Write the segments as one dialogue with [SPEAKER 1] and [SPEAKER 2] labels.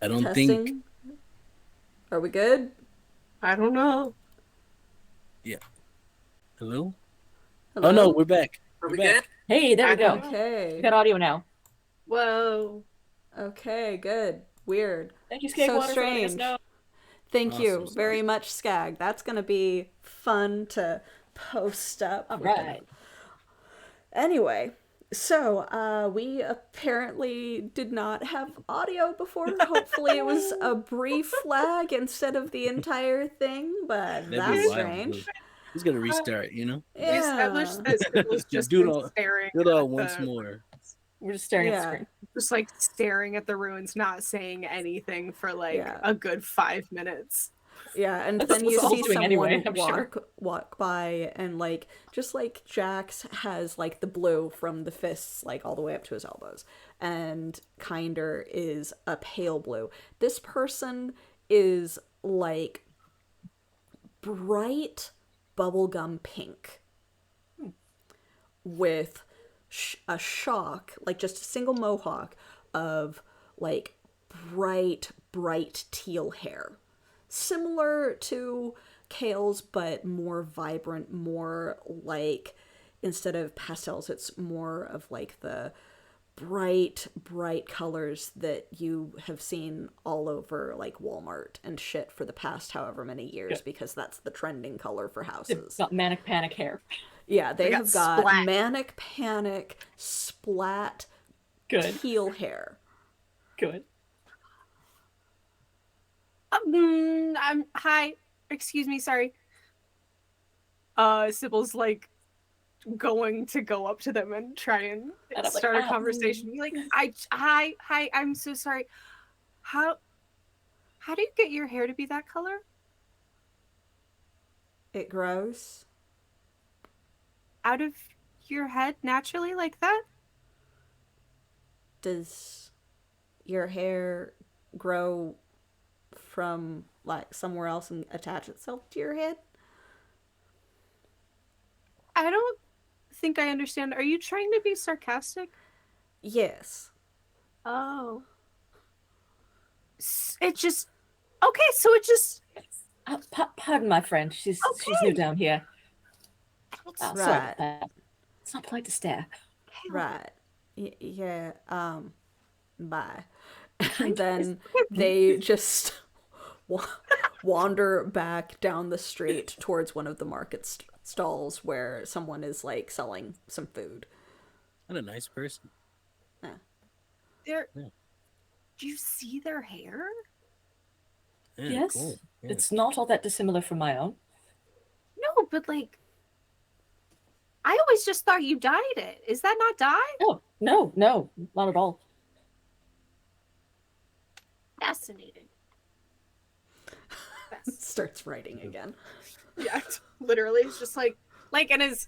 [SPEAKER 1] I don't think.
[SPEAKER 2] Testing. Are we good?
[SPEAKER 3] I don't know.
[SPEAKER 1] Yeah. Hello? Oh no,
[SPEAKER 2] Hello?
[SPEAKER 1] we're back.
[SPEAKER 4] Are
[SPEAKER 1] We're
[SPEAKER 4] we good?
[SPEAKER 1] back.
[SPEAKER 4] Hey, there we
[SPEAKER 3] I don't
[SPEAKER 4] go.
[SPEAKER 3] know.
[SPEAKER 4] We
[SPEAKER 2] Okay.
[SPEAKER 4] got audio now.
[SPEAKER 3] Whoa.
[SPEAKER 2] Okay, good. Weird.
[SPEAKER 4] Thank you,
[SPEAKER 2] So
[SPEAKER 4] Skakewater, for letting us know.
[SPEAKER 2] strange. Thank
[SPEAKER 1] Awesome
[SPEAKER 2] you
[SPEAKER 1] sauce.
[SPEAKER 2] very much, Skag. That's going to be fun to post up.
[SPEAKER 4] All
[SPEAKER 2] We can.
[SPEAKER 4] right.
[SPEAKER 2] Anyway, so we apparently did not have audio before. Hopefully, it was a brief lag instead of the entire thing, but
[SPEAKER 1] That'd be
[SPEAKER 2] that's
[SPEAKER 1] wild.
[SPEAKER 2] strange.
[SPEAKER 1] He's gonna
[SPEAKER 3] Uh,
[SPEAKER 1] restart, you know?
[SPEAKER 3] we established
[SPEAKER 2] Yeah.
[SPEAKER 3] that Sybil's just
[SPEAKER 1] Do it
[SPEAKER 3] been
[SPEAKER 1] all
[SPEAKER 3] staring
[SPEAKER 1] do it all
[SPEAKER 3] at
[SPEAKER 1] once
[SPEAKER 3] the
[SPEAKER 1] more.
[SPEAKER 4] We're just staring at the
[SPEAKER 2] Yeah.
[SPEAKER 4] screen.
[SPEAKER 3] just like staring at the ruins, not saying anything for like
[SPEAKER 2] Yeah.
[SPEAKER 3] a good 5 minutes.
[SPEAKER 2] Yeah, and
[SPEAKER 4] That's
[SPEAKER 2] then
[SPEAKER 4] what
[SPEAKER 2] you
[SPEAKER 4] we're all
[SPEAKER 2] see
[SPEAKER 4] doing
[SPEAKER 2] someone
[SPEAKER 4] anyway, I'm sure.
[SPEAKER 2] walk by, and like just like Jax has like the blue from the fists like all the way up to his elbows, and Kinder is a pale blue. This person is like bright bubblegum pink with a shock, like just a single mohawk of like bright teal hair, similar to Kale's, but more vibrant, more like, instead of pastels, it's more of like the bright colors that you have seen all over like Walmart and shit for the past however many years,
[SPEAKER 4] Good.
[SPEAKER 2] because that's the trending color for
[SPEAKER 4] They've
[SPEAKER 2] houses.
[SPEAKER 4] got manic panic hair.
[SPEAKER 2] Yeah, they
[SPEAKER 3] They got
[SPEAKER 2] have got
[SPEAKER 3] splat.
[SPEAKER 2] manic panic splat
[SPEAKER 4] Good.
[SPEAKER 2] teal hair.
[SPEAKER 4] Good.
[SPEAKER 3] Hi. Excuse me, sorry. Sybil's like going to go up to them and try and
[SPEAKER 4] And I'm like,
[SPEAKER 3] start a
[SPEAKER 4] "Ow."
[SPEAKER 3] conversation. Be like, hi, I'm so sorry. How do you get your hair to be that color?
[SPEAKER 2] It grows.
[SPEAKER 3] Out of your head naturally like that?
[SPEAKER 2] Does your hair grow from like somewhere else and attach itself to your head?
[SPEAKER 3] I don't think I understand. Are you trying to be sarcastic?
[SPEAKER 2] Yes.
[SPEAKER 3] Oh. It just okay, so it just
[SPEAKER 4] Pardon my friend. She's new
[SPEAKER 3] okay.
[SPEAKER 4] down here.
[SPEAKER 2] Right.
[SPEAKER 4] Sorry about that. It's not polite to stare.
[SPEAKER 2] Right. Yeah. Bye. And then they just wander back down the street towards one of the market stalls where someone is like selling some food.
[SPEAKER 1] What a nice person.
[SPEAKER 3] They're
[SPEAKER 1] Yeah.
[SPEAKER 3] do you see their hair?
[SPEAKER 1] Yeah,
[SPEAKER 4] Yes.
[SPEAKER 1] cool. Yeah.
[SPEAKER 4] It's not all that dissimilar from my own.
[SPEAKER 3] No, but like I always just thought you dyed it. Is that not dye?
[SPEAKER 4] Oh, no, not at all.
[SPEAKER 3] Fascinating.
[SPEAKER 2] Starts writing again.
[SPEAKER 3] Yeah, literally. It's just like and is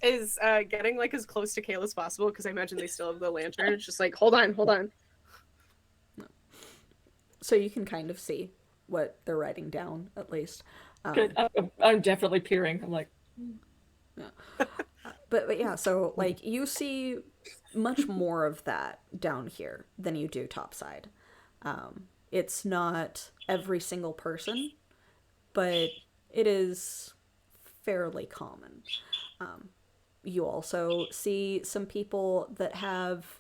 [SPEAKER 3] getting like as close to Kale as possible because I imagine they still have the lantern. It's just like, hold on.
[SPEAKER 2] So you can kind of see what they're writing down, at least.
[SPEAKER 4] Good. I'm definitely peering. I'm like,
[SPEAKER 2] But yeah, so like you see much more of that down here than you do topside. It's not every single person, but it is fairly common. You also see some people that have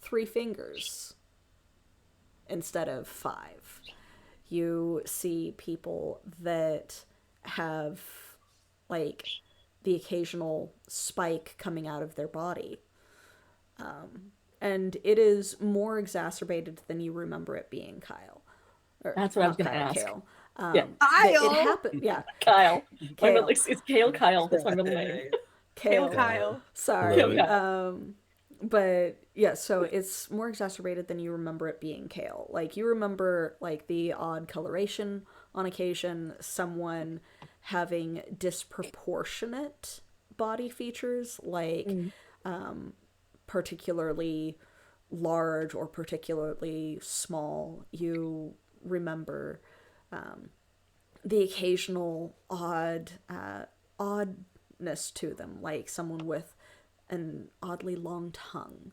[SPEAKER 2] 3 fingers instead of 5. You see people that have like the occasional spike coming out of their body. And it is more exacerbated than you remember it being, Kyle. Or,
[SPEAKER 4] that's what I was
[SPEAKER 2] not
[SPEAKER 4] going to
[SPEAKER 2] Kyle,
[SPEAKER 4] ask.
[SPEAKER 2] Kale.
[SPEAKER 4] Yeah.
[SPEAKER 2] It happened. Yeah,
[SPEAKER 4] Kyle.
[SPEAKER 2] Kale.
[SPEAKER 4] It's Kale Kyle. That's my middle name.
[SPEAKER 3] Kale
[SPEAKER 2] Kale.
[SPEAKER 3] Kyle.
[SPEAKER 2] Sorry.
[SPEAKER 4] Kale Kyle.
[SPEAKER 2] But yeah, so it's more exacerbated than you remember it being Kale. Like you remember like the odd coloration on occasion, someone having disproportionate body features, like particularly large or particularly small. You remember the occasional oddness to them, like someone with an oddly long tongue,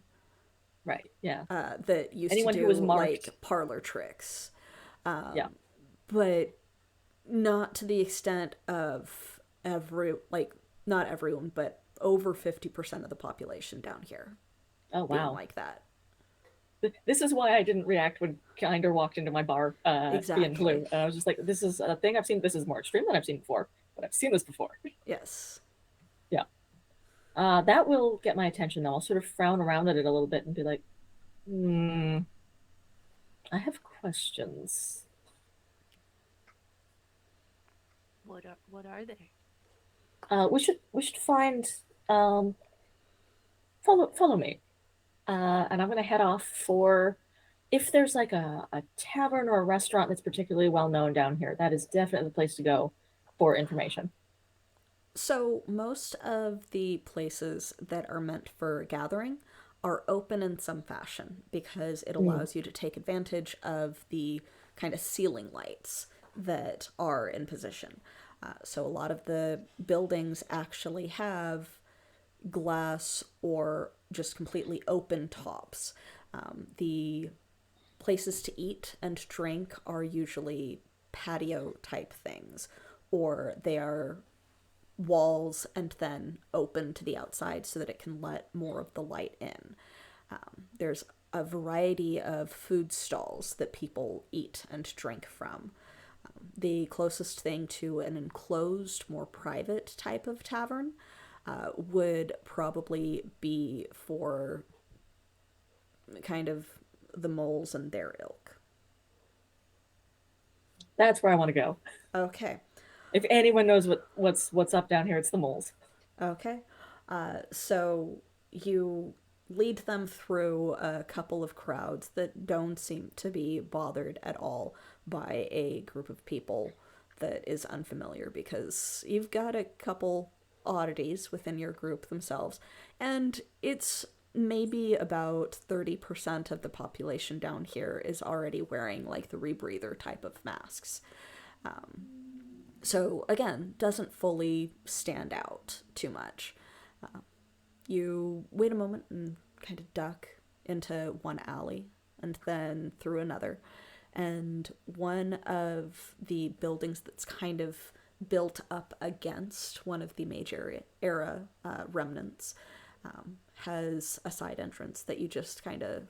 [SPEAKER 4] Right. Yeah.
[SPEAKER 2] that used
[SPEAKER 4] Anyone
[SPEAKER 2] to
[SPEAKER 4] who
[SPEAKER 2] do
[SPEAKER 4] was marked.
[SPEAKER 2] like parlor tricks,
[SPEAKER 4] Yeah.
[SPEAKER 2] but not to the extent of not everyone, but over 50% of the population down here
[SPEAKER 4] Oh
[SPEAKER 2] being
[SPEAKER 4] wow.
[SPEAKER 2] like that.
[SPEAKER 4] This is why I didn't react when Kinder walked into my bar, being
[SPEAKER 2] Exactly.
[SPEAKER 4] blue. And I was just like, this is a thing I've seen. This is more extreme than I've seen before, but I've seen this before.
[SPEAKER 2] Yes.
[SPEAKER 4] Yeah. That will get my attention though. I'll sort of frown around at it a little bit and be like, I have questions.
[SPEAKER 3] What are they?
[SPEAKER 4] We should find follow me. And I'm gonna head off for if there's like a tavern or a restaurant that's particularly well known down here, that is definitely the place to go for information.
[SPEAKER 2] So most of the places that are meant for gathering are open in some fashion because it allows you to take advantage of the kind of ceiling lights that are in position. So a lot of the buildings actually have glass or just completely open tops. The places to eat and drink are usually patio type things, or they are walls and then open to the outside so that it can let more of the light in. There's a variety of food stalls that people eat and drink from. The closest thing to an enclosed, more private type of tavern would probably be for kind of the moles and their ilk.
[SPEAKER 4] That's where I want to go.
[SPEAKER 2] Okay.
[SPEAKER 4] If anyone knows what's up down here, it's the moles.
[SPEAKER 2] Okay. So you lead them through a couple of crowds that don't seem to be bothered at all by a group of people that is unfamiliar, because you've got a couple oddities within your group themselves, and it's maybe about 30% of the population down here is already wearing like the rebreather type of masks. So again, doesn't fully stand out too much. You wait a moment and kind of duck into one alley and then through another. And one of the buildings that's kind of built up against one of the major era remnants has a side entrance that you just kind of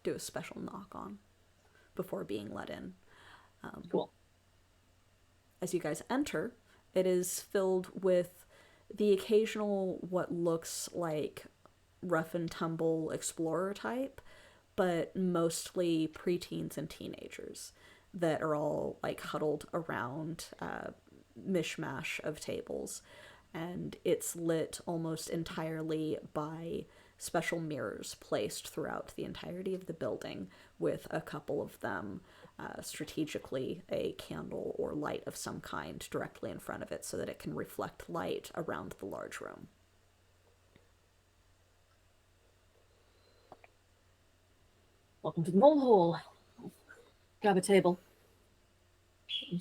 [SPEAKER 2] do a special knock on before being let in.
[SPEAKER 4] Cool.
[SPEAKER 2] As you guys enter, it is filled with the occasional what looks like rough and tumble explorer type, but mostly preteens and teenagers that are all like huddled around a mishmash of tables. And it's lit almost entirely by special mirrors placed throughout the entirety of the building, with a couple of them strategically a candle or light of some kind directly in front of it so that it can reflect light around the large room.
[SPEAKER 4] Welcome to the mole hole. Grab a table.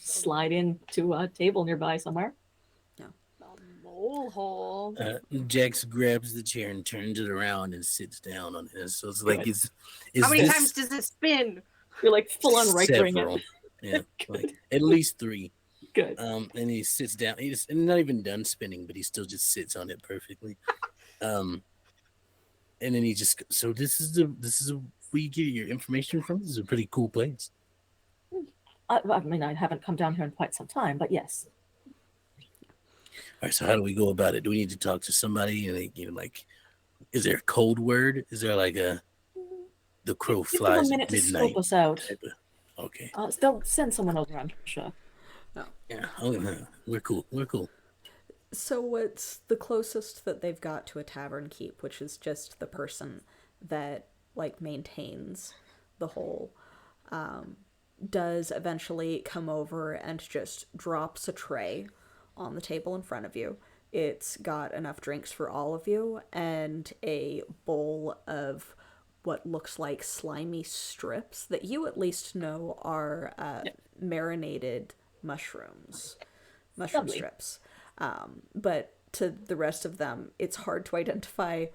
[SPEAKER 4] Slide into a table nearby somewhere.
[SPEAKER 3] Mole hole.
[SPEAKER 1] Jax grabs the chair and turns it around and sits down on it. So it's like,
[SPEAKER 4] Good.
[SPEAKER 1] is
[SPEAKER 3] How many
[SPEAKER 1] this
[SPEAKER 3] times does it spin?
[SPEAKER 4] You're like full on right-wing
[SPEAKER 1] several?
[SPEAKER 4] it.
[SPEAKER 1] Yeah, like at least 3.
[SPEAKER 4] Good.
[SPEAKER 1] And he sits down. He's not even done spinning, but he still just sits on it perfectly. And then he just, so this is where you get your information from. This is a pretty cool place.
[SPEAKER 4] I mean, I haven't come down here in quite some time, but yes.
[SPEAKER 1] All right, so how do we go about it? Do we need to talk to somebody? And like, is there a code word? Is there like the crow
[SPEAKER 4] Give them
[SPEAKER 1] flies
[SPEAKER 4] a
[SPEAKER 1] at
[SPEAKER 4] minute to
[SPEAKER 1] midnight?
[SPEAKER 4] scope us out.
[SPEAKER 1] Okay.
[SPEAKER 4] They'll send someone over, I'm sure.
[SPEAKER 1] Yeah. We're cool. We're cool.
[SPEAKER 2] So what's the closest that they've got to a tavern keep, which is just the person that like maintains the whole, does eventually come over and just drops a tray on the table in front of you. It's got enough drinks for all of you and a bowl of what looks like slimy strips that you at least know are marinated mushrooms. Mushroom
[SPEAKER 4] Lovely.
[SPEAKER 2] strips. But to the rest of them, it's hard to identify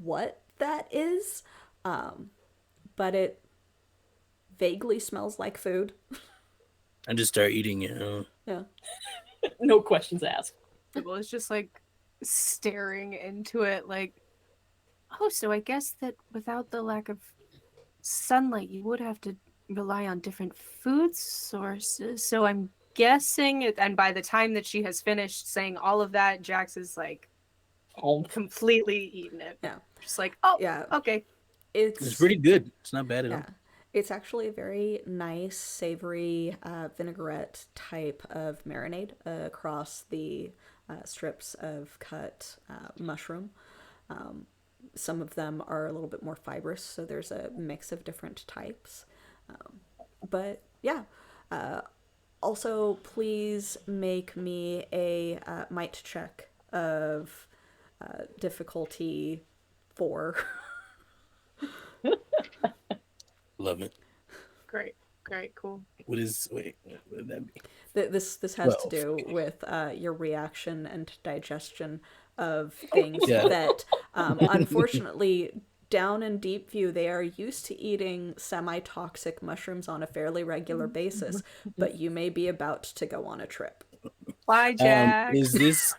[SPEAKER 2] what that is. but it vaguely smells like food.
[SPEAKER 1] I just start eating it.
[SPEAKER 2] Yeah.
[SPEAKER 4] No questions asked.
[SPEAKER 3] Sybil is just like staring into it, like, oh, so I guess that without the lack of sunlight, you would have to rely on different food sources. So I'm guessing it. And by the time that she has finished saying all of that, Jax is like
[SPEAKER 4] Oh,
[SPEAKER 3] completely eaten it.
[SPEAKER 2] Yeah.
[SPEAKER 3] Just like, oh,
[SPEAKER 2] Yeah.
[SPEAKER 3] okay.
[SPEAKER 1] It's pretty good. It's not bad at all.
[SPEAKER 2] Yeah. It's actually a very nice, savory vinaigrette type of marinade across the strips of cut mushroom. Some of them are a little bit more fibrous, so there's a mix of different types. But yeah. Also, please make me a might check of difficulty 4.
[SPEAKER 1] Love it.
[SPEAKER 3] Great, cool.
[SPEAKER 1] What would that be?
[SPEAKER 2] This has to
[SPEAKER 1] 12.
[SPEAKER 2] do with your reaction and digestion of things
[SPEAKER 1] Yeah.
[SPEAKER 2] that, unfortunately, down in Deepview, they are used to eating semi-toxic mushrooms on a fairly regular basis, but you may be about to go on a trip.
[SPEAKER 3] Bye, Jack.
[SPEAKER 1] Is this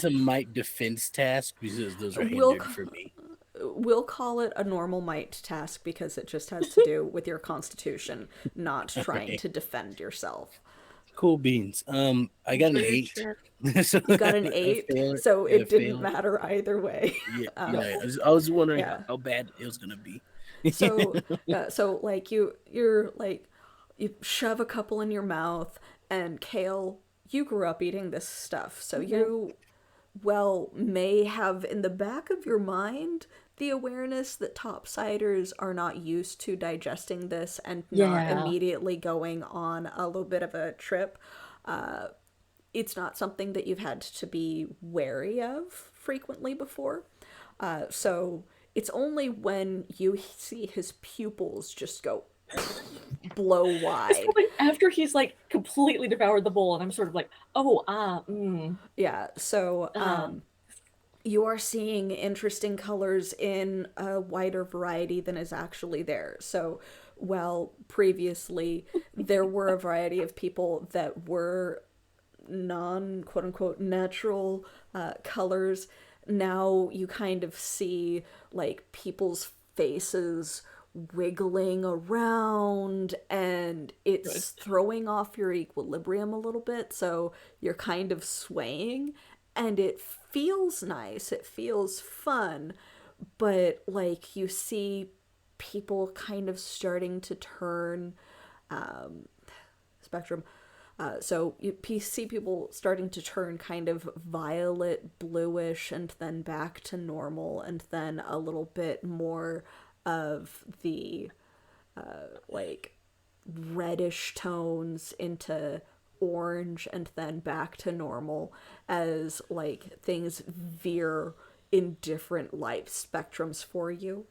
[SPEAKER 1] a might defense task? Because those are
[SPEAKER 2] We'll
[SPEAKER 1] hindered for me.
[SPEAKER 2] We'll call it a normal might task because it just has to do with your constitution, not trying to defend yourself.
[SPEAKER 1] Cool beans. I got an 8.
[SPEAKER 3] Sure.
[SPEAKER 1] So
[SPEAKER 2] You got an
[SPEAKER 1] I
[SPEAKER 2] 8,
[SPEAKER 1] failed
[SPEAKER 2] so
[SPEAKER 1] I
[SPEAKER 2] it didn't
[SPEAKER 1] failed.
[SPEAKER 2] matter either way.
[SPEAKER 1] Yeah, I was wondering
[SPEAKER 2] yeah.
[SPEAKER 1] how bad it was gonna be.
[SPEAKER 2] So like you're like you shove a couple in your mouth, and Kale, you grew up eating this stuff, so you may have in the back of your mind the awareness that topsiders are not used to digesting this and not immediately going on a little bit of a trip. It's not something that you've had to be wary of frequently before. So it's only when you see his pupils just go blow wide.
[SPEAKER 4] After he's like completely devoured the bowl, and I'm sort of like,
[SPEAKER 2] Yeah, so you are seeing interesting colors in a wider variety than is actually there. So, while previously there were a variety of people that were non quote unquote natural colors, now you kind of see like people's faces wiggling around, and it's throwing off your equilibrium a little bit, so you're kind of swaying, and it feels nice, it feels fun, but like you see people kind of starting to turn spectrum. So you see people starting to turn kind of violet bluish, and then back to normal, and then a little bit more of the like reddish tones into orange, and then back to normal as like things veer in different light spectrums for you.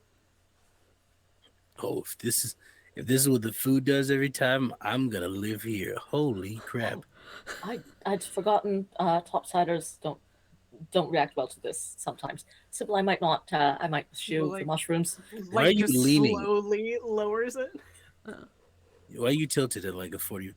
[SPEAKER 1] Oh, if this is what the food does every time, I'm gonna live here. Holy crap!
[SPEAKER 4] I'd forgotten topsiders don't react well to this sometimes. Sybil, I might not. I might chew the mushrooms.
[SPEAKER 1] Why are you
[SPEAKER 3] just
[SPEAKER 1] leaning?
[SPEAKER 3] slowly lowers it.
[SPEAKER 1] Why are you tilted at like a 40?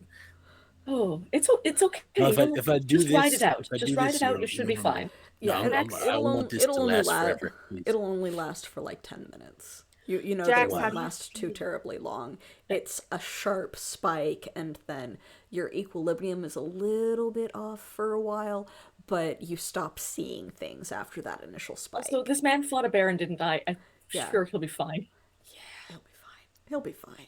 [SPEAKER 4] Oh, it's okay.
[SPEAKER 1] No, if I do
[SPEAKER 4] just
[SPEAKER 1] this,
[SPEAKER 4] ride it out.
[SPEAKER 1] if I
[SPEAKER 4] Just
[SPEAKER 1] do
[SPEAKER 4] ride
[SPEAKER 1] this,
[SPEAKER 4] it out.
[SPEAKER 1] you're
[SPEAKER 4] You should be
[SPEAKER 1] normal.
[SPEAKER 4] fine.
[SPEAKER 1] No,
[SPEAKER 2] Yeah,
[SPEAKER 1] I want this to last forever. Please.
[SPEAKER 2] It'll only last for like 10 minutes. You know
[SPEAKER 3] Jax,
[SPEAKER 2] that
[SPEAKER 3] have
[SPEAKER 2] won't last too terribly long. It's a sharp spike, and then your equilibrium is a little bit off for a while, but you stop seeing things after that initial spike.
[SPEAKER 4] So this man fought a bear and didn't die. I'm sure he'll be fine.
[SPEAKER 2] Yeah, he'll be fine. He'll be fine.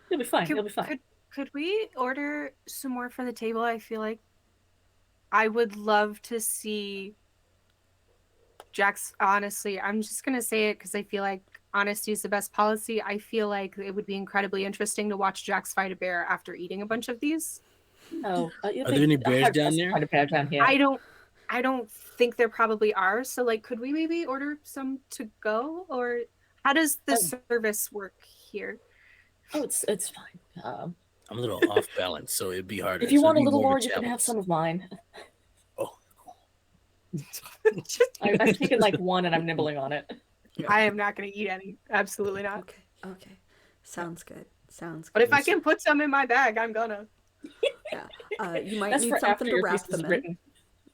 [SPEAKER 4] He'll be fine. He'll be fine.
[SPEAKER 3] Could we order some more for the table? I feel like I would love to see Jax. Honestly, I'm just gonna say it because I feel like honesty is the best policy. I feel like it would be incredibly interesting to watch Jax fight a bear after eating a bunch of these.
[SPEAKER 4] Oh,
[SPEAKER 1] are there any bears down there?
[SPEAKER 4] A bear down here.
[SPEAKER 3] I don't think there probably are. So like, could we maybe order some to go, or how does the service work here?
[SPEAKER 4] Oh, it's fine.
[SPEAKER 1] I'm a little off balance, so it'd be harder.
[SPEAKER 4] If you
[SPEAKER 1] so
[SPEAKER 4] want a
[SPEAKER 1] it'd be
[SPEAKER 4] little
[SPEAKER 1] more
[SPEAKER 4] more,
[SPEAKER 1] of a
[SPEAKER 4] you can have
[SPEAKER 1] challenge.
[SPEAKER 4] some of mine.
[SPEAKER 1] Oh,
[SPEAKER 4] I've taken like one and I'm nibbling on it.
[SPEAKER 3] I am not going to eat any. Absolutely not.
[SPEAKER 2] Okay. Okay. Sounds good. Sounds good.
[SPEAKER 3] But if I can put some in my bag, I'm gonna.
[SPEAKER 2] Yeah. You might
[SPEAKER 4] That's
[SPEAKER 2] need
[SPEAKER 4] for
[SPEAKER 2] something
[SPEAKER 4] after
[SPEAKER 2] to
[SPEAKER 4] your
[SPEAKER 2] wrap
[SPEAKER 4] thesis is
[SPEAKER 2] them in.
[SPEAKER 4] written.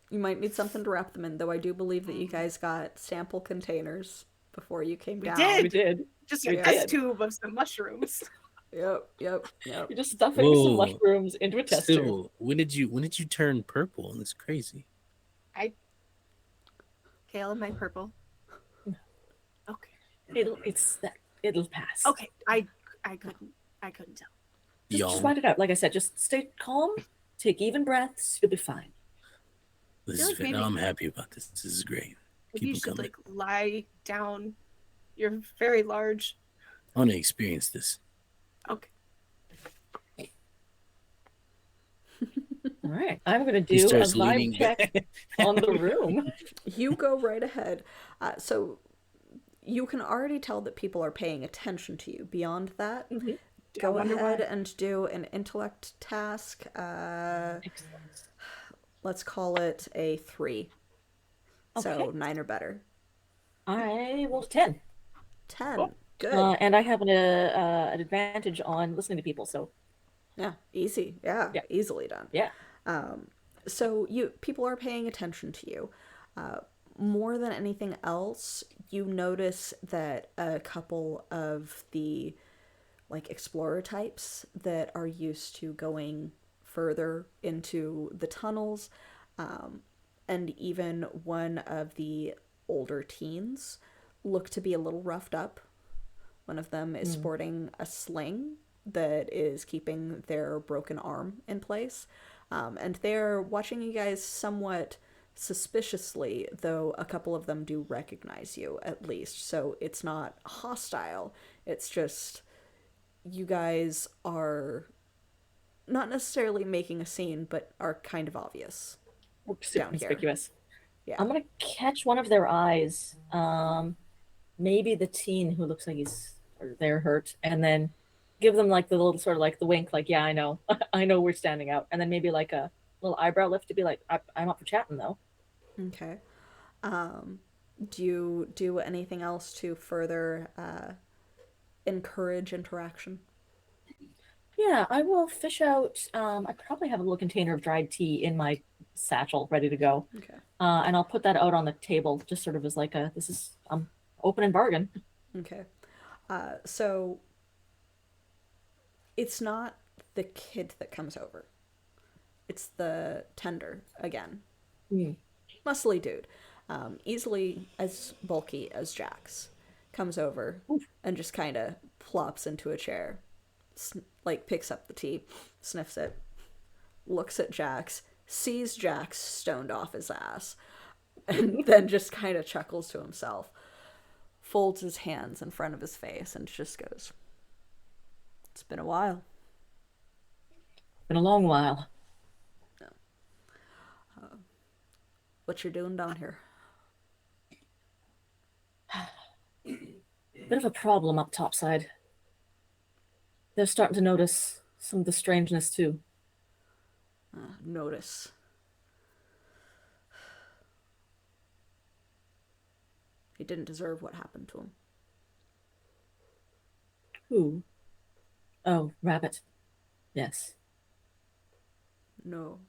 [SPEAKER 2] You might need something to wrap them in, though I do believe that you guys got sample containers before you came
[SPEAKER 3] We
[SPEAKER 2] down.
[SPEAKER 3] did.
[SPEAKER 4] We did.
[SPEAKER 3] Just
[SPEAKER 4] We
[SPEAKER 3] a test
[SPEAKER 4] did.
[SPEAKER 3] tube of some mushrooms.
[SPEAKER 2] Yep.
[SPEAKER 4] You're just stuffing some
[SPEAKER 1] Whoa.
[SPEAKER 4] mushrooms into a test tube.
[SPEAKER 1] Still, when did you turn purple? That's crazy.
[SPEAKER 3] Kale, am I purple? Okay.
[SPEAKER 4] It'll pass.
[SPEAKER 3] Okay. I couldn't tell.
[SPEAKER 4] Just
[SPEAKER 1] Y'all,
[SPEAKER 4] write it out. Like I said, just stay calm, take even breaths, you'll be fine.
[SPEAKER 1] this
[SPEAKER 3] feel
[SPEAKER 1] is
[SPEAKER 3] like maybe-
[SPEAKER 1] I'm happy about this. This is great.
[SPEAKER 3] Maybe you
[SPEAKER 1] Keep 'em
[SPEAKER 3] should
[SPEAKER 1] coming.
[SPEAKER 3] lie down. You're very large.
[SPEAKER 1] I want to experience this.
[SPEAKER 3] Okay.
[SPEAKER 4] All right. I'm going to
[SPEAKER 1] He
[SPEAKER 4] do a
[SPEAKER 1] starts
[SPEAKER 4] vibe
[SPEAKER 1] leaning
[SPEAKER 4] check
[SPEAKER 1] back.
[SPEAKER 4] on the room.
[SPEAKER 2] You go right ahead. So you can already tell that people are paying attention to you. Beyond that, go
[SPEAKER 3] wonder
[SPEAKER 2] ahead
[SPEAKER 3] why.
[SPEAKER 2] and do an intellect task.
[SPEAKER 4] Excellent.
[SPEAKER 2] Let's call it a 3. So
[SPEAKER 4] Okay.
[SPEAKER 2] 9 or better.
[SPEAKER 4] I rolled 10.
[SPEAKER 2] 10.
[SPEAKER 3] Oh.
[SPEAKER 2] Good.
[SPEAKER 4] And I have an advantage on listening to people, so
[SPEAKER 2] Yeah, easy. Yeah,
[SPEAKER 4] Yeah.
[SPEAKER 2] easily done.
[SPEAKER 4] yeah.
[SPEAKER 2] So people are paying attention to you. More than anything else, you notice that a couple of the explorer types that are used to going further into the tunnels, and even one of the older teens look to be a little roughed up. One of them is sporting a sling that is keeping their broken arm in place. And they're watching you guys somewhat suspiciously, though a couple of them do recognize you at least. So it's not hostile. It's just you guys are not necessarily making a scene, but are kind of obvious.
[SPEAKER 4] We're super
[SPEAKER 2] Down here.
[SPEAKER 4] conspicuous.
[SPEAKER 2] Yeah.
[SPEAKER 4] I'm going to catch one of their eyes. Maybe the teen who looks like they're hurt, and then give them like the little sort of like the wink, like, yeah, I know. I know we're standing out. And then maybe like a little eyebrow lift to be like, I'm up for chatting though.
[SPEAKER 2] Okay. Do you do anything else to further encourage interaction?
[SPEAKER 4] Yeah, I will fish out. I probably have a little container of dried tea in my satchel ready to go.
[SPEAKER 2] Okay.
[SPEAKER 4] And I'll put that out on the table just sort of as like this is open and bargain.
[SPEAKER 2] Okay. So it's not the kid that comes over. It's the tender again. Muscly dude. Easily as bulky as Jax. Comes over and just kind of plops into a chair. Picks up the tea, sniffs it, looks at Jax, sees Jax stoned off his ass, and then just kind of chuckles to himself. Folds his hands in front of his face and just goes, "It's been a while."
[SPEAKER 4] Been a long while.
[SPEAKER 2] What you're doing down here?
[SPEAKER 4] Bit of a problem up topside. They're starting to notice some of the strangeness too.
[SPEAKER 2] Notice. He didn't deserve what happened to him.
[SPEAKER 4] Who? Oh, Rabbit. Yes.
[SPEAKER 2] No.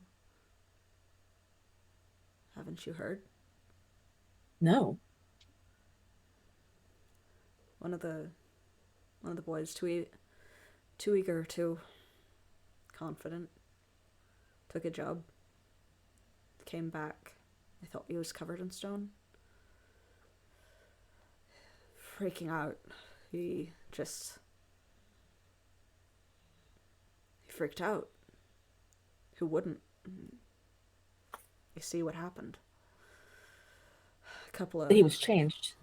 [SPEAKER 2] Haven't you heard?
[SPEAKER 4] No.
[SPEAKER 2] One of the boys too eager, too confident. Took a job. Came back. I thought he was covered in stone. Freaking out. He freaked out. Who wouldn't? You see what happened.
[SPEAKER 4] He was changed.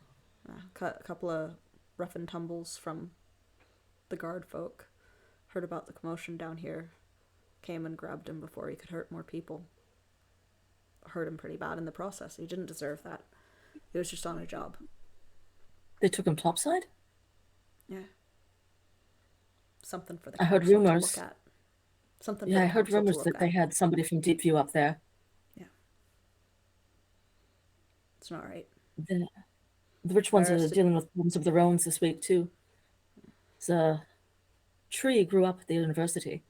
[SPEAKER 2] A couple of rough and tumbles from the guard folk. Heard about the commotion down here. Came and grabbed him before he could hurt more people. Hurt him pretty bad in the process. He didn't deserve that. He was just on a job.
[SPEAKER 4] They took him topside?
[SPEAKER 2] Yeah. Something for the
[SPEAKER 4] I heard
[SPEAKER 2] council to
[SPEAKER 4] rumors.
[SPEAKER 2] look at. Something.
[SPEAKER 4] Yeah,
[SPEAKER 2] for
[SPEAKER 4] I
[SPEAKER 2] the
[SPEAKER 4] heard
[SPEAKER 2] council to
[SPEAKER 4] rumors
[SPEAKER 2] look
[SPEAKER 4] that they
[SPEAKER 2] at.
[SPEAKER 4] had somebody from Deepview up there.
[SPEAKER 2] Yeah. It's not right.
[SPEAKER 4] The rich ones are
[SPEAKER 2] Whereas the-
[SPEAKER 4] dealing with problems of their own this week too. The tree grew up at the university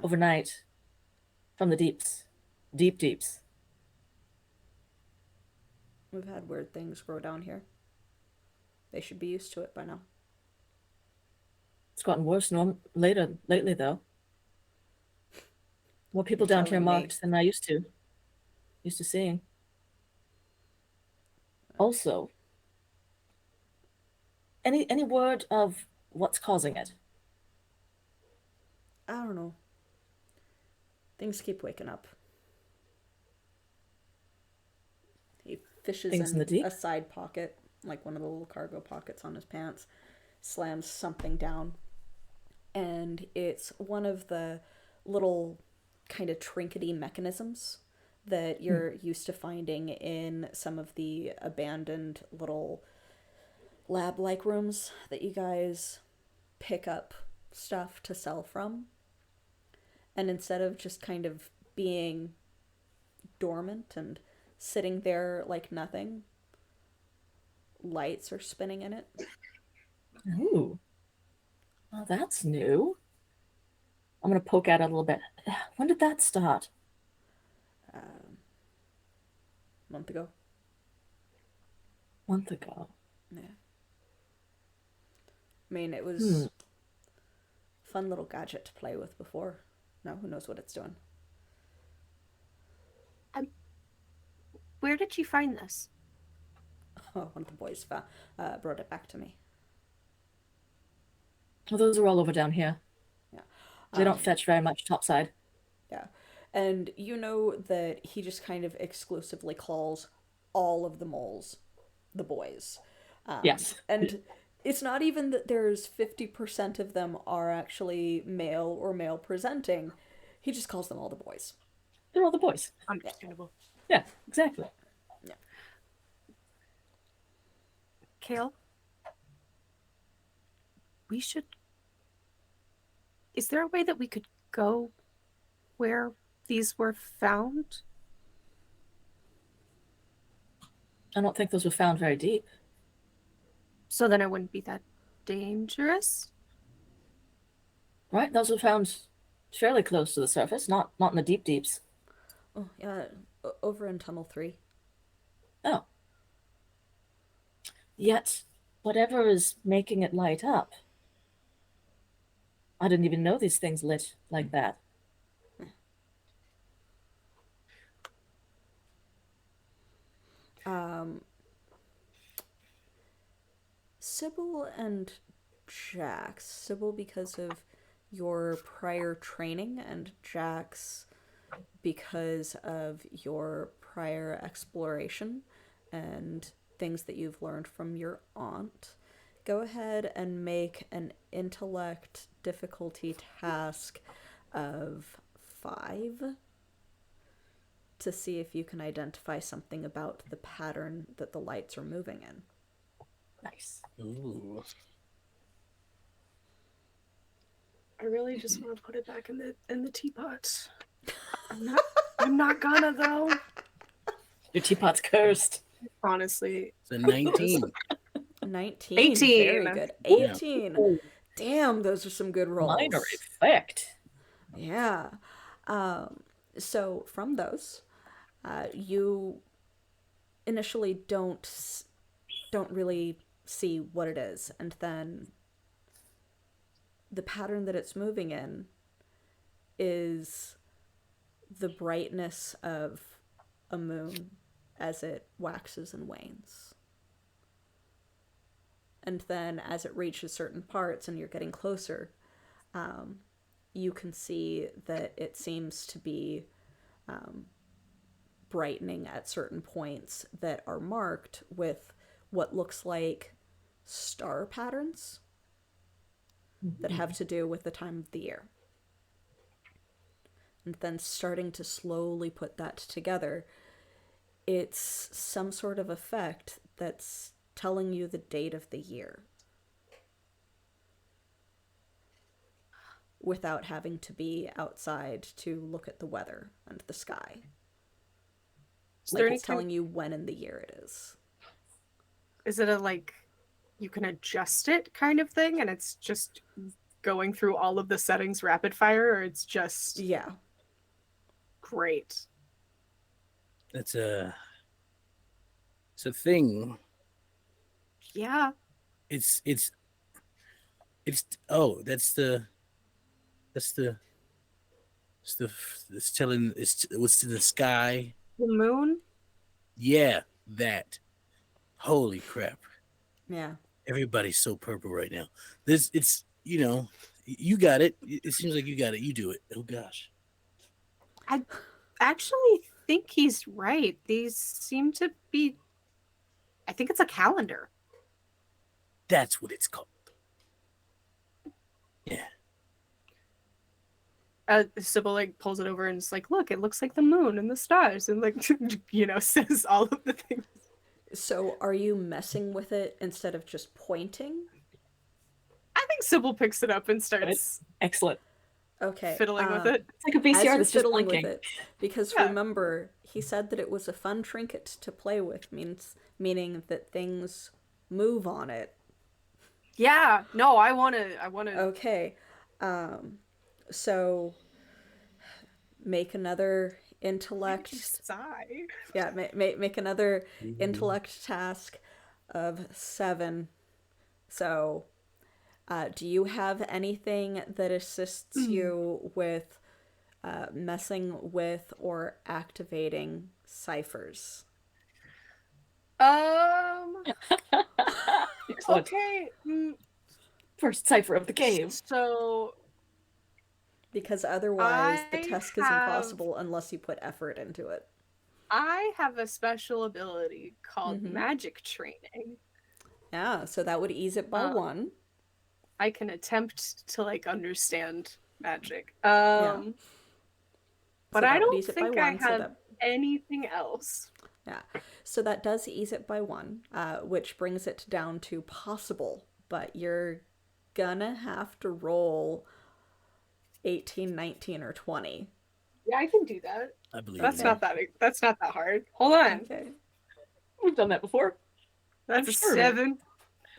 [SPEAKER 4] overnight from the deeps, deep deeps.
[SPEAKER 2] We've had weird things grow down here. They should be used to it by now.
[SPEAKER 4] It's gotten worse lately though. More people
[SPEAKER 2] You're
[SPEAKER 4] down here
[SPEAKER 2] telling me.
[SPEAKER 4] marked than I used to seeing. Also, any word of what's causing it?
[SPEAKER 2] I don't know. Things keep waking up. He fishes
[SPEAKER 4] Things in the deep?
[SPEAKER 2] a side pocket, like one of the little cargo pockets on his pants, slams something down, and it's one of the little kind of trinkety mechanisms that you're used to finding in some of the abandoned little lab-like rooms that you guys pick up stuff to sell from. And instead of just kind of being dormant and sitting there like nothing, lights are spinning in it.
[SPEAKER 4] Ooh, well, that's new. I'm gonna poke at it a little bit. When did that start?
[SPEAKER 2] A month ago.
[SPEAKER 4] Month ago.
[SPEAKER 2] Yeah. I mean, it was a fun little gadget to play with before. Now who knows what it's doing.
[SPEAKER 3] Where did you find this?
[SPEAKER 2] Oh, one of the boys brought it back to me.
[SPEAKER 4] Well, those are all over down here.
[SPEAKER 2] Yeah.
[SPEAKER 4] They don't fetch very much topside.
[SPEAKER 2] Yeah. And you know that he just kind of exclusively calls all of the moles the boys.
[SPEAKER 4] Yes.
[SPEAKER 2] And it's not even that there's 50% of them are actually male or male presenting. He just calls them all the boys.
[SPEAKER 4] They're all the boys.
[SPEAKER 3] Understandable.
[SPEAKER 4] Yeah, exactly.
[SPEAKER 2] Yeah.
[SPEAKER 3] Kale? We should... Is there a way that we could go where these were found?
[SPEAKER 4] I don't think those were found very deep.
[SPEAKER 3] So then it wouldn't be that dangerous?
[SPEAKER 4] Right? Those were found fairly close to the surface, not in the deep deeps.
[SPEAKER 2] Oh, yeah. Over in Tunnel 3.
[SPEAKER 4] Oh. Yet, whatever is making it light up, I didn't even know these things lit like that.
[SPEAKER 2] Sybil and Jax. Sybil because of your prior training, and Jax because of your prior exploration and things that you've learned from your aunt. Go ahead and make an intellect difficulty task of 5 to see if you can identify something about the pattern that the lights are moving in.
[SPEAKER 4] Nice.
[SPEAKER 1] Ooh.
[SPEAKER 3] I really just want to put it back in the teapot. I'm not gonna though.
[SPEAKER 4] Your teapot's cursed.
[SPEAKER 3] Honestly.
[SPEAKER 1] It's a 19.
[SPEAKER 2] 19.
[SPEAKER 3] 18.
[SPEAKER 2] Very good. 18.
[SPEAKER 4] Ooh.
[SPEAKER 2] Damn, those are some good rolls.
[SPEAKER 4] Minor effect.
[SPEAKER 2] Yeah. So from those, you initially don't really see what it is, and then the pattern that it's moving in is the brightness of a moon as it waxes and wanes. And then as it reaches certain parts and you're getting closer, you can see that it seems to be brightening at certain points that are marked with what looks like star patterns that have to do with the time of the year. And then starting to slowly put that together, it's some sort of effect that's telling you the date of the year without having to be outside to look at the weather and the sky. Like it's telling you when in the year it is.
[SPEAKER 3] Is it a like you can adjust it kind of thing, and it's just going through all of the settings rapid fire, or it's just
[SPEAKER 2] Yeah.
[SPEAKER 3] great?
[SPEAKER 1] It's a thing.
[SPEAKER 3] Yeah.
[SPEAKER 1] It's oh, that's the it's telling it's what's in the sky.
[SPEAKER 3] The moon?
[SPEAKER 1] Yeah, that. Holy crap.
[SPEAKER 2] Yeah.
[SPEAKER 1] Everybody's so purple right now. It's you got it. It seems like you got it. You do it. Oh gosh.
[SPEAKER 3] I actually think he's right. These seem to be. I think it's a calendar.
[SPEAKER 1] That's what it's called. Yeah.
[SPEAKER 3] Sybil like pulls it over and is like, "Look, it looks like the moon and the stars," and like says all of the things.
[SPEAKER 2] So are you messing with it instead of just pointing?
[SPEAKER 3] I think Sybil picks it up and starts
[SPEAKER 4] Excellent.
[SPEAKER 2] Okay.
[SPEAKER 3] fiddling with it.
[SPEAKER 4] It's like a
[SPEAKER 2] As
[SPEAKER 4] VCR
[SPEAKER 2] you're
[SPEAKER 4] that's just
[SPEAKER 2] fiddling
[SPEAKER 4] blinking.
[SPEAKER 2] with it, because
[SPEAKER 3] Yeah.
[SPEAKER 2] remember, he said that it was a fun trinket to play with, meaning that things move on it.
[SPEAKER 3] Yeah. No, I want to.
[SPEAKER 2] Okay. So make another intellect.
[SPEAKER 3] Sigh.
[SPEAKER 2] Yeah, make another intellect task of 7. So, do you have anything that assists you with messing with or activating ciphers?
[SPEAKER 4] Excellent.
[SPEAKER 3] Okay.
[SPEAKER 4] First cipher of the cave.
[SPEAKER 3] So
[SPEAKER 2] Because otherwise, the
[SPEAKER 3] I
[SPEAKER 2] task is
[SPEAKER 3] have-
[SPEAKER 2] impossible unless you put effort into it.
[SPEAKER 3] I have a special ability called
[SPEAKER 2] Mhm.
[SPEAKER 3] magic training.
[SPEAKER 2] Yeah, so that would ease it by 1.
[SPEAKER 3] I can attempt to like understand magic.
[SPEAKER 2] Yeah.
[SPEAKER 3] But
[SPEAKER 2] So
[SPEAKER 3] I
[SPEAKER 2] that would
[SPEAKER 3] don't
[SPEAKER 2] ease it by
[SPEAKER 3] think I
[SPEAKER 2] 1, so
[SPEAKER 3] have
[SPEAKER 2] that-
[SPEAKER 3] anything else.
[SPEAKER 2] Yeah, so that does ease it by 1, which brings it down to possible, but you're gonna have to roll 18, 19, or 20.
[SPEAKER 3] Yeah, I can do that.
[SPEAKER 1] I believe
[SPEAKER 3] That's
[SPEAKER 1] in
[SPEAKER 3] not that. That's not that hard. Hold on.
[SPEAKER 2] Okay,
[SPEAKER 4] We've done that before.
[SPEAKER 3] That's
[SPEAKER 4] I'm
[SPEAKER 3] a
[SPEAKER 4] sure.
[SPEAKER 3] 7.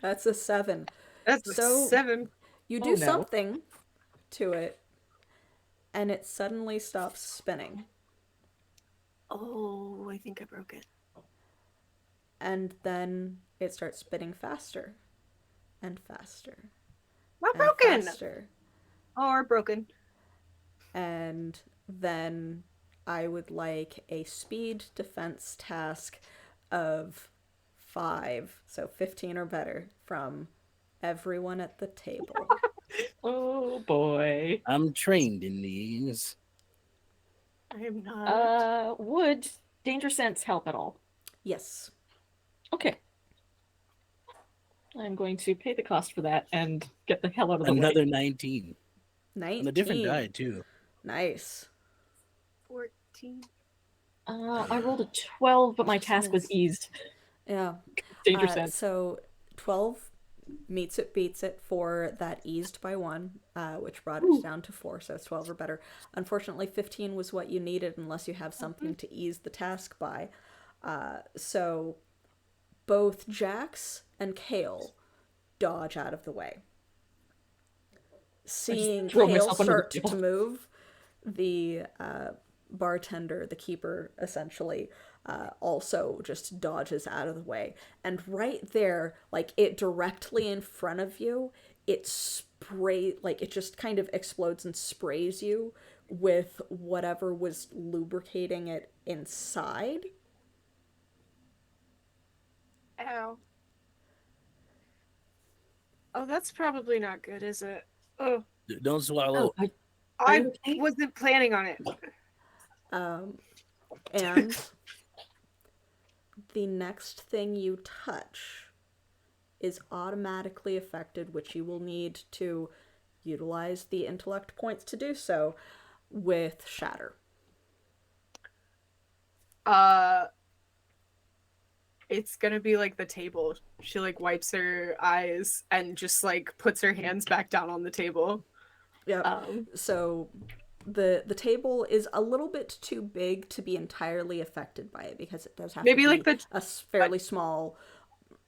[SPEAKER 2] that's a 7.
[SPEAKER 3] That's
[SPEAKER 2] So-
[SPEAKER 3] a 7.
[SPEAKER 2] You
[SPEAKER 4] Oh,
[SPEAKER 2] do
[SPEAKER 4] no.
[SPEAKER 2] something to it, and it suddenly stops spinning.
[SPEAKER 3] Oh, I think I broke it.
[SPEAKER 2] And then it starts spinning faster and faster
[SPEAKER 3] Not
[SPEAKER 2] and
[SPEAKER 3] broken.
[SPEAKER 2] faster.
[SPEAKER 3] Or broken.
[SPEAKER 2] And then I would like a speed defense task of 5, so 15 or better, from everyone at the table.
[SPEAKER 4] Oh boy.
[SPEAKER 1] I'm trained in these.
[SPEAKER 3] I am not.
[SPEAKER 4] Would danger sense help at all?
[SPEAKER 2] Yes.
[SPEAKER 4] Okay. I'm going to pay the cost for that and get the hell out of the
[SPEAKER 1] Another
[SPEAKER 4] way.
[SPEAKER 1] 19.
[SPEAKER 2] 19.
[SPEAKER 1] On a different die too.
[SPEAKER 2] Nice.
[SPEAKER 3] 14.
[SPEAKER 4] I rolled a 12, but my task was eased.
[SPEAKER 2] Yeah.
[SPEAKER 4] Danger sense.
[SPEAKER 2] So 12 meets it, beats it for that eased by 1, which brought it down to 4, so it's 12 or better. Unfortunately, 15 was what you needed unless you have something to ease the task by. So both Jax and Kale dodge out of the way. Seeing
[SPEAKER 4] throw
[SPEAKER 2] Kale
[SPEAKER 4] myself under the
[SPEAKER 2] start to
[SPEAKER 4] table.
[SPEAKER 2] move, the bartender, the keeper, essentially, also just dodges out of the way. And right there, like it directly in front of you, it just kind of explodes and sprays you with whatever was lubricating it inside.
[SPEAKER 3] Ow. Oh, that's probably not good, is it? Oh,
[SPEAKER 1] Don't swallow.
[SPEAKER 4] Oh,
[SPEAKER 3] I
[SPEAKER 4] you okay?
[SPEAKER 3] wasn't planning on it.
[SPEAKER 2] And the next thing you touch is automatically affected, which you will need to utilize the intellect points to do so, with Shatter.
[SPEAKER 3] It's gonna be like the table. She like wipes her eyes and just like puts her hands back down on the table.
[SPEAKER 2] Yeah. So the table is a little bit too big to be entirely affected by it because it does have
[SPEAKER 3] Maybe
[SPEAKER 2] to be
[SPEAKER 3] like the
[SPEAKER 2] a fairly small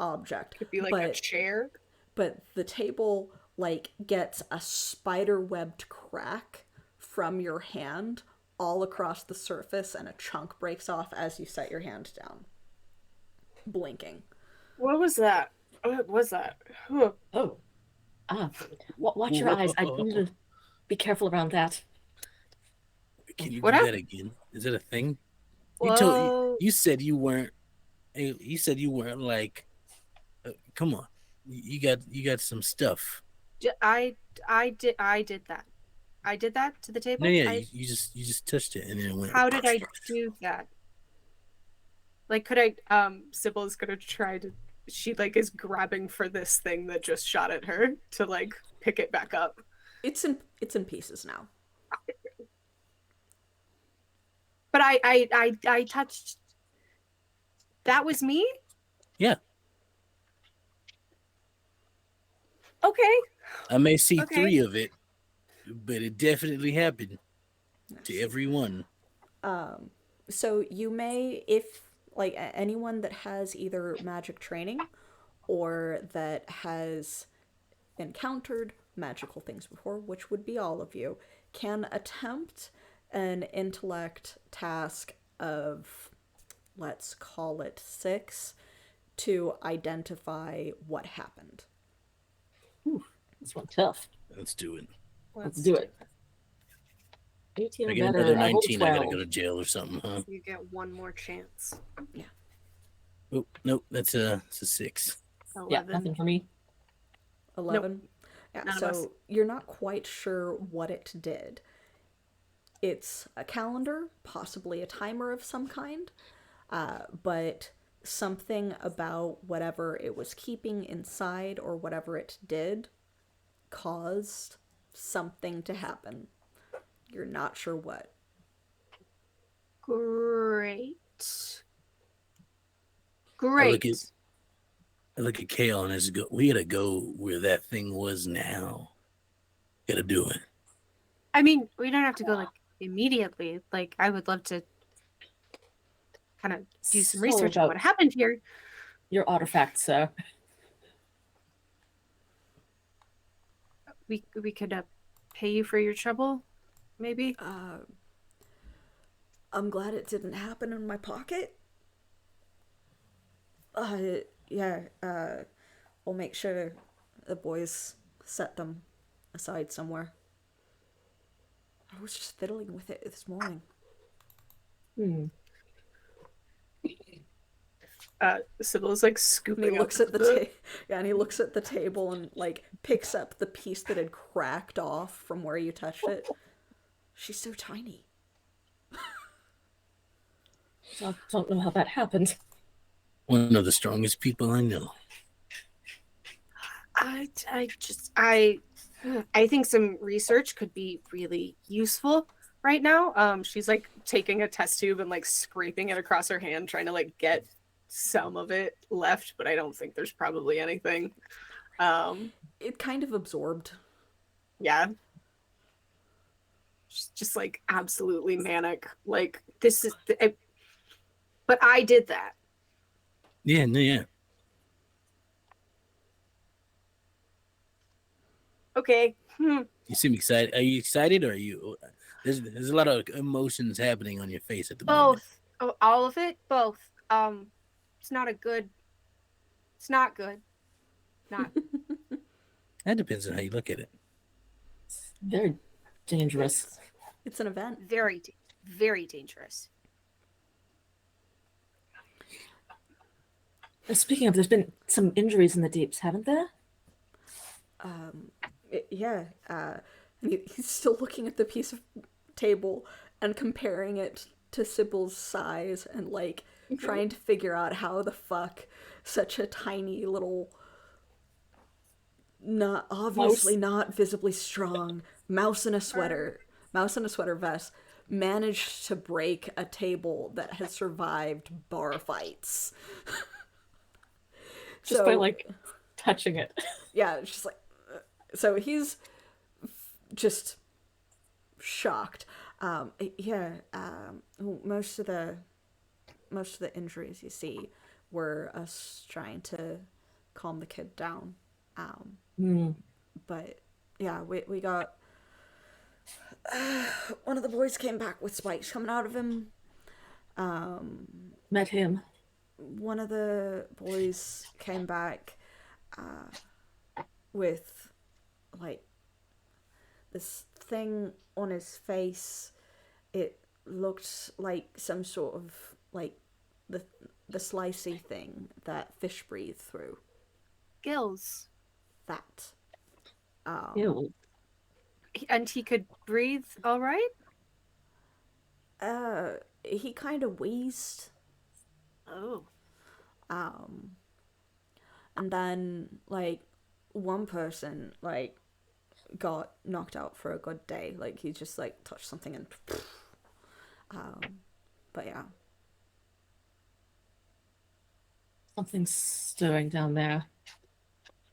[SPEAKER 2] object.
[SPEAKER 3] Could be like a chair.
[SPEAKER 2] But the table like gets a spider webbed crack from your hand all across the surface, and a chunk breaks off as you set your hand down, blinking.
[SPEAKER 3] What was that? What was that?
[SPEAKER 4] Oh, watch your eyes. I need to be careful around that.
[SPEAKER 1] Can you
[SPEAKER 3] What
[SPEAKER 1] do that
[SPEAKER 3] happened?
[SPEAKER 1] again? Is that a thing?
[SPEAKER 3] Whoa.
[SPEAKER 1] You said you weren't. You said you weren't like. Come on, you got some stuff.
[SPEAKER 3] I did that. I did that to the table.
[SPEAKER 1] No, yeah, you just touched it and then it went.
[SPEAKER 3] How did I do that? Like, could I? Sybil's gonna try to. She like is grabbing for this thing that just shot at her to like pick it back up.
[SPEAKER 2] It's in pieces now.
[SPEAKER 3] But I touched. That was me?
[SPEAKER 1] Yeah.
[SPEAKER 3] Okay.
[SPEAKER 1] I may see
[SPEAKER 3] Okay.
[SPEAKER 1] 3 of it, but it definitely happened to everyone.
[SPEAKER 2] So you may, if like anyone that has either magic training or that has encountered magical things before, which would be all of you, can attempt an intellect task of, let's call it 6, to identify what happened.
[SPEAKER 4] This one's tough.
[SPEAKER 1] Let's do it.
[SPEAKER 4] Let's do it. 18
[SPEAKER 1] I
[SPEAKER 4] or
[SPEAKER 1] get
[SPEAKER 4] better.
[SPEAKER 1] another
[SPEAKER 4] I rolled
[SPEAKER 1] 19. I gotta
[SPEAKER 4] 12.
[SPEAKER 1] go to jail or something, huh?
[SPEAKER 3] You get one more chance.
[SPEAKER 1] Oh nope, it's a 6.
[SPEAKER 3] 11.
[SPEAKER 4] Yeah, nothing for me.
[SPEAKER 2] 11. Yeah,
[SPEAKER 3] None of us.
[SPEAKER 2] so you're not quite sure what it did. It's a calendar, possibly a timer of some kind, but something about whatever it was keeping inside or whatever it did caused something to happen. You're not sure what.
[SPEAKER 3] Great.
[SPEAKER 1] I look at Kale and I just go, we gotta go where that thing was now. Gotta do it.
[SPEAKER 3] I mean, we don't have to go like immediately. Like, I would love to kind of do some
[SPEAKER 4] So
[SPEAKER 3] research on
[SPEAKER 4] about-
[SPEAKER 3] what happened here.
[SPEAKER 4] Your artifacts, sir.
[SPEAKER 3] We could pay you for your trouble, maybe.
[SPEAKER 2] I'm glad it didn't happen in my pocket. We'll make sure the boys set them aside somewhere. I was just fiddling with it this morning.
[SPEAKER 3] Sybil's like
[SPEAKER 2] And
[SPEAKER 3] scooping
[SPEAKER 2] he looks
[SPEAKER 3] up
[SPEAKER 2] at the and he looks at the table and like picks up the piece that had cracked off from where you touched it. She's so tiny.
[SPEAKER 4] I don't know how that happened.
[SPEAKER 1] One of the strongest people I know.
[SPEAKER 3] I think some research could be really useful right now. She's like taking a test tube and like scraping it across her hand, trying to like get some of it left, but I don't think there's probably anything.
[SPEAKER 2] It kind of absorbed.
[SPEAKER 3] Yeah. She's just like absolutely manic. Like, this is but I did that.
[SPEAKER 1] Yeah, no, yeah.
[SPEAKER 3] Okay.
[SPEAKER 1] You seem excited. Are you excited or are you? There's a lot of emotions happening on your face at the moment.
[SPEAKER 3] Both. Oh, all of it? Both. It's not good. Not.
[SPEAKER 1] That depends on how you look at it.
[SPEAKER 4] Very dangerous.
[SPEAKER 2] It's an event.
[SPEAKER 3] Very, very dangerous.
[SPEAKER 4] Speaking of, there's been some injuries in the deeps, haven't there?
[SPEAKER 2] He's still looking at the piece of table and comparing it to Sybil's size and like trying to figure out how the fuck such a tiny little, not obviously not visibly strong mouse in a sweater vest managed to break a table that has survived bar fights.
[SPEAKER 4] Just by like touching it.
[SPEAKER 2] Yeah, it's just like, so he's just shocked. Most of the injuries you see were us trying to calm the kid down.
[SPEAKER 4] Mm.
[SPEAKER 2] But yeah, we got one of the boys came back with spikes coming out of him.
[SPEAKER 4] Met him.
[SPEAKER 2] One of the boys came back with like this thing on his face. It looked like some sort of like the slicey thing that fish breathe through.
[SPEAKER 3] Gills.
[SPEAKER 2] That.
[SPEAKER 4] Ew.
[SPEAKER 3] And he could breathe all right?
[SPEAKER 2] He kind of wheezed.
[SPEAKER 3] Oh.
[SPEAKER 2] And then like one person like got knocked out for a good day. Like he just like touched something and but yeah.
[SPEAKER 4] Something's stirring down there.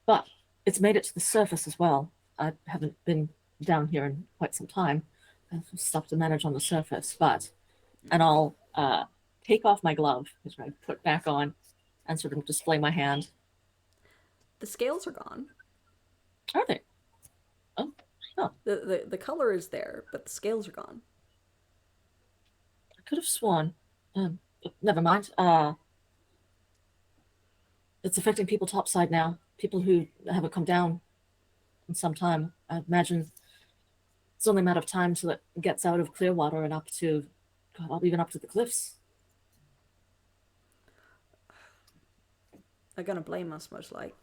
[SPEAKER 4] But it's made it to the surface as well. I haven't been down here in quite some time. I've stuff to manage on the surface, and I'll take off my glove, which I put back on, and sort of display my hand.
[SPEAKER 2] The scales are gone.
[SPEAKER 4] Are they? Oh,
[SPEAKER 2] The color is there, but the scales are gone.
[SPEAKER 4] I could have sworn. Never mind. It's affecting people topside now. People who haven't come down in some time. I imagine it's only a matter of time till it gets out of Clearwater and up to, God, even up to the cliffs.
[SPEAKER 2] They're gonna blame us most like.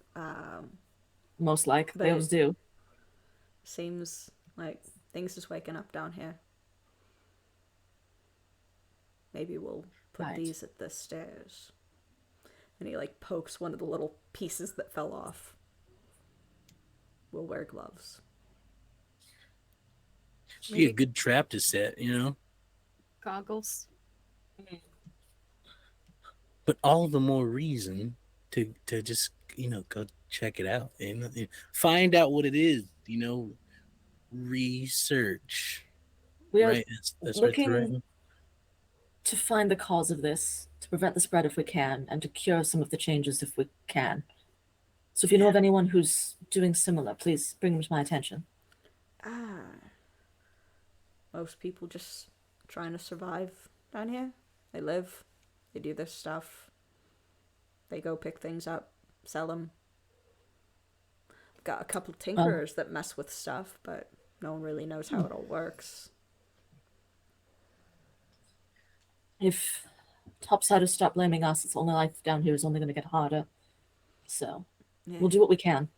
[SPEAKER 4] Most like
[SPEAKER 2] But
[SPEAKER 4] they always do.
[SPEAKER 2] Seems like things just waking up down here. Maybe we'll put
[SPEAKER 4] Right.
[SPEAKER 2] these at the stairs. And he like pokes one of the little pieces that fell off. We'll wear gloves.
[SPEAKER 1] Be a good trap to set,
[SPEAKER 3] Goggles.
[SPEAKER 1] But all the more reason to just go check it out and find out what it is. Research.
[SPEAKER 4] We are
[SPEAKER 1] Right, that's right.
[SPEAKER 4] looking to find the cause of this, to prevent the spread if we can, and to cure some of the changes if we can. So if you know of anyone who's doing similar, please bring them to my attention.
[SPEAKER 2] Most people just trying to survive down here. They live, they do their stuff, they go pick things up, sell them. Got a couple of tinkerers that mess with stuff, but no one really knows how it all works.
[SPEAKER 4] If Topsiders stop blaming us, it's only life down here is only going to get harder. So
[SPEAKER 2] Yeah.
[SPEAKER 4] we'll do what we can.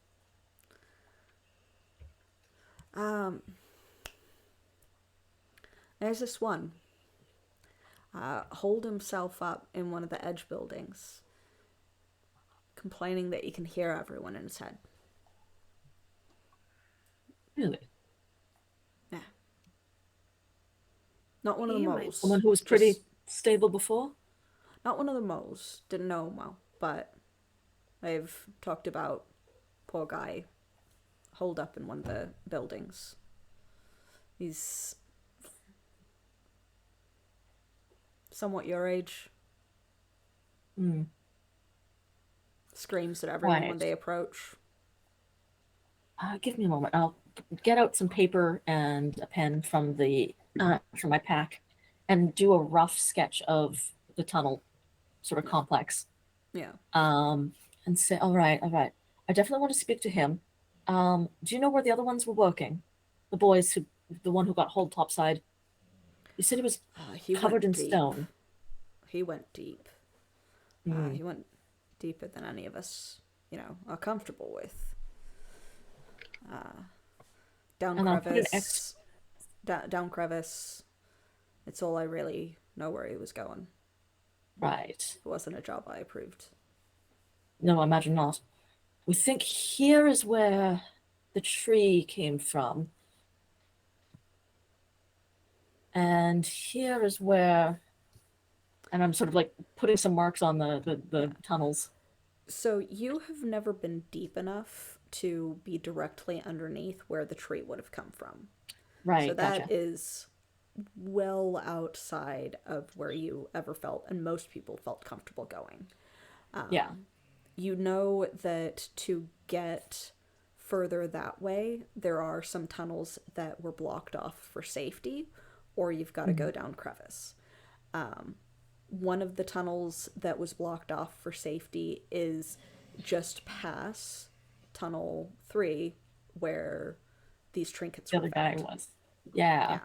[SPEAKER 2] There's this one. Hold himself up in one of the edge buildings, complaining that he can hear everyone in his head.
[SPEAKER 4] Really?
[SPEAKER 2] Yeah. Not one of the
[SPEAKER 3] He might-
[SPEAKER 2] moles.
[SPEAKER 4] Someone who was pretty
[SPEAKER 2] Just-
[SPEAKER 4] stable before?
[SPEAKER 2] Not one of the moles. Didn't know him well, but they've talked about poor guy holed up in one of the buildings. He's somewhat your age.
[SPEAKER 4] Hmm.
[SPEAKER 2] Screams at everyone when
[SPEAKER 4] Right.
[SPEAKER 2] they approach.
[SPEAKER 4] Give me a moment. I'll get out some paper and a pen from my pack and do a rough sketch of the tunnel sort of complex.
[SPEAKER 2] Yeah.
[SPEAKER 4] And say, all right. I definitely want to speak to him. Do you know where the other ones were working? The boys the one who got holed topside. You said he was
[SPEAKER 2] He
[SPEAKER 4] covered in
[SPEAKER 2] went deep.
[SPEAKER 4] stone.
[SPEAKER 2] He went deep. He went deeper than any of us, are comfortable with. Down
[SPEAKER 4] And I'll put an
[SPEAKER 2] crevice. Down crevice. It's all I really know where he was going.
[SPEAKER 4] Right.
[SPEAKER 2] It wasn't a job I approved.
[SPEAKER 4] No, I imagine not. We think here is where the tree came from. And here is where, and I'm sort of like putting some marks on the tunnels.
[SPEAKER 2] So you have never been deep enough to be directly underneath where the tree would have come from.
[SPEAKER 4] Right,
[SPEAKER 2] So that
[SPEAKER 4] gotcha.
[SPEAKER 2] is well outside of where you ever felt, and most people felt comfortable going.
[SPEAKER 4] Yeah.
[SPEAKER 2] You know that to get further that way, there are some tunnels that were blocked off for safety, or you've got to go down crevice. One of the tunnels that was blocked off for safety is just past tunnel 3, where these trinkets
[SPEAKER 4] The
[SPEAKER 2] were
[SPEAKER 4] other guy
[SPEAKER 2] found.
[SPEAKER 4] was. Yeah.
[SPEAKER 2] Yeah.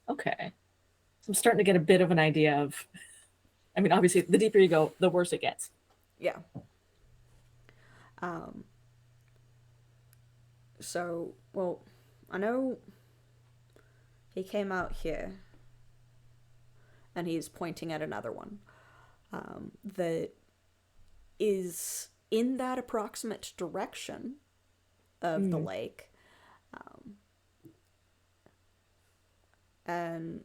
[SPEAKER 4] Okay. So I'm starting to get a bit of an idea of. I mean, obviously, the deeper you go, the worse it gets.
[SPEAKER 2] Yeah. So, well, I know he came out here, and he's pointing at another one that is in that approximate direction of the lake. And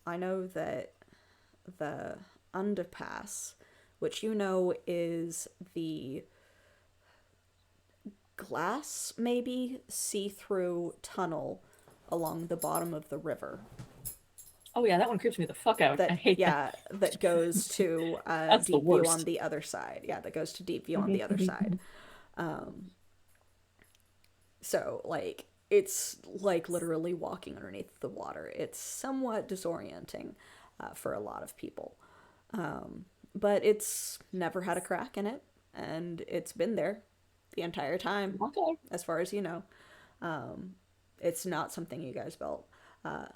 [SPEAKER 2] I know that the underpass, which you know is the glass, maybe see-through tunnel along the bottom of the river.
[SPEAKER 4] Oh yeah, that one creeps me the fuck out.
[SPEAKER 2] That
[SPEAKER 4] I hate
[SPEAKER 2] yeah,
[SPEAKER 4] that.
[SPEAKER 2] that goes to
[SPEAKER 4] That's the
[SPEAKER 2] Deep View on
[SPEAKER 4] worst.
[SPEAKER 2] the other side. Yeah, that goes to Deep View on the other side. So like it's like literally walking underneath the water. It's somewhat disorienting for a lot of people, but it's never had a crack in it, and it's been there the entire time,
[SPEAKER 4] Okay.
[SPEAKER 2] as far as you know. It's not something you guys built. A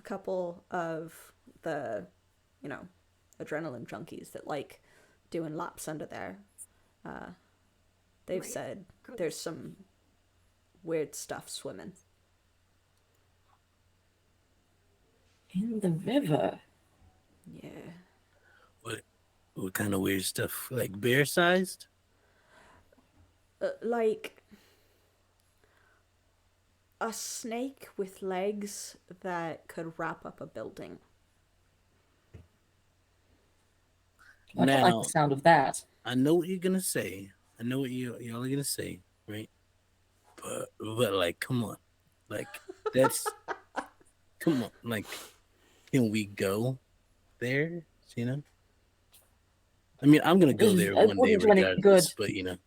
[SPEAKER 2] couple of the, you know, adrenaline junkies that like doing laps under there, they've
[SPEAKER 3] Right.
[SPEAKER 2] said
[SPEAKER 3] Good.
[SPEAKER 2] there's some weird stuff swimming.
[SPEAKER 4] In the river.
[SPEAKER 2] Yeah.
[SPEAKER 1] What kind of weird stuff? Like bear sized?
[SPEAKER 2] Like a snake with legs that could wrap up a building.
[SPEAKER 4] I don't like
[SPEAKER 1] Now,
[SPEAKER 4] the sound of that.
[SPEAKER 1] I know what you're gonna say. I know what y'all are gonna say, right? But like, come on, like that's come on, like, can we go there? You know, I mean, I'm gonna go there
[SPEAKER 4] It
[SPEAKER 1] one day
[SPEAKER 4] wouldn't do any good.
[SPEAKER 1] regardless. But you know,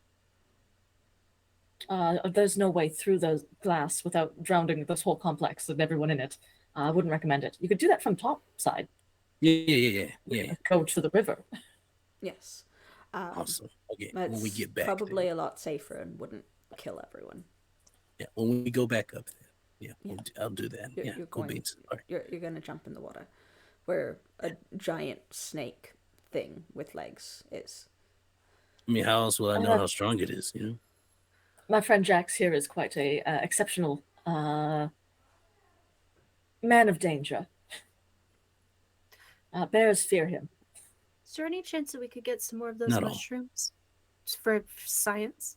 [SPEAKER 4] There's no way through the glass without drowning this whole complex and everyone in it. I wouldn't recommend it. You could do that from top side.
[SPEAKER 1] yeah.
[SPEAKER 4] Go to the river.
[SPEAKER 2] Yes.
[SPEAKER 1] Awesome. Okay, when we
[SPEAKER 2] That's
[SPEAKER 1] get back
[SPEAKER 2] probably
[SPEAKER 1] there,
[SPEAKER 2] a lot safer and wouldn't kill everyone.
[SPEAKER 1] yeah, when we go back up there, yeah,
[SPEAKER 2] Yeah.
[SPEAKER 1] I'll do that.
[SPEAKER 2] You're,
[SPEAKER 1] Yeah,
[SPEAKER 2] you're
[SPEAKER 1] cool
[SPEAKER 2] going.
[SPEAKER 1] beans. All right.
[SPEAKER 2] You're gonna jump in the water, where a giant snake thing with legs is.
[SPEAKER 1] I mean, how else will I know how strong it is? You know.
[SPEAKER 4] My friend Jax here is quite a exceptional man of danger. Bears fear him.
[SPEAKER 3] Is there any chance that we could get some more of those
[SPEAKER 1] Not all.
[SPEAKER 3] mushrooms? Just for science?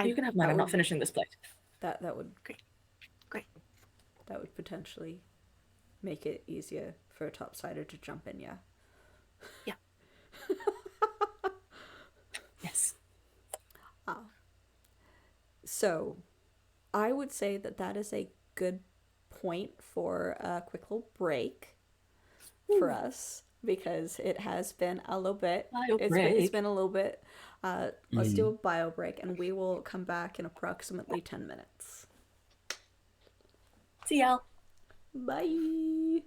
[SPEAKER 4] You can have mine. I'm not finishing this plate.
[SPEAKER 2] That would
[SPEAKER 3] Great.
[SPEAKER 2] that would potentially make it easier for a topsider to jump in. Yeah.
[SPEAKER 3] Yeah.
[SPEAKER 4] Yes.
[SPEAKER 2] So, I would say that that is a good point for a quick little break for us, because it has been a little bit. It's been a little bit. Let's do a bio break, and we will come back in approximately 10 minutes.
[SPEAKER 4] See y'all.
[SPEAKER 2] Bye.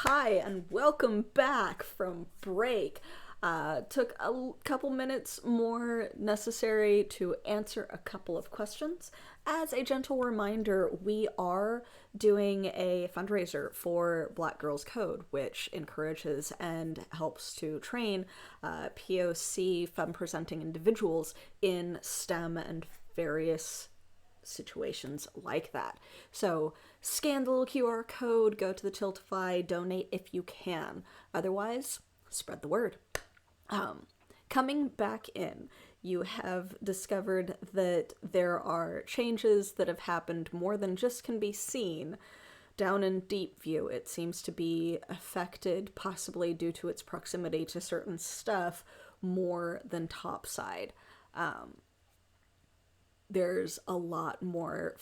[SPEAKER 2] Hi, and welcome back from break. Took a couple minutes more necessary to answer a couple of questions. As a gentle reminder, we are doing a fundraiser for Black Girls Code, which encourages and helps to train POC femme presenting individuals in STEM and various situations like that. So scan the little QR code, go to the Tiltify, donate if you can. Otherwise, spread the word. Coming back in, you have discovered that there are changes that have happened more than just can be seen. Down in Deepview, it seems to be affected, possibly due to its proximity to certain stuff, more than topside. There's a lot more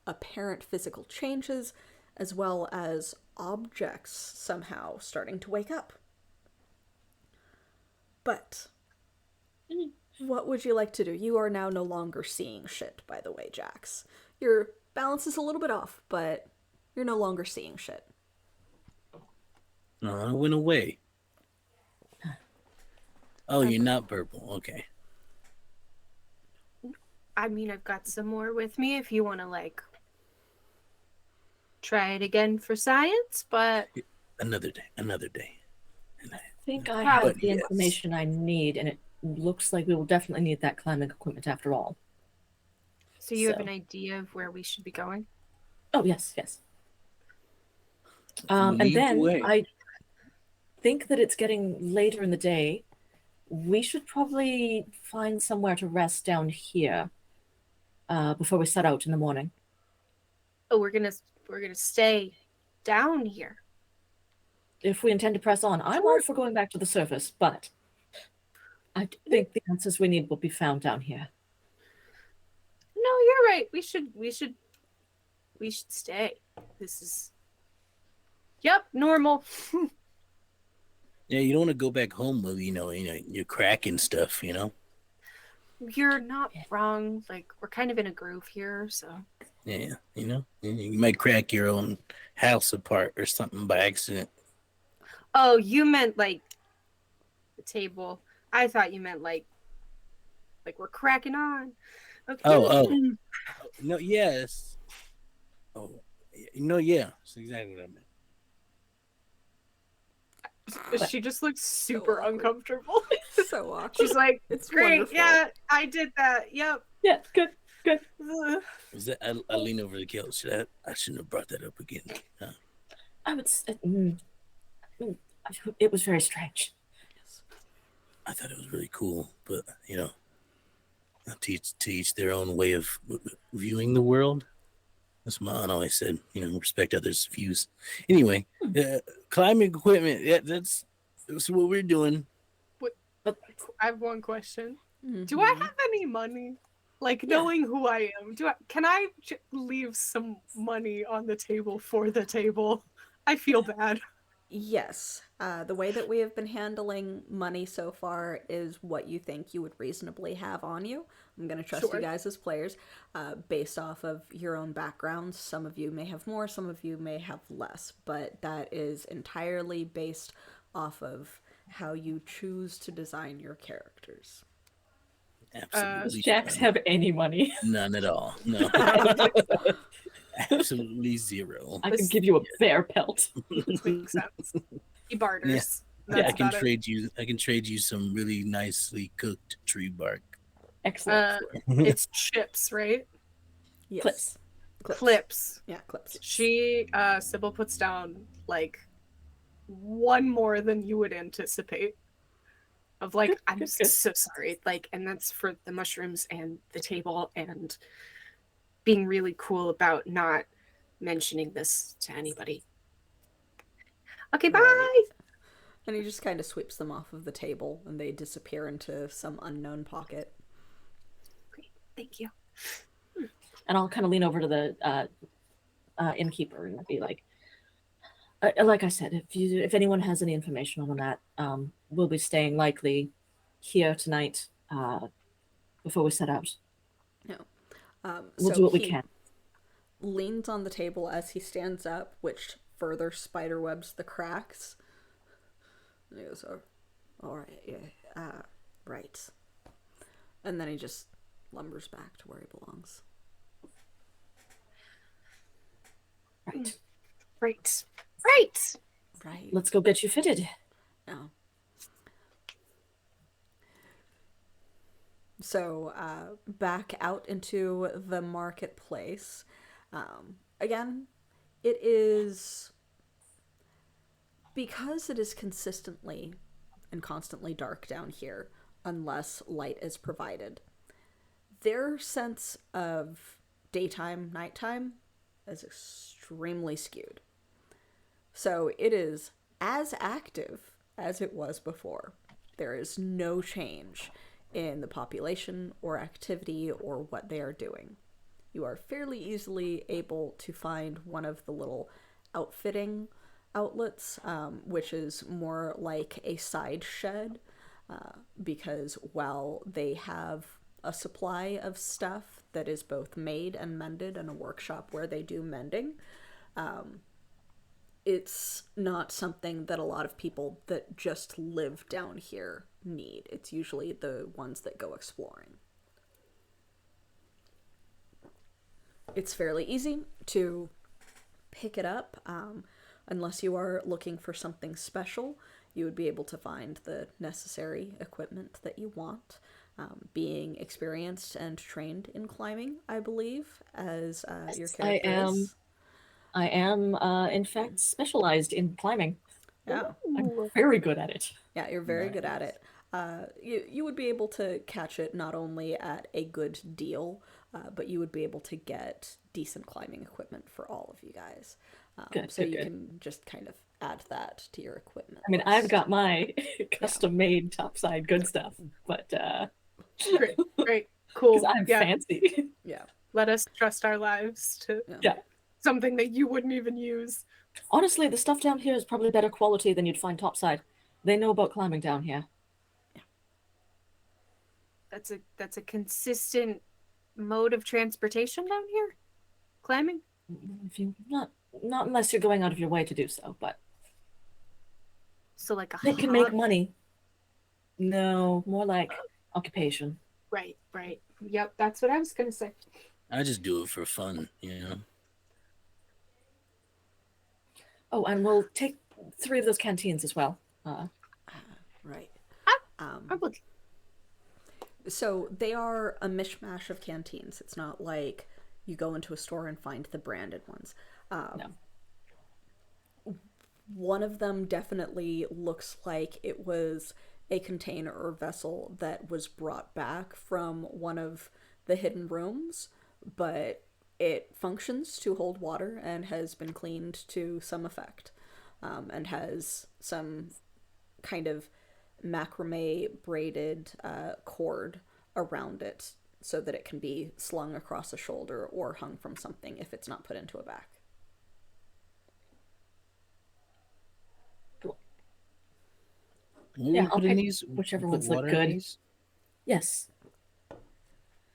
[SPEAKER 2] apparent physical changes, as well as objects somehow starting to wake up. But what would you like to do? You are now no longer seeing shit, by the way, Jax. Your balance is a little bit off, but you're no longer seeing shit.
[SPEAKER 1] No, I went away. Oh, you're not purple. Okay.
[SPEAKER 3] I mean, I've got some more with me if you want to, like, try it again for science, but...
[SPEAKER 1] Another day. And
[SPEAKER 4] I think I have
[SPEAKER 1] But
[SPEAKER 4] the
[SPEAKER 1] yes.
[SPEAKER 4] information I need, and it looks like we will definitely need that climbing equipment after all.
[SPEAKER 3] So you have
[SPEAKER 4] So-
[SPEAKER 3] an idea of where we should be going?
[SPEAKER 4] Oh, yes. And
[SPEAKER 1] Lead the
[SPEAKER 4] then
[SPEAKER 1] way.
[SPEAKER 4] I think that it's getting later in the day. We should probably find somewhere to rest down here before we set out in the morning.
[SPEAKER 3] Oh, we're gonna stay down here.
[SPEAKER 4] If we intend to press on, I'm all for going back to the surface, but I think the answers we need will be found down here.
[SPEAKER 3] No, you're right. We should stay. This is normal.
[SPEAKER 1] Yeah, you don't want to go back home with you're cracking stuff.
[SPEAKER 3] You're not wrong. Like, we're kind of in a groove here, so.
[SPEAKER 1] Yeah, you might crack your own house apart or something by accident.
[SPEAKER 3] Oh, you meant like the table. I thought you meant like we're cracking on. Okay.
[SPEAKER 1] Oh. No, yes. Oh, yeah. That's exactly what I meant.
[SPEAKER 3] She just looks super
[SPEAKER 2] awkward.
[SPEAKER 3] uncomfortable.
[SPEAKER 2] So awkward.
[SPEAKER 3] She's like,
[SPEAKER 2] It's
[SPEAKER 3] great.
[SPEAKER 2] wonderful.
[SPEAKER 3] Yeah, I did that. Yep.
[SPEAKER 4] Yeah, good.
[SPEAKER 3] Ugh.
[SPEAKER 1] Is that I lean over the couch? I shouldn't have brought that up again.
[SPEAKER 4] I would say it was very strange.
[SPEAKER 1] I thought it was really cool, but to each their own way of viewing the world. That's what my aunt always said. Respect others' views. Anyway, climbing equipment. Yeah, that's what we're doing.
[SPEAKER 3] I have one question.
[SPEAKER 2] Mm-hmm.
[SPEAKER 3] Do I have any money? Like, knowing who I am, can I leave some money on the table for the table? I feel bad.
[SPEAKER 2] Yes. The way that we have been handling money so far is what you think you would reasonably have on you. I'm going to trust
[SPEAKER 3] Sure.
[SPEAKER 2] you guys as players based off of your own backgrounds. Some of you may have more, some of you may have less, but that is entirely based off of how you choose to design your characters.
[SPEAKER 1] Absolutely.
[SPEAKER 4] Does Jax have any money?
[SPEAKER 1] None at all. No. Absolutely zero.
[SPEAKER 4] I can give you a bear pelt.
[SPEAKER 3] This makes sense. He barters.
[SPEAKER 1] Yeah,
[SPEAKER 3] That's
[SPEAKER 1] I can
[SPEAKER 3] about it.
[SPEAKER 1] trade you. I can trade you some really nicely cooked tree bark.
[SPEAKER 4] Excellent.
[SPEAKER 3] It's chips, right?
[SPEAKER 2] Yes.
[SPEAKER 3] Clips.
[SPEAKER 2] Yeah, clips.
[SPEAKER 3] Sybil puts down like one more than you would anticipate. Of like,
[SPEAKER 4] Good,
[SPEAKER 3] I'm
[SPEAKER 4] good, good.
[SPEAKER 3] so sorry. Like, and that's for the mushrooms and the table and being really cool about not mentioning this to anybody. Okay, bye.
[SPEAKER 2] Right. And he just kind of sweeps them off of the table and they disappear into some unknown pocket.
[SPEAKER 3] Great, thank you.
[SPEAKER 4] And I'll kind of lean over to the innkeeper and be like I said, if anyone has any information on that, we'll be staying likely here tonight before we set out. We'll
[SPEAKER 2] So
[SPEAKER 4] do what we
[SPEAKER 2] he
[SPEAKER 4] can.
[SPEAKER 2] leans on the table as he stands up, which further spiderwebs the cracks. And he goes, oh, all right, yeah, right. And then he just lumbers back to where he belongs.
[SPEAKER 4] Right.
[SPEAKER 3] Right. Right.
[SPEAKER 2] Right.
[SPEAKER 4] Let's go get you fitted.
[SPEAKER 2] Yeah. So back out into the marketplace. Again, it is, because it is consistently and constantly dark down here, unless light is provided, their sense of daytime, nighttime is extremely skewed. So it is as active as it was before. There is no change in the population or activity or what they are doing. You are fairly easily able to find one of the little outfitting outlets, which is more like a side shed, because while they have a supply of stuff that is both made and mended and a workshop where they do mending, it's not something that a lot of people that just live down here need. It's usually the ones that go exploring. It's fairly easy to pick it up, unless you are looking for something special. You would be able to find the necessary equipment that you want. Being experienced and trained in climbing, I believe, as your character is.
[SPEAKER 4] I am, in fact, specialized in climbing.
[SPEAKER 2] Yeah.
[SPEAKER 4] I'm very good at it.
[SPEAKER 2] Yeah, you're very good at it. You would be able to catch it not only at a good deal, but you would be able to get decent climbing equipment for all of you guys. So you can just kind of add that to your equipment.
[SPEAKER 4] I mean,
[SPEAKER 2] list.
[SPEAKER 4] I've got my custom-made topside good stuff, but
[SPEAKER 3] Great. Cool.
[SPEAKER 4] because I'm fancy.
[SPEAKER 2] Yeah.
[SPEAKER 3] Let us trust our lives to something that you wouldn't even use.
[SPEAKER 4] Honestly, the stuff down here is probably better quality than you'd find topside. They know about climbing down here.
[SPEAKER 3] That's a consistent mode of transportation down here? Climbing?
[SPEAKER 4] If you not unless you're going out of your way to do so, but
[SPEAKER 3] So like a
[SPEAKER 4] they can make money. No, more like occupation.
[SPEAKER 3] Right. Yep, that's what I was gonna say.
[SPEAKER 1] I just do it for fun, you know.
[SPEAKER 4] Oh, and we'll take 3 of those canteens as well.
[SPEAKER 2] Right.
[SPEAKER 3] I would.
[SPEAKER 2] So they are a mishmash of canteens. It's not like you go into a store and find the branded ones.
[SPEAKER 4] No.
[SPEAKER 2] One of them definitely looks like it was a container or vessel that was brought back from one of the hidden rooms, but it functions to hold water and has been cleaned to some effect, and has some kind of macrame braided cord around it so that it can be slung across a shoulder or hung from something if it's not put into a bag.
[SPEAKER 4] Yeah, I'll
[SPEAKER 1] put in
[SPEAKER 4] pick
[SPEAKER 1] these,
[SPEAKER 4] whichever
[SPEAKER 1] put
[SPEAKER 4] ones look
[SPEAKER 1] water in
[SPEAKER 4] good.
[SPEAKER 1] these?
[SPEAKER 4] Yes.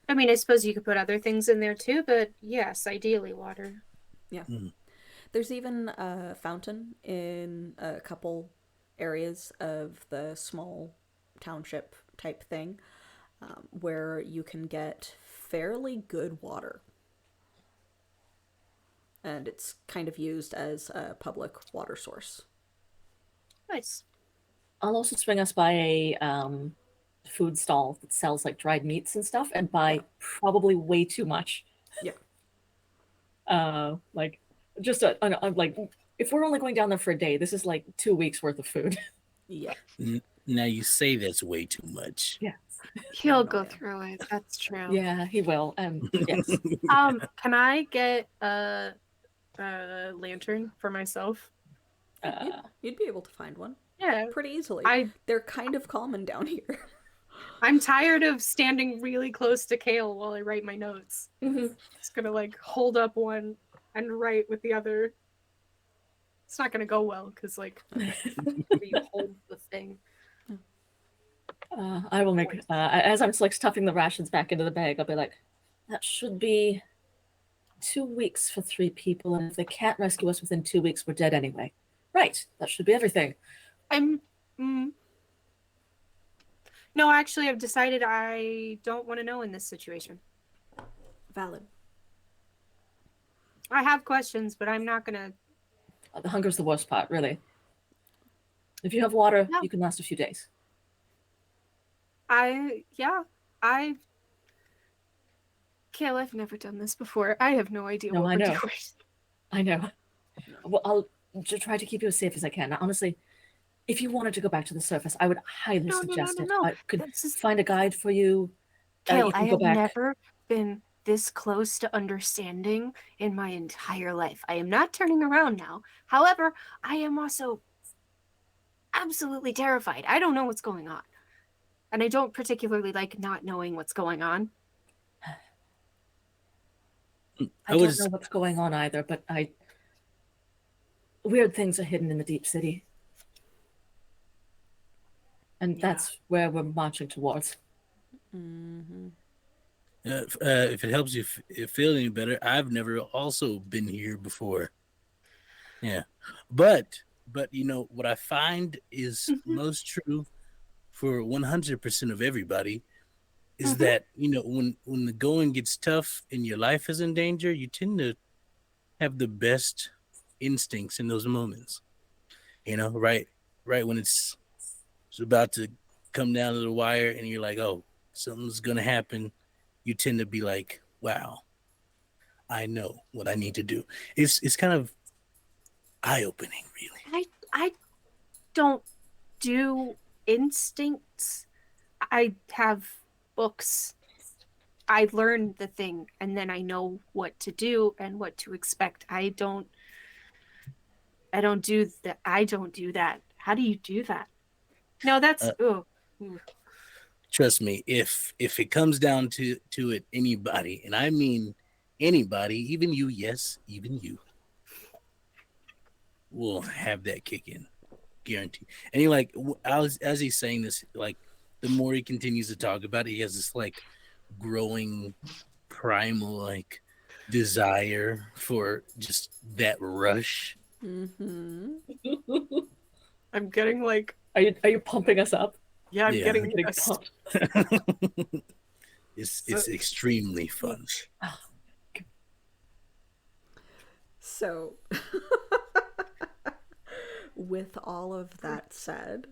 [SPEAKER 3] I mean, I suppose you could put other things in there too, but yes, ideally water.
[SPEAKER 2] Yeah. There's even a fountain in a couple areas of the small township type thing, where you can get fairly good water. And it's kind of used as a public water source.
[SPEAKER 3] Nice.
[SPEAKER 4] I'll also swing us by a food stall that sells like dried meats and stuff, and buy probably way too much.
[SPEAKER 2] Yeah.
[SPEAKER 4] Like just like if we're only going down there for a day, this is like 2 weeks worth of food.
[SPEAKER 2] Yeah.
[SPEAKER 1] Now you say that's way too much.
[SPEAKER 4] Yeah.
[SPEAKER 3] He'll go through it. That's true.
[SPEAKER 4] Yeah, he will. Yes.
[SPEAKER 3] Can I get a lantern for myself?
[SPEAKER 2] You'd be able to find one.
[SPEAKER 3] Yeah.
[SPEAKER 2] Pretty easily.
[SPEAKER 3] I
[SPEAKER 2] They're kind of common down here.
[SPEAKER 3] I'm tired of standing really close to Kale while I write my notes. Just gonna like hold up one and write with the other. It's not gonna go well because like you hold the thing.
[SPEAKER 4] I will make as I'm like stuffing the rations back into the bag. I'll be like, that should be 2 weeks for 3 people, and if they can't rescue us within 2 weeks, we're dead anyway. Right. That should be everything.
[SPEAKER 3] I'm. No, actually, I've decided I don't want to know in this situation.
[SPEAKER 2] Valid.
[SPEAKER 3] I have questions, but I'm not gonna.
[SPEAKER 4] The hunger's the worst part, really. If you have water,
[SPEAKER 3] No.
[SPEAKER 4] you can last a few days.
[SPEAKER 3] Kale, I've never done this before. I have no idea
[SPEAKER 4] No,
[SPEAKER 3] what
[SPEAKER 4] I
[SPEAKER 3] we're
[SPEAKER 4] know.
[SPEAKER 3] doing.
[SPEAKER 4] I know. Well, I'll just try to keep you as safe as I can. Now, honestly, if you wanted to go back to the surface, I would highly suggest it.
[SPEAKER 3] No.
[SPEAKER 4] I could
[SPEAKER 3] This is...
[SPEAKER 4] find a guide for you.
[SPEAKER 3] Kale,
[SPEAKER 4] You can
[SPEAKER 3] I
[SPEAKER 4] go
[SPEAKER 3] have
[SPEAKER 4] back.
[SPEAKER 3] never been this close to understanding in my entire life. I am not turning around now. However, I am also absolutely terrified. I don't know what's going on. And I don't particularly like not knowing what's going on.
[SPEAKER 4] I don't know what's going on either, but weird things are hidden in the deep city. And that's where we're marching towards.
[SPEAKER 2] Mm-hmm.
[SPEAKER 1] If it helps you feel any better, I've never also been here before. Yeah, but you know what I find is most true for 100% of everybody is that, you know, when the going gets tough and your life is in danger, you tend to have the best instincts in those moments. You know, right when it's about to come down to the wire and you're like, oh, something's gonna happen, you tend to be like, wow, I know what I need to do. It's kind of eye-opening, really.
[SPEAKER 3] I don't do instincts. I have books. I learn the thing and then I know what to do and what to expect. I don't do that. I don't do that. How do you do that? No, that's
[SPEAKER 1] Trust me, if it comes down to it, anybody, and I mean anybody, even you, yes, even you, will have that kick in, guaranteed. And he like as he's saying this, like the more he continues to talk about it, he has this like growing primal like desire for just that rush.
[SPEAKER 2] Mm-hmm.
[SPEAKER 3] I'm getting like,
[SPEAKER 4] Are you pumping us up?
[SPEAKER 3] yeah, I'm
[SPEAKER 1] Yeah.
[SPEAKER 3] getting
[SPEAKER 4] pumped.
[SPEAKER 1] It's extremely fun.
[SPEAKER 2] So, with all of that said,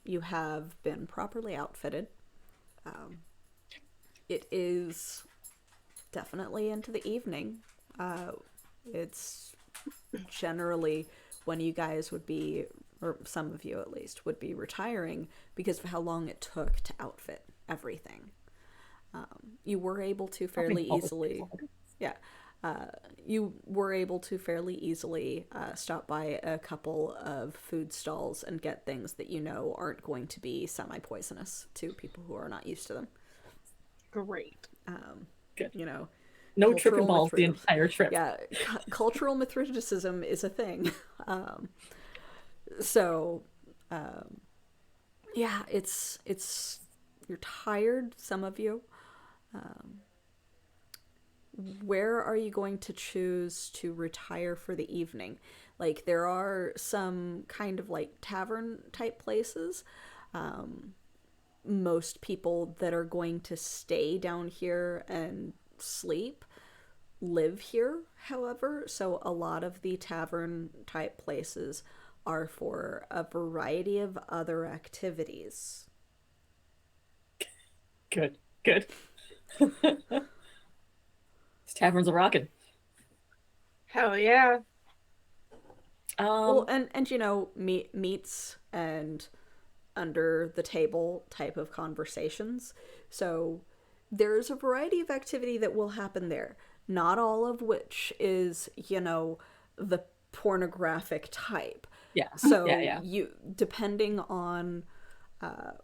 [SPEAKER 2] you have been properly outfitted. It is definitely into the evening. It's generally when you guys would be, or some of you at least, would be retiring because of how long it took to outfit everything. You were able to fairly easily... Yeah. You were able to fairly easily stop by a couple of food stalls and get things that you know aren't going to be semi-poisonous to people who are not used to them.
[SPEAKER 3] great.
[SPEAKER 4] Good.
[SPEAKER 2] You know,
[SPEAKER 4] No tripping balls the entire trip.
[SPEAKER 2] yeah, cultural Mithridatism is a thing. Yeah, it's you're tired, some of you. Where are you going to choose to retire for the evening? Like, there are some kind of like tavern type places. Most people that are going to stay down here and sleep live here, however, so a lot of the tavern type places are for a variety of other activities.
[SPEAKER 4] Good. These taverns are rocking.
[SPEAKER 3] Hell yeah.
[SPEAKER 2] Well, and you know, meats and under the table type of conversations. So there's a variety of activity that will happen there. Not all of which is, you know, the pornographic type.
[SPEAKER 4] Yeah.
[SPEAKER 2] So
[SPEAKER 4] yeah.
[SPEAKER 2] you, depending on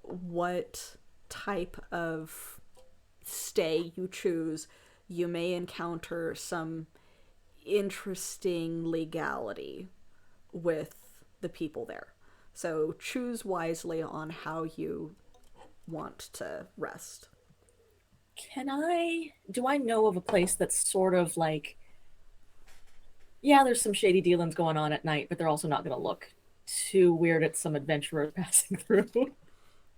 [SPEAKER 2] what type of stay you choose, you may encounter some interesting legality with the people there. So choose wisely on how you want to rest.
[SPEAKER 4] do I know of a place that's sort of like, yeah, there's some shady dealings going on at night, but they're also not going to look too weird at some adventurer passing through.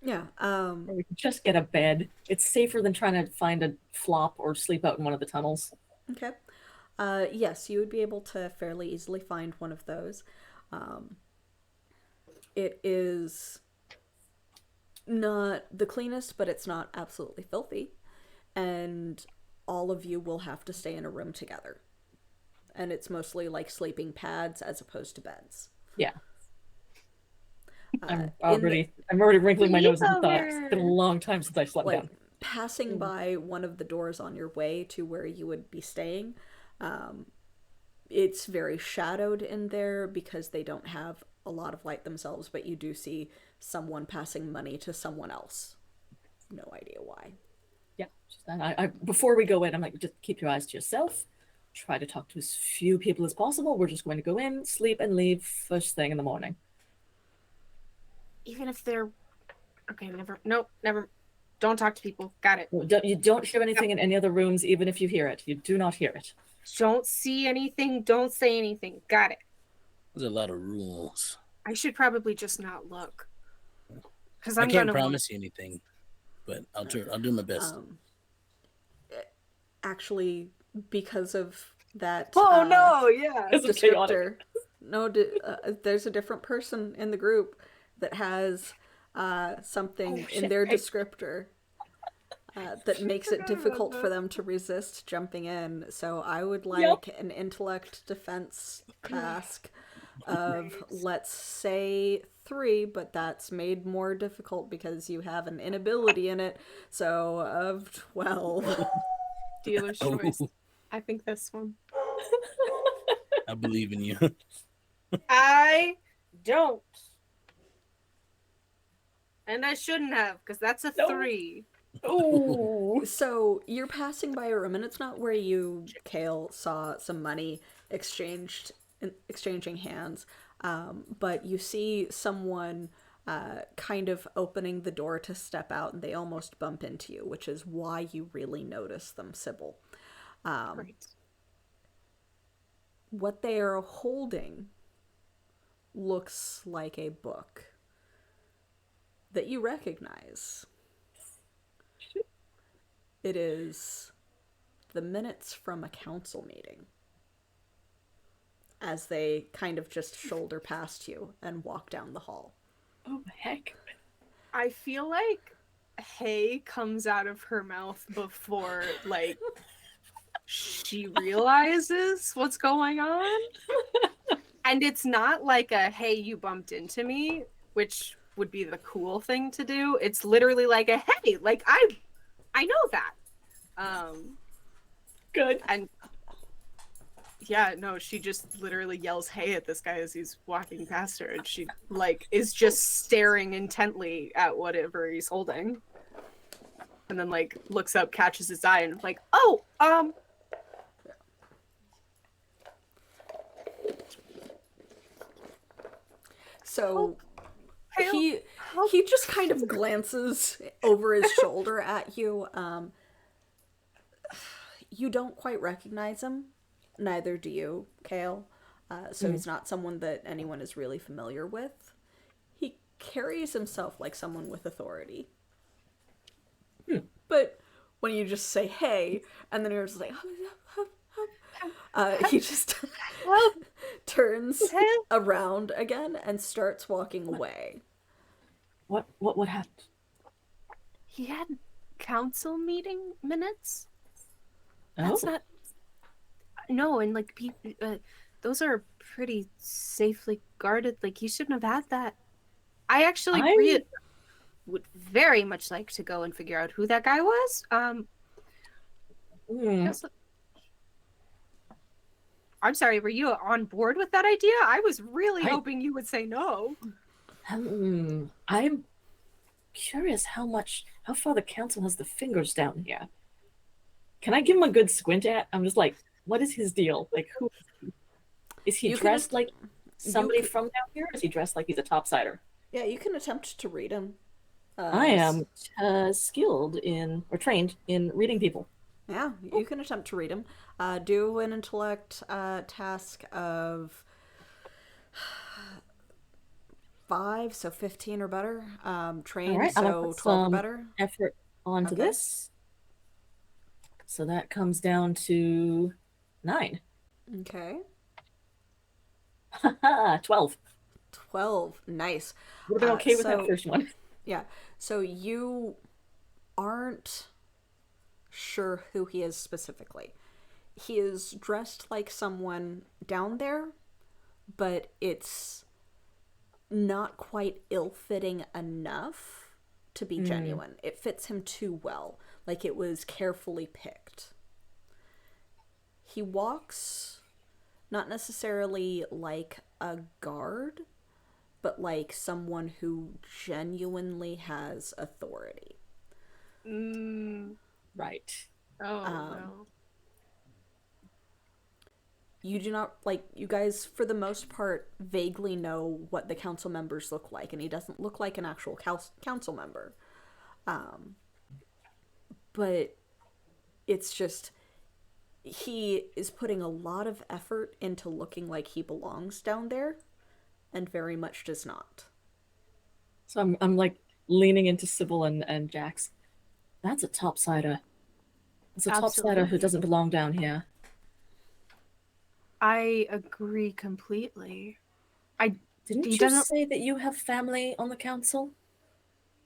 [SPEAKER 2] Yeah.
[SPEAKER 4] Or we can just get a bed. It's safer than trying to find a flop or sleep out in one of the tunnels.
[SPEAKER 2] Okay. Yes, you would be able to fairly easily find one of those. It is not the cleanest, but it's not absolutely filthy. And all of you will have to stay in a room together. And it's mostly like sleeping pads as opposed to beds.
[SPEAKER 4] Yeah. I'm already wrinkling my nose in the thought. It's been a long time since I slept
[SPEAKER 2] like
[SPEAKER 4] down.
[SPEAKER 2] passing by one of the doors on your way to where you would be staying, it's very shadowed in there because they don't have a lot of light themselves, but you do see someone passing money to someone else. No idea why.
[SPEAKER 4] Yeah. I before we go in, I'm like, just keep your eyes to yourself. Try to talk to as few people as possible. We're just going to go in, sleep, and leave first thing in the morning.
[SPEAKER 3] Even if they're okay, never. Don't talk to people. Got it.
[SPEAKER 4] You don't hear anything in any other rooms, even if you hear it. You do not hear it.
[SPEAKER 3] Don't see anything. Don't say anything. Got it.
[SPEAKER 1] There's a lot of rules.
[SPEAKER 3] I should probably just not look. Because
[SPEAKER 1] I
[SPEAKER 3] I'm
[SPEAKER 1] can't
[SPEAKER 3] gonna
[SPEAKER 1] promise you anything, but I'll do my best.
[SPEAKER 2] Actually, because of that.
[SPEAKER 3] Oh no! Yeah.
[SPEAKER 4] It's
[SPEAKER 2] descriptor. No, there's a different person in the group that has something in their descriptor that makes it difficult for them to resist jumping in. So I would like an intellect defense task of, let's say, 3, but that's made more difficult because you have an inability in it. So of 12.
[SPEAKER 3] Dealer's choice. I think this one.
[SPEAKER 1] I believe in you.
[SPEAKER 3] I don't. And I shouldn't have, because that's a 3.
[SPEAKER 4] Oh.
[SPEAKER 2] So you're passing by a room, and it's not where you, Kale, saw some money exchanging hands, but you see someone kind of opening the door to step out, and they almost bump into you, which is why you really notice them, Sybil.
[SPEAKER 3] Great.
[SPEAKER 2] What they are holding looks like a book that you recognize. It is the minutes from a council meeting, as they kind of just shoulder past you and walk down the hall.
[SPEAKER 4] Oh, heck.
[SPEAKER 3] I feel like hay comes out of her mouth before, like, she realizes what's going on. And it's not like a, hey, you bumped into me, which would be the cool thing to do. It's literally like a, hey, like, I know that.
[SPEAKER 4] Good.
[SPEAKER 3] And yeah, no, she just literally yells hey at this guy as he's walking past her, and she like is just staring intently at whatever he's holding. And then like looks up, catches his eye, and like, oh,
[SPEAKER 2] So he just kind of glances over his shoulder at you. You don't quite recognize him. Neither do you, Kale. So he's not someone that anyone is really familiar with. He carries himself like someone with authority. But when you just say hey, and then you're just like, he just turns around again and starts walking away.
[SPEAKER 4] What happened?
[SPEAKER 3] he had council meeting minutes.
[SPEAKER 4] Oh.
[SPEAKER 3] That's not. No, and like people, those are pretty safely guarded. Like he shouldn't have had that. I actually would very much like to go and figure out who that guy was. I'm sorry, were you on board with that idea? I was really hoping you would say no.
[SPEAKER 4] I'm curious how far the council has the fingers down here. Can I give him a good squint at? I'm just like, what is his deal? Like, who is he dressed like somebody from down here? Or is he dressed like he's a topsider?
[SPEAKER 2] Yeah, you can attempt to read him.
[SPEAKER 4] I am skilled in, or trained in reading people.
[SPEAKER 2] Yeah, you can attempt to read him. Do an intellect task of 5, so 15 or better.
[SPEAKER 4] All
[SPEAKER 2] Trained,
[SPEAKER 4] right, I'm gonna
[SPEAKER 2] so
[SPEAKER 4] put
[SPEAKER 2] 12 or
[SPEAKER 4] some
[SPEAKER 2] better.
[SPEAKER 4] effort onto
[SPEAKER 2] Okay.
[SPEAKER 4] this. So that comes down to 9.
[SPEAKER 2] Okay.
[SPEAKER 4] Haha, 12.
[SPEAKER 2] 12. Nice.
[SPEAKER 4] Would have been okay with that
[SPEAKER 2] So,
[SPEAKER 4] first one.
[SPEAKER 2] yeah. So you aren't sure who he is specifically. He is dressed like someone down there, but it's not quite ill-fitting enough to be genuine. It fits him too well, like it was carefully picked. He walks not necessarily like a guard, but like someone who genuinely has authority.
[SPEAKER 4] Right.
[SPEAKER 3] Oh, no.
[SPEAKER 2] You do not, like, you guys for the most part vaguely know what the council members look like, and he doesn't look like an actual council member. But it's just, he is putting a lot of effort into looking like he belongs down there, and very much does not.
[SPEAKER 4] So I'm like leaning into Sybil and Jax. That's a topsider. It's a topsider who
[SPEAKER 3] Absolutely.
[SPEAKER 4] doesn't belong down here.
[SPEAKER 3] I agree completely.
[SPEAKER 4] Didn't
[SPEAKER 3] He
[SPEAKER 4] you
[SPEAKER 3] doesn't-
[SPEAKER 4] say that you have family on the council?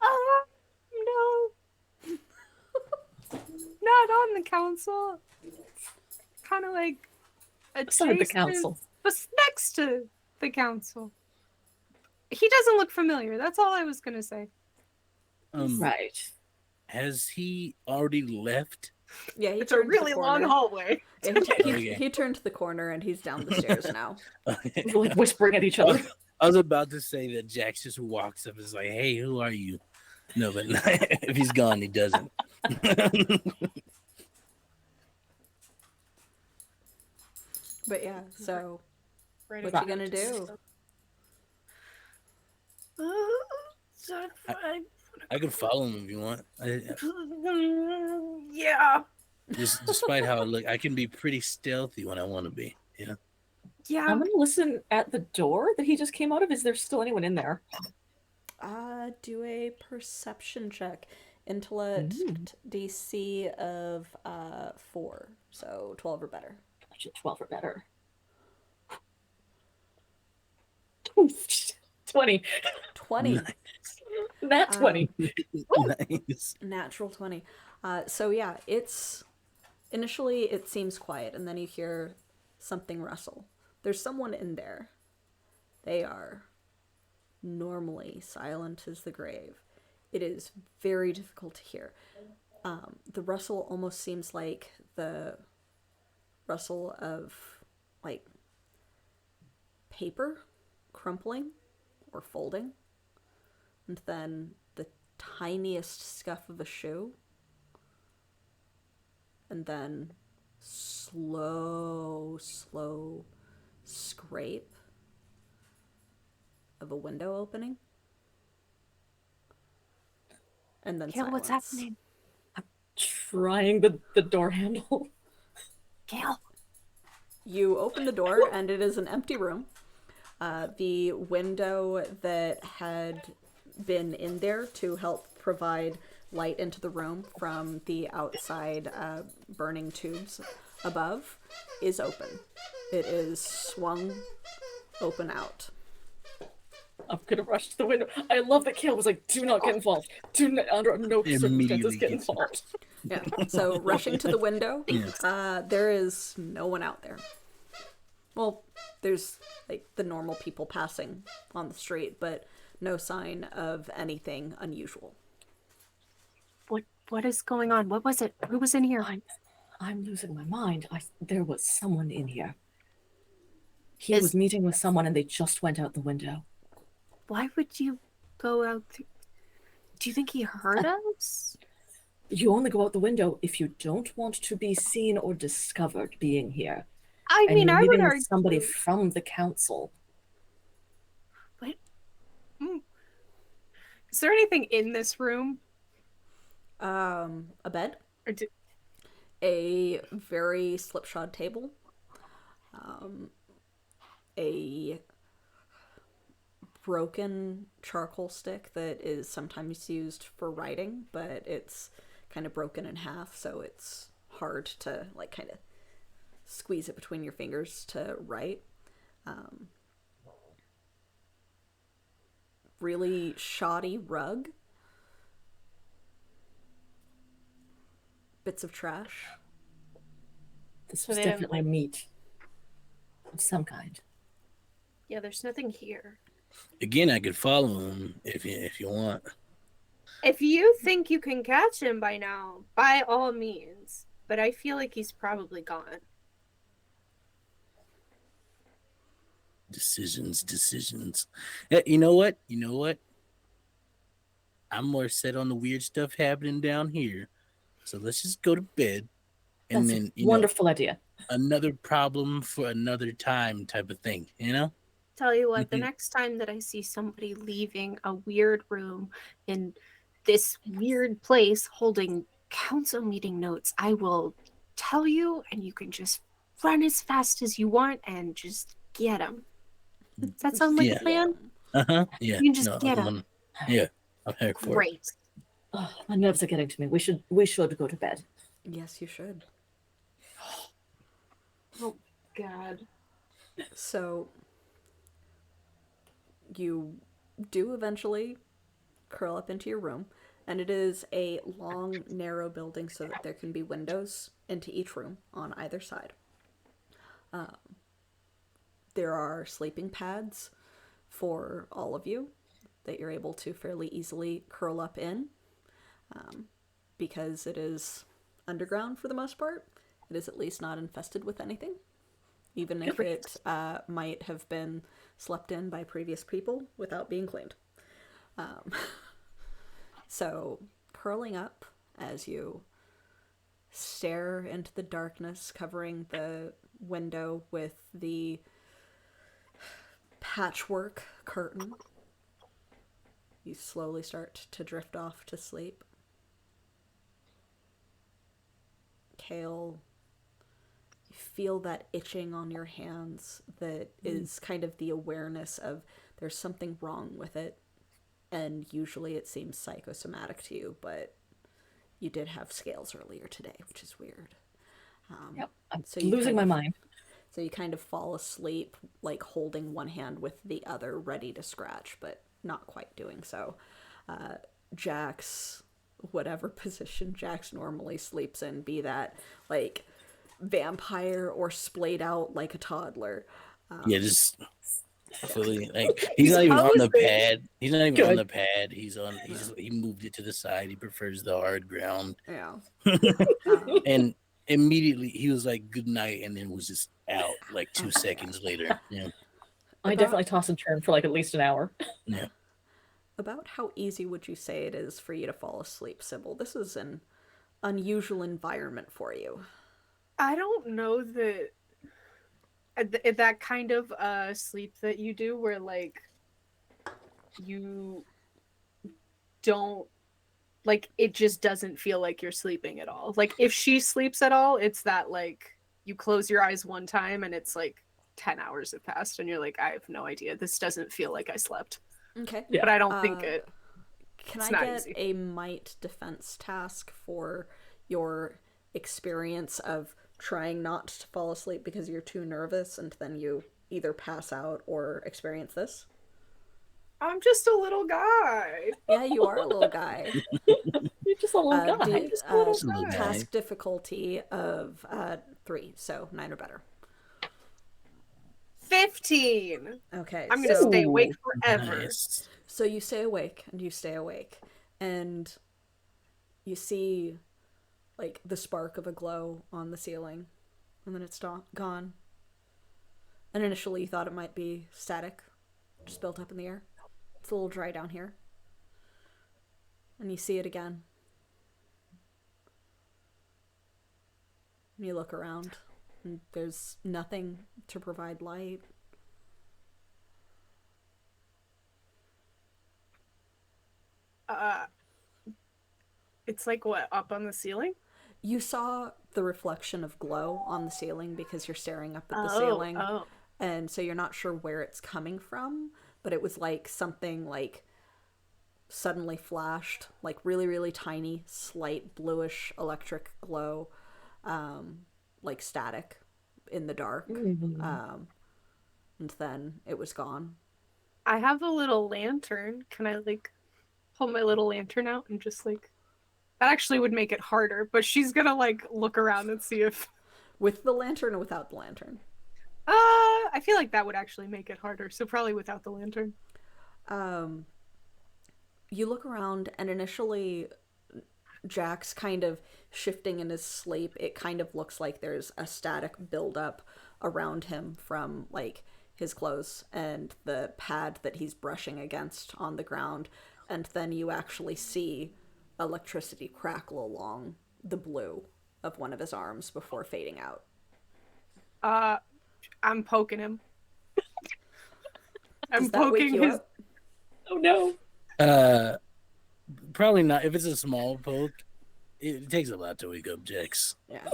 [SPEAKER 3] No. Not on the council. Kind of like
[SPEAKER 4] Beside the
[SPEAKER 3] adjacent,
[SPEAKER 4] council.
[SPEAKER 3] but next to the council. He doesn't look familiar. That's all I was gonna say.
[SPEAKER 4] Right.
[SPEAKER 1] Has he already left?
[SPEAKER 2] Yeah, he
[SPEAKER 3] It's a
[SPEAKER 2] turned
[SPEAKER 3] really
[SPEAKER 2] the
[SPEAKER 3] long
[SPEAKER 2] corner.
[SPEAKER 3] hallway.
[SPEAKER 2] Yeah,
[SPEAKER 1] Okay.
[SPEAKER 2] he turned to the corner and he's down the stairs now.
[SPEAKER 4] We're like whispering at each other.
[SPEAKER 1] I was about to say that Jax just walks up and is like, "Hey, who are you?" No, but if he's gone, he doesn't.
[SPEAKER 2] But yeah, so
[SPEAKER 3] Right
[SPEAKER 2] what you gonna do?
[SPEAKER 1] I could follow him if you want.
[SPEAKER 3] Yeah.
[SPEAKER 1] Just despite how I look, I can be pretty stealthy when I want to be. Yeah.
[SPEAKER 3] Yeah.
[SPEAKER 4] I'm gonna listen at the door that he just came out of. Is there still anyone in there?
[SPEAKER 2] Do a perception check. Intellect DC of 4, so 12 or better.
[SPEAKER 4] Actually, 12 or better. 20.
[SPEAKER 2] 20.
[SPEAKER 1] Nice.
[SPEAKER 4] That 20.
[SPEAKER 1] Nice.
[SPEAKER 2] Natural 20. So yeah, it's initially it seems quiet, and then you hear something rustle. There's someone in there. They are normally silent as the grave. It is very difficult to hear. The rustle almost seems like the rustle of like paper crumpling or folding, and then the tiniest scuff of a shoe, and then slow scrape of a window opening, and then
[SPEAKER 3] Gail, what's
[SPEAKER 2] silence.
[SPEAKER 3] happening?
[SPEAKER 4] Trying the door handle.
[SPEAKER 3] Gail.
[SPEAKER 2] You open the door, and it is an empty room. The window that had been in there to help provide light into the room from the outside burning tubes above is open. It is swung open out.
[SPEAKER 4] I'm gonna rush to the window. I love that Kale was like, "Do not get involved. Do not, under no circumstances
[SPEAKER 1] Immediately
[SPEAKER 4] get
[SPEAKER 1] gets
[SPEAKER 4] involved."
[SPEAKER 2] Yeah. So rushing to the window, there is no one out there. Well, there's like the normal people passing on the street, but no sign of anything unusual.
[SPEAKER 3] What is going on? What was it? Who was in here?
[SPEAKER 4] I'm losing my mind. There was someone in here. He was meeting with someone and they just went out the window.
[SPEAKER 3] Why would you go out? Do you think he heard us?
[SPEAKER 4] You only go out the window if you don't want to be seen or discovered being here.
[SPEAKER 3] I
[SPEAKER 4] And
[SPEAKER 3] mean,
[SPEAKER 4] you're
[SPEAKER 3] I would
[SPEAKER 4] meeting
[SPEAKER 3] argue.
[SPEAKER 4] with somebody from the council.
[SPEAKER 3] Is there anything in this room?
[SPEAKER 2] A bed,
[SPEAKER 3] Or do...
[SPEAKER 2] a very slipshod table, a broken charcoal stick that is sometimes used for writing, but it's kind of broken in half, so it's hard to like kind of squeeze it between your fingers to write. Really shoddy rug, bits of trash.
[SPEAKER 4] This
[SPEAKER 3] So
[SPEAKER 4] was
[SPEAKER 3] they didn't,
[SPEAKER 4] definitely
[SPEAKER 3] like-
[SPEAKER 4] meat of some kind.
[SPEAKER 3] Yeah, there's nothing here.
[SPEAKER 1] Again, I could follow him if you want.
[SPEAKER 3] If you think you can catch him by now, by all means. But I feel like he's probably gone.
[SPEAKER 1] Decisions. You know what? I'm more set on the weird stuff happening down here. So let's just go to bed, and
[SPEAKER 4] That's
[SPEAKER 1] then
[SPEAKER 4] a wonderful idea.
[SPEAKER 1] another problem for another time type of thing.
[SPEAKER 3] Tell you what, the next time that I see somebody leaving a weird room in this weird place holding council meeting notes, I will tell you, and you can just run as fast as you want and just get them. Does that sound like
[SPEAKER 1] Yeah.
[SPEAKER 3] a plan?
[SPEAKER 1] Yeah.
[SPEAKER 3] You can just get him.
[SPEAKER 1] Yeah. I'm here for it.
[SPEAKER 3] Great.
[SPEAKER 4] Oh, my nerves are getting to me. We should go to bed.
[SPEAKER 2] Yes, you should.
[SPEAKER 3] Oh, God.
[SPEAKER 2] So you do eventually curl up into your room, and it is a long, narrow building so that there can be windows into each room on either side. There are sleeping pads for all of you that you're able to fairly easily curl up in, because it is underground for the most part. It is at least not infested with anything, even if it might have been slept in by previous people without being cleaned. So, curling up as you stare into the darkness, covering the window with the patchwork curtain, you slowly start to drift off to sleep. Kale, you feel that itching on your hands that is kind of the awareness of there's something wrong with it. And usually it seems psychosomatic to you, but you did have scales earlier today, which is weird.
[SPEAKER 4] Yep, I'm
[SPEAKER 2] So you
[SPEAKER 4] losing
[SPEAKER 2] kind
[SPEAKER 4] my
[SPEAKER 2] of-
[SPEAKER 4] mind.
[SPEAKER 2] So you kind of fall asleep, like holding one hand with the other, ready to scratch, but not quite doing so. Jax, whatever position Jax normally sleeps in, be that like vampire or splayed out like a toddler.
[SPEAKER 1] Yeah, just fully like he's not even on the
[SPEAKER 3] posing.
[SPEAKER 1] pad. He's not even on
[SPEAKER 4] Good.
[SPEAKER 1] the pad. He moved it to the side. He prefers the hard ground.
[SPEAKER 2] Yeah.
[SPEAKER 1] And immediately he was like good night and then was just out like 2 seconds later. Yeah.
[SPEAKER 4] I definitely toss and turn for like at least an hour.
[SPEAKER 1] Yeah.
[SPEAKER 2] About how easy would you say it is for you to fall asleep, Sybil? This is an unusual environment for you.
[SPEAKER 3] I don't know that that kind of sleep that you do where like you don't like it just doesn't feel like you're sleeping at all. Like if she sleeps at all, it's that like you close your eyes one time and it's like 10 hours have passed and you're like, I have no idea. This doesn't feel like I slept.
[SPEAKER 2] Okay.
[SPEAKER 4] Yeah.
[SPEAKER 3] But I don't think it.
[SPEAKER 2] Can
[SPEAKER 3] It's
[SPEAKER 2] I
[SPEAKER 3] not
[SPEAKER 2] get
[SPEAKER 3] easy.
[SPEAKER 2] a might defense task for your experience of trying not to fall asleep because you're too nervous and then you either pass out or experience this?
[SPEAKER 3] I'm just a little guy.
[SPEAKER 2] Yeah, you are a little guy.
[SPEAKER 4] You're just a little guy.
[SPEAKER 2] Do,
[SPEAKER 3] Just a little
[SPEAKER 1] little
[SPEAKER 3] guy.
[SPEAKER 1] guy.
[SPEAKER 2] task difficulty of 3, so 9 or better.
[SPEAKER 3] 15.
[SPEAKER 2] Okay,
[SPEAKER 3] I'm gonna
[SPEAKER 2] so,
[SPEAKER 3] stay awake forever.
[SPEAKER 1] Nice.
[SPEAKER 2] so you stay awake and you stay awake and you see like the spark of a glow on the ceiling and then it's gone. And initially you thought it might be static, just built up in the air. It's a little dry down here. And you see it again. And you look around and there's nothing to provide light.
[SPEAKER 3] It's like what, up on the ceiling?
[SPEAKER 2] You saw the reflection of glow on the ceiling because you're staring up at the
[SPEAKER 3] Oh,
[SPEAKER 2] ceiling.
[SPEAKER 3] oh.
[SPEAKER 2] And so you're not sure where it's coming from, but it was like something like suddenly flashed, like really, really tiny, slight bluish electric glow, like static in the dark. And then it was gone.
[SPEAKER 3] I have a little lantern. Can I like pull my little lantern out and just like that actually would make it harder, but she's gonna like look around and see if
[SPEAKER 2] With the lantern or without the lantern?
[SPEAKER 3] I feel like that would actually make it harder, so probably without the lantern.
[SPEAKER 2] You look around, and initially Jack's kind of shifting in his sleep. It kind of looks like there's a static buildup around him from like his clothes and the pad that he's brushing against on the ground. And then you actually see electricity crackle along the blue of one of his arms before fading out.
[SPEAKER 3] I'm poking him. I'm
[SPEAKER 2] Does that wake
[SPEAKER 3] poking
[SPEAKER 2] you
[SPEAKER 3] his.
[SPEAKER 2] up?
[SPEAKER 4] Oh no.
[SPEAKER 1] Probably not. If it's a small poke, it takes a lot to wake up Jax.
[SPEAKER 2] Yeah.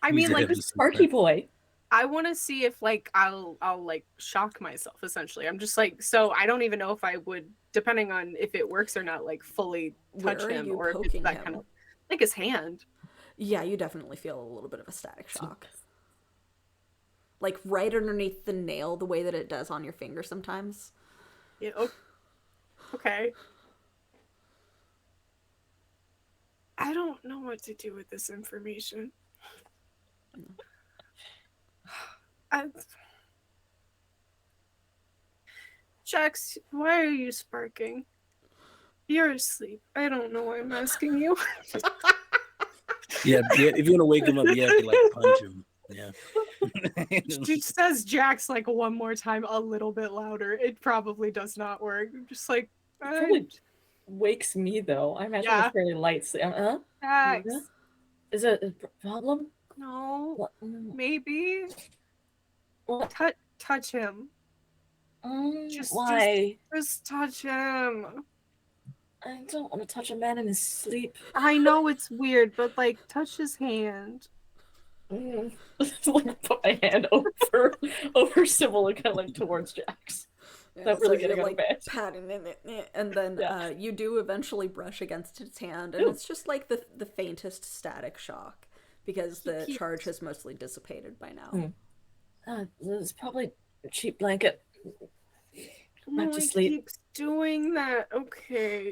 [SPEAKER 3] I mean, like,
[SPEAKER 4] Sparky boy.
[SPEAKER 3] I want to see if like I'll like shock myself. Essentially, I'm just like, so I don't even know if I would, depending on if it works or not, like fully touch
[SPEAKER 2] Where are
[SPEAKER 3] him
[SPEAKER 2] you
[SPEAKER 3] or if it's
[SPEAKER 2] poking
[SPEAKER 3] that
[SPEAKER 2] him?
[SPEAKER 3] kind of like his hand.
[SPEAKER 2] Yeah, you definitely feel a little bit of a static shock. Like right underneath the nail, the way that it does on your finger sometimes.
[SPEAKER 3] Yeah. Okay. I don't know what to do with this information. Jax, why are you sparking? You're asleep. I don't know why I'm asking you.
[SPEAKER 1] Yeah, if you want to wake him up, you have to like punch him. Yeah.
[SPEAKER 3] She says Jax like one more time a little bit louder. It probably does not work. I'm just like,
[SPEAKER 4] Probably wakes me though. I imagine
[SPEAKER 3] Yeah.
[SPEAKER 4] it's fairly light sleep.
[SPEAKER 3] Jax.
[SPEAKER 4] Is it a problem?
[SPEAKER 3] No,
[SPEAKER 4] What?
[SPEAKER 3] maybe.
[SPEAKER 4] What?
[SPEAKER 3] Touch him.
[SPEAKER 4] Why?
[SPEAKER 3] Just touch him.
[SPEAKER 4] I don't want to touch a man in his sleep.
[SPEAKER 3] I know it's weird, but like, touch his hand.
[SPEAKER 4] Like put my hand over Sybil and kind of like towards Jax. Not really getting out of bed.
[SPEAKER 2] Patting it, and then
[SPEAKER 4] Yeah.
[SPEAKER 2] you do eventually brush against his hand, and it's just like the faintest static shock because the charge has mostly dissipated by now.
[SPEAKER 4] It's probably a cheap blanket.
[SPEAKER 3] No,
[SPEAKER 4] Back to
[SPEAKER 3] he
[SPEAKER 4] sleep.
[SPEAKER 3] keeps doing that. Okay.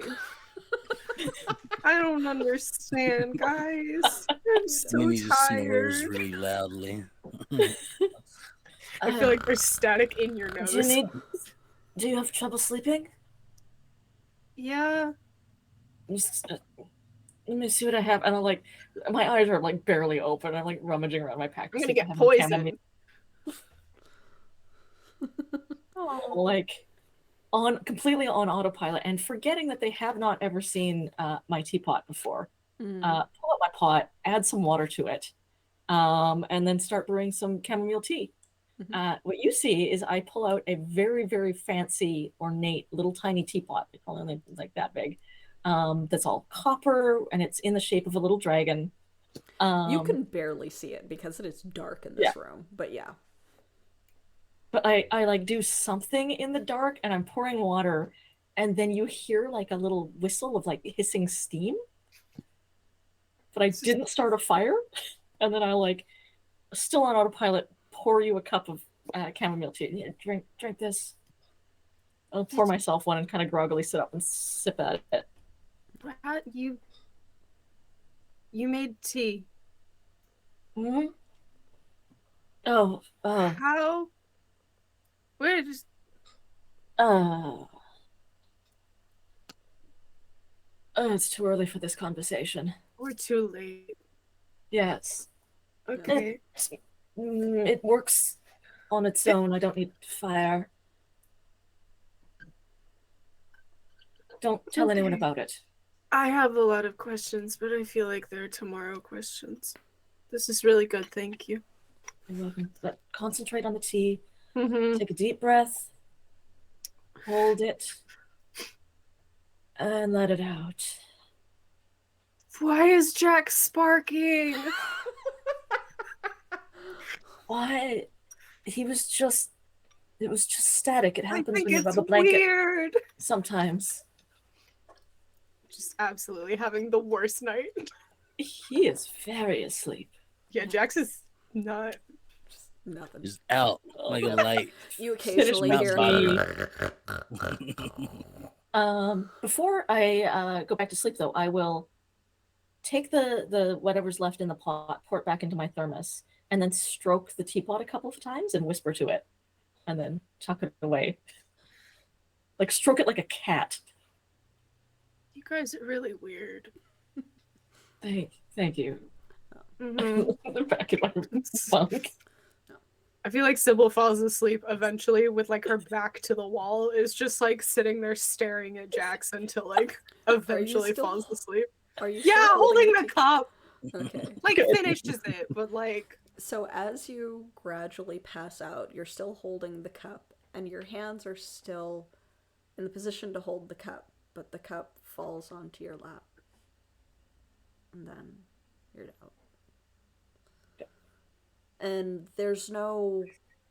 [SPEAKER 3] I don't understand, guys. I'm so
[SPEAKER 1] And then he just snores
[SPEAKER 3] tired.
[SPEAKER 1] really loudly.
[SPEAKER 3] I feel like there's static in your nose.
[SPEAKER 4] Do you have trouble sleeping?
[SPEAKER 3] Yeah.
[SPEAKER 4] Let me see what I have. And I'm like, my eyes are like barely open. I'm like rummaging around my pack.
[SPEAKER 3] I'm gonna get poisoned.
[SPEAKER 4] Like completely on autopilot and forgetting that they have not ever seen my teapot before. Pull out my pot, add some water to it, and then start brewing some chamomile tea. What you see is I pull out a very, very fancy, ornate, little tiny teapot. It's only like that big. That's all copper, and it's in the shape of a little dragon.
[SPEAKER 2] You can barely see it because it is dark in this room, but yeah.
[SPEAKER 4] But I like do something in the dark, and I'm pouring water, and then you hear like a little whistle of like hissing steam. But I didn't start a fire, and then I like, still on autopilot, pour you a cup of chamomile tea. Yeah, drink this. I'll pour myself one and kind of groggily sit up and sip at it.
[SPEAKER 3] What? You made tea.
[SPEAKER 4] Mm-hmm. Oh,
[SPEAKER 3] How? We're just.
[SPEAKER 4] It's too early for this conversation.
[SPEAKER 3] We're too late.
[SPEAKER 4] Yes.
[SPEAKER 3] Okay.
[SPEAKER 4] It works on its own. I don't need fire. Don't tell anyone about it.
[SPEAKER 3] I have a lot of questions, but I feel like they're tomorrow questions. This is really good. Thank you.
[SPEAKER 4] You're welcome. But concentrate on the tea.
[SPEAKER 3] Mm-hmm.
[SPEAKER 4] Take a deep breath. Hold it. And let it out.
[SPEAKER 3] Why is Jack sparking?
[SPEAKER 4] Why? He was just. It was just static. It
[SPEAKER 3] I
[SPEAKER 4] happens
[SPEAKER 3] think
[SPEAKER 4] when you
[SPEAKER 3] it's
[SPEAKER 4] rub a blanket
[SPEAKER 3] weird.
[SPEAKER 4] sometimes.
[SPEAKER 3] Just absolutely having the worst night.
[SPEAKER 4] He is very asleep.
[SPEAKER 3] Yeah, Jax is not.
[SPEAKER 2] Nothing.
[SPEAKER 1] Just out like a light.
[SPEAKER 2] You occasionally
[SPEAKER 1] Not
[SPEAKER 2] hear
[SPEAKER 1] bothering.
[SPEAKER 4] Before I go back to sleep, though, I will take the whatever's left in the pot, pour it back into my thermos, and then stroke the teapot a couple of times and whisper to it, and then tuck it away. Like stroke it like a cat.
[SPEAKER 3] You guys are really weird.
[SPEAKER 4] Thank you.
[SPEAKER 3] Mhm.
[SPEAKER 4] Back in my bunk.
[SPEAKER 3] I feel like Sybil falls asleep eventually with like her back to the wall, is just like sitting there staring at Jax until like eventually
[SPEAKER 2] still-
[SPEAKER 3] falls asleep.
[SPEAKER 2] Are you
[SPEAKER 3] Yeah,
[SPEAKER 2] still
[SPEAKER 3] holding
[SPEAKER 2] the
[SPEAKER 3] the cup.
[SPEAKER 2] Okay.
[SPEAKER 3] Like finishes it, but like
[SPEAKER 2] So as you gradually pass out, you're still holding the cup, and your hands are still in the position to hold the cup, but the cup falls onto your lap. And then you're out. And there's no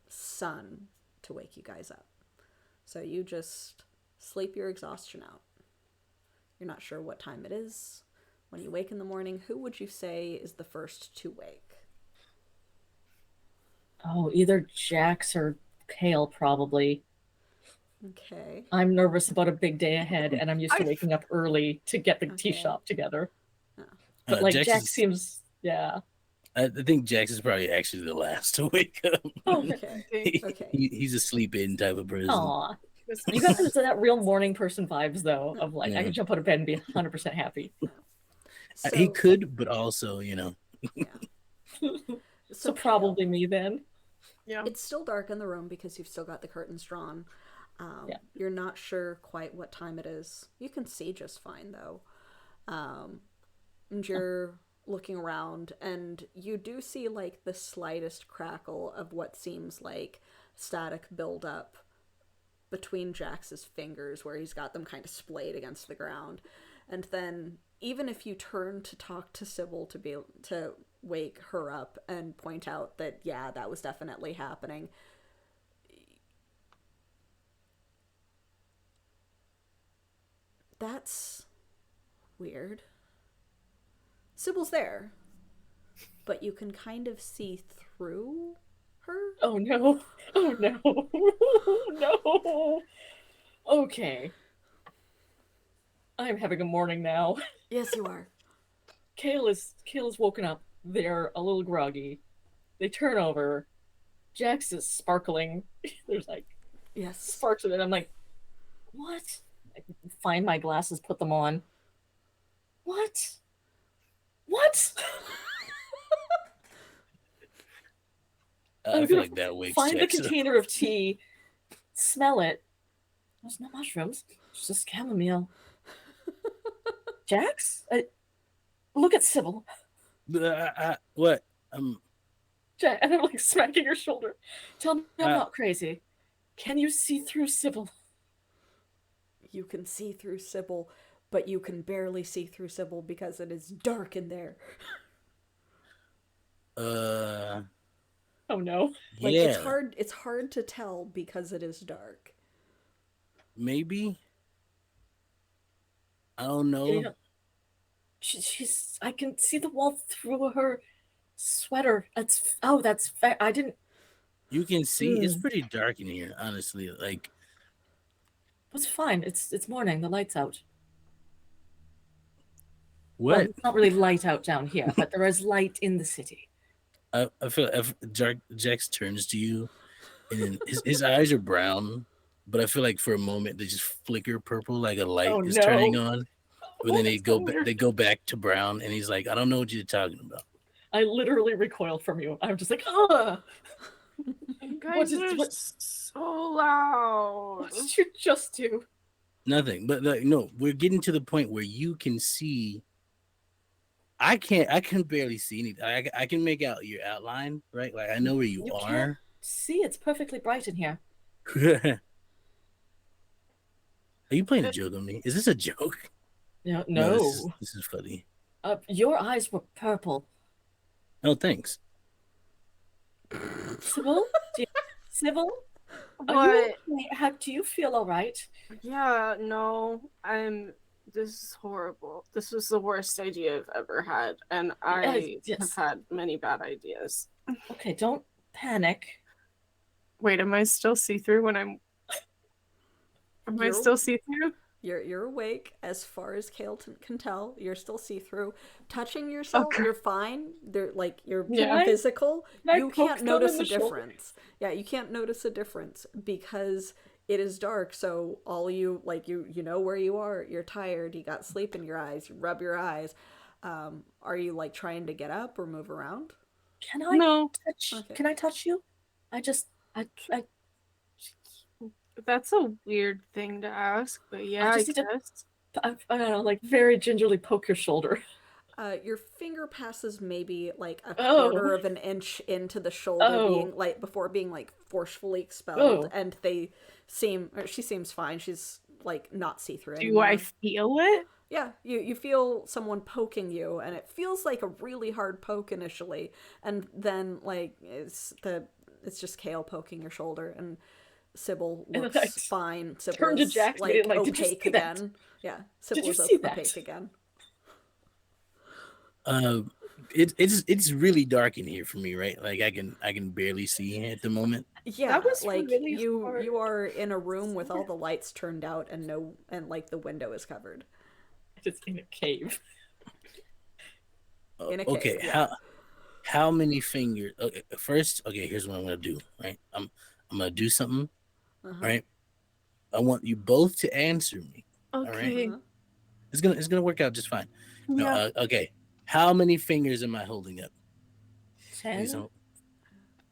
[SPEAKER 2] sun to wake you guys up. So you just sleep your exhaustion out. You're not sure what time it is. When you wake in the morning, who would you say is the first to wake?
[SPEAKER 4] Oh, either Jax or Kale, probably.
[SPEAKER 2] Okay.
[SPEAKER 4] I'm nervous about a big day ahead, and I'm used to
[SPEAKER 3] I-
[SPEAKER 4] waking up early to get the tea
[SPEAKER 2] Okay.
[SPEAKER 4] shop together. But like Jax seems, yeah.
[SPEAKER 1] I think Jax is probably actually the last to wake up.
[SPEAKER 4] Oh,
[SPEAKER 2] Okay. Okay.
[SPEAKER 1] He's a sleep-in type of person.
[SPEAKER 4] aw. You got that real morning person vibes though, of like I
[SPEAKER 1] Yeah.
[SPEAKER 4] can jump out of bed and be 100% happy.
[SPEAKER 1] He
[SPEAKER 2] So-
[SPEAKER 1] could, but also, you know.
[SPEAKER 2] Yeah.
[SPEAKER 4] So
[SPEAKER 2] Kale,
[SPEAKER 4] probably me then.
[SPEAKER 3] yeah.
[SPEAKER 2] it's still dark in the room because you've still got the curtains drawn.
[SPEAKER 4] Yeah.
[SPEAKER 2] You're not sure quite what time it is. You can see just fine though. And you're looking around, and you do see like the slightest crackle of what seems like static buildup between Jax's fingers, where he's got them kind of splayed against the ground. And then even if you turn to talk to Sybil to wake her up and point out that yeah, that was definitely happening, that's weird. Sybil's there, but you can kind of see through her.
[SPEAKER 4] Oh no. Oh no. No. Okay. I'm having a morning now.
[SPEAKER 2] Yes, you are.
[SPEAKER 4] Kale is woken up. They're a little groggy. They turn over. Jax is sparkling. There's like
[SPEAKER 2] Yes.
[SPEAKER 4] sparks in it. I'm like, what? I find my glasses, put them on. What? What?
[SPEAKER 1] I
[SPEAKER 4] I'm
[SPEAKER 1] feel
[SPEAKER 4] gonna
[SPEAKER 1] like that wakes
[SPEAKER 4] Find the
[SPEAKER 1] Jax up.
[SPEAKER 4] container of tea, smell it. There's no mushrooms. It's just chamomile. Jax? Look at Sybil.
[SPEAKER 1] What?
[SPEAKER 4] And I'm like smacking her shoulder. Tell me I'm not crazy. Can you see through Sybil?
[SPEAKER 2] You can see through Sybil, but you can barely see through Sybil because it is dark in there.
[SPEAKER 4] Oh no.
[SPEAKER 2] Like
[SPEAKER 1] yeah,
[SPEAKER 2] it's hard to tell because it is dark.
[SPEAKER 1] maybe. I don't know.
[SPEAKER 4] Yeah. She's. I can see the wall through her sweater. That's I didn't.
[SPEAKER 1] You can see it's pretty dark in here, honestly. Like,
[SPEAKER 4] It's fine. It's morning. The light's out.
[SPEAKER 1] what?
[SPEAKER 4] Well, it's not really light out down here, but there is light in the city.
[SPEAKER 1] I feel if Jax turns to you, and then his eyes are brown, but I feel like for a moment they just flicker purple, like a light
[SPEAKER 4] Oh,
[SPEAKER 1] is
[SPEAKER 4] no.
[SPEAKER 1] turning on. But then
[SPEAKER 4] That's so weird.
[SPEAKER 1] they go back to brown, and he's like, I don't know what you're talking about.
[SPEAKER 4] I literally recoil from you. I'm just like, ugh.
[SPEAKER 3] You guys are
[SPEAKER 4] what
[SPEAKER 3] so loud.
[SPEAKER 4] did you just do?
[SPEAKER 1] Nothing. But like, no, we're getting to the point where you can see. I can barely see anything. I can make out your outline, right? Like I know where you
[SPEAKER 4] can't
[SPEAKER 1] are.
[SPEAKER 4] see. It's perfectly bright in here.
[SPEAKER 1] Are you playing a joke on me? Is this a joke?
[SPEAKER 4] No,
[SPEAKER 1] No,
[SPEAKER 4] no.
[SPEAKER 1] this is funny.
[SPEAKER 4] Your eyes were purple.
[SPEAKER 1] Oh, thanks.
[SPEAKER 4] Sybil? Sybil? Are
[SPEAKER 3] What?
[SPEAKER 4] you okay? Do you feel all right?
[SPEAKER 3] Yeah, no, this is horrible. This was the worst idea I've ever had, and I
[SPEAKER 4] Yes.
[SPEAKER 3] have had many bad ideas.
[SPEAKER 4] Okay, don't panic.
[SPEAKER 3] Wait, am I still see-through when am I
[SPEAKER 2] You're-
[SPEAKER 3] still see-through?
[SPEAKER 2] You're awake as far as Kale can tell. You're still see-through. Touching yourself,
[SPEAKER 3] Okay.
[SPEAKER 2] you're fine. They're like you're
[SPEAKER 3] Yeah.
[SPEAKER 2] physical.
[SPEAKER 4] Can I
[SPEAKER 2] You
[SPEAKER 4] poke
[SPEAKER 2] can't
[SPEAKER 4] them
[SPEAKER 2] notice
[SPEAKER 4] in
[SPEAKER 2] a
[SPEAKER 4] the shoulder?
[SPEAKER 2] difference. Yeah, you can't notice a difference because it is dark. So all you you know where you are. You're tired. You got sleep in your eyes. You rub your eyes. Are you like trying to get up or move around?
[SPEAKER 4] Can I
[SPEAKER 3] No,
[SPEAKER 4] touch?
[SPEAKER 2] Okay.
[SPEAKER 4] Can I touch you? I
[SPEAKER 3] that's a weird thing to ask, but yeah, I
[SPEAKER 4] just need to-
[SPEAKER 3] guess.
[SPEAKER 4] I don't know, like very gingerly poke your shoulder.
[SPEAKER 2] Your finger passes maybe like a
[SPEAKER 4] Oh.
[SPEAKER 2] quarter of an inch into the shoulder,
[SPEAKER 4] Oh.
[SPEAKER 2] being like before being like forcefully expelled,
[SPEAKER 4] Oh.
[SPEAKER 2] and she seems fine. She's like not see through
[SPEAKER 3] Do
[SPEAKER 2] anymore.
[SPEAKER 3] I feel it?
[SPEAKER 2] Yeah, you feel someone poking you, and it feels like a really hard poke initially, and then like it's just Kale poking your shoulder, and Sybil
[SPEAKER 4] And
[SPEAKER 2] looks
[SPEAKER 4] then I
[SPEAKER 2] fine. Sybil
[SPEAKER 4] turned to
[SPEAKER 2] is
[SPEAKER 4] Jack
[SPEAKER 2] like
[SPEAKER 4] and like, "Did you
[SPEAKER 2] opaque
[SPEAKER 4] see that?
[SPEAKER 2] again. Yeah, Sybil
[SPEAKER 4] you
[SPEAKER 2] is
[SPEAKER 4] see that?"
[SPEAKER 2] opaque again.
[SPEAKER 1] It's really dark in here for me, right? Like I can barely see at the moment.
[SPEAKER 2] Yeah,
[SPEAKER 3] That was
[SPEAKER 2] like
[SPEAKER 3] really
[SPEAKER 2] you
[SPEAKER 3] hard.
[SPEAKER 2] are in a room with all the lights turned out and like the window is covered.
[SPEAKER 4] Just in a cave.
[SPEAKER 2] In a
[SPEAKER 1] Okay,
[SPEAKER 2] cave, yeah.
[SPEAKER 1] how many fingers? Okay, first, okay, here's what I'm gonna do. Right, I'm gonna do something.
[SPEAKER 2] Uh-huh.
[SPEAKER 1] Right, I want you both to answer me.
[SPEAKER 3] Okay.
[SPEAKER 2] Uh-huh.
[SPEAKER 1] It's gonna work out just fine. No,
[SPEAKER 3] Yeah.
[SPEAKER 1] okay. How many fingers am I holding up?
[SPEAKER 4] 10?
[SPEAKER 1] So-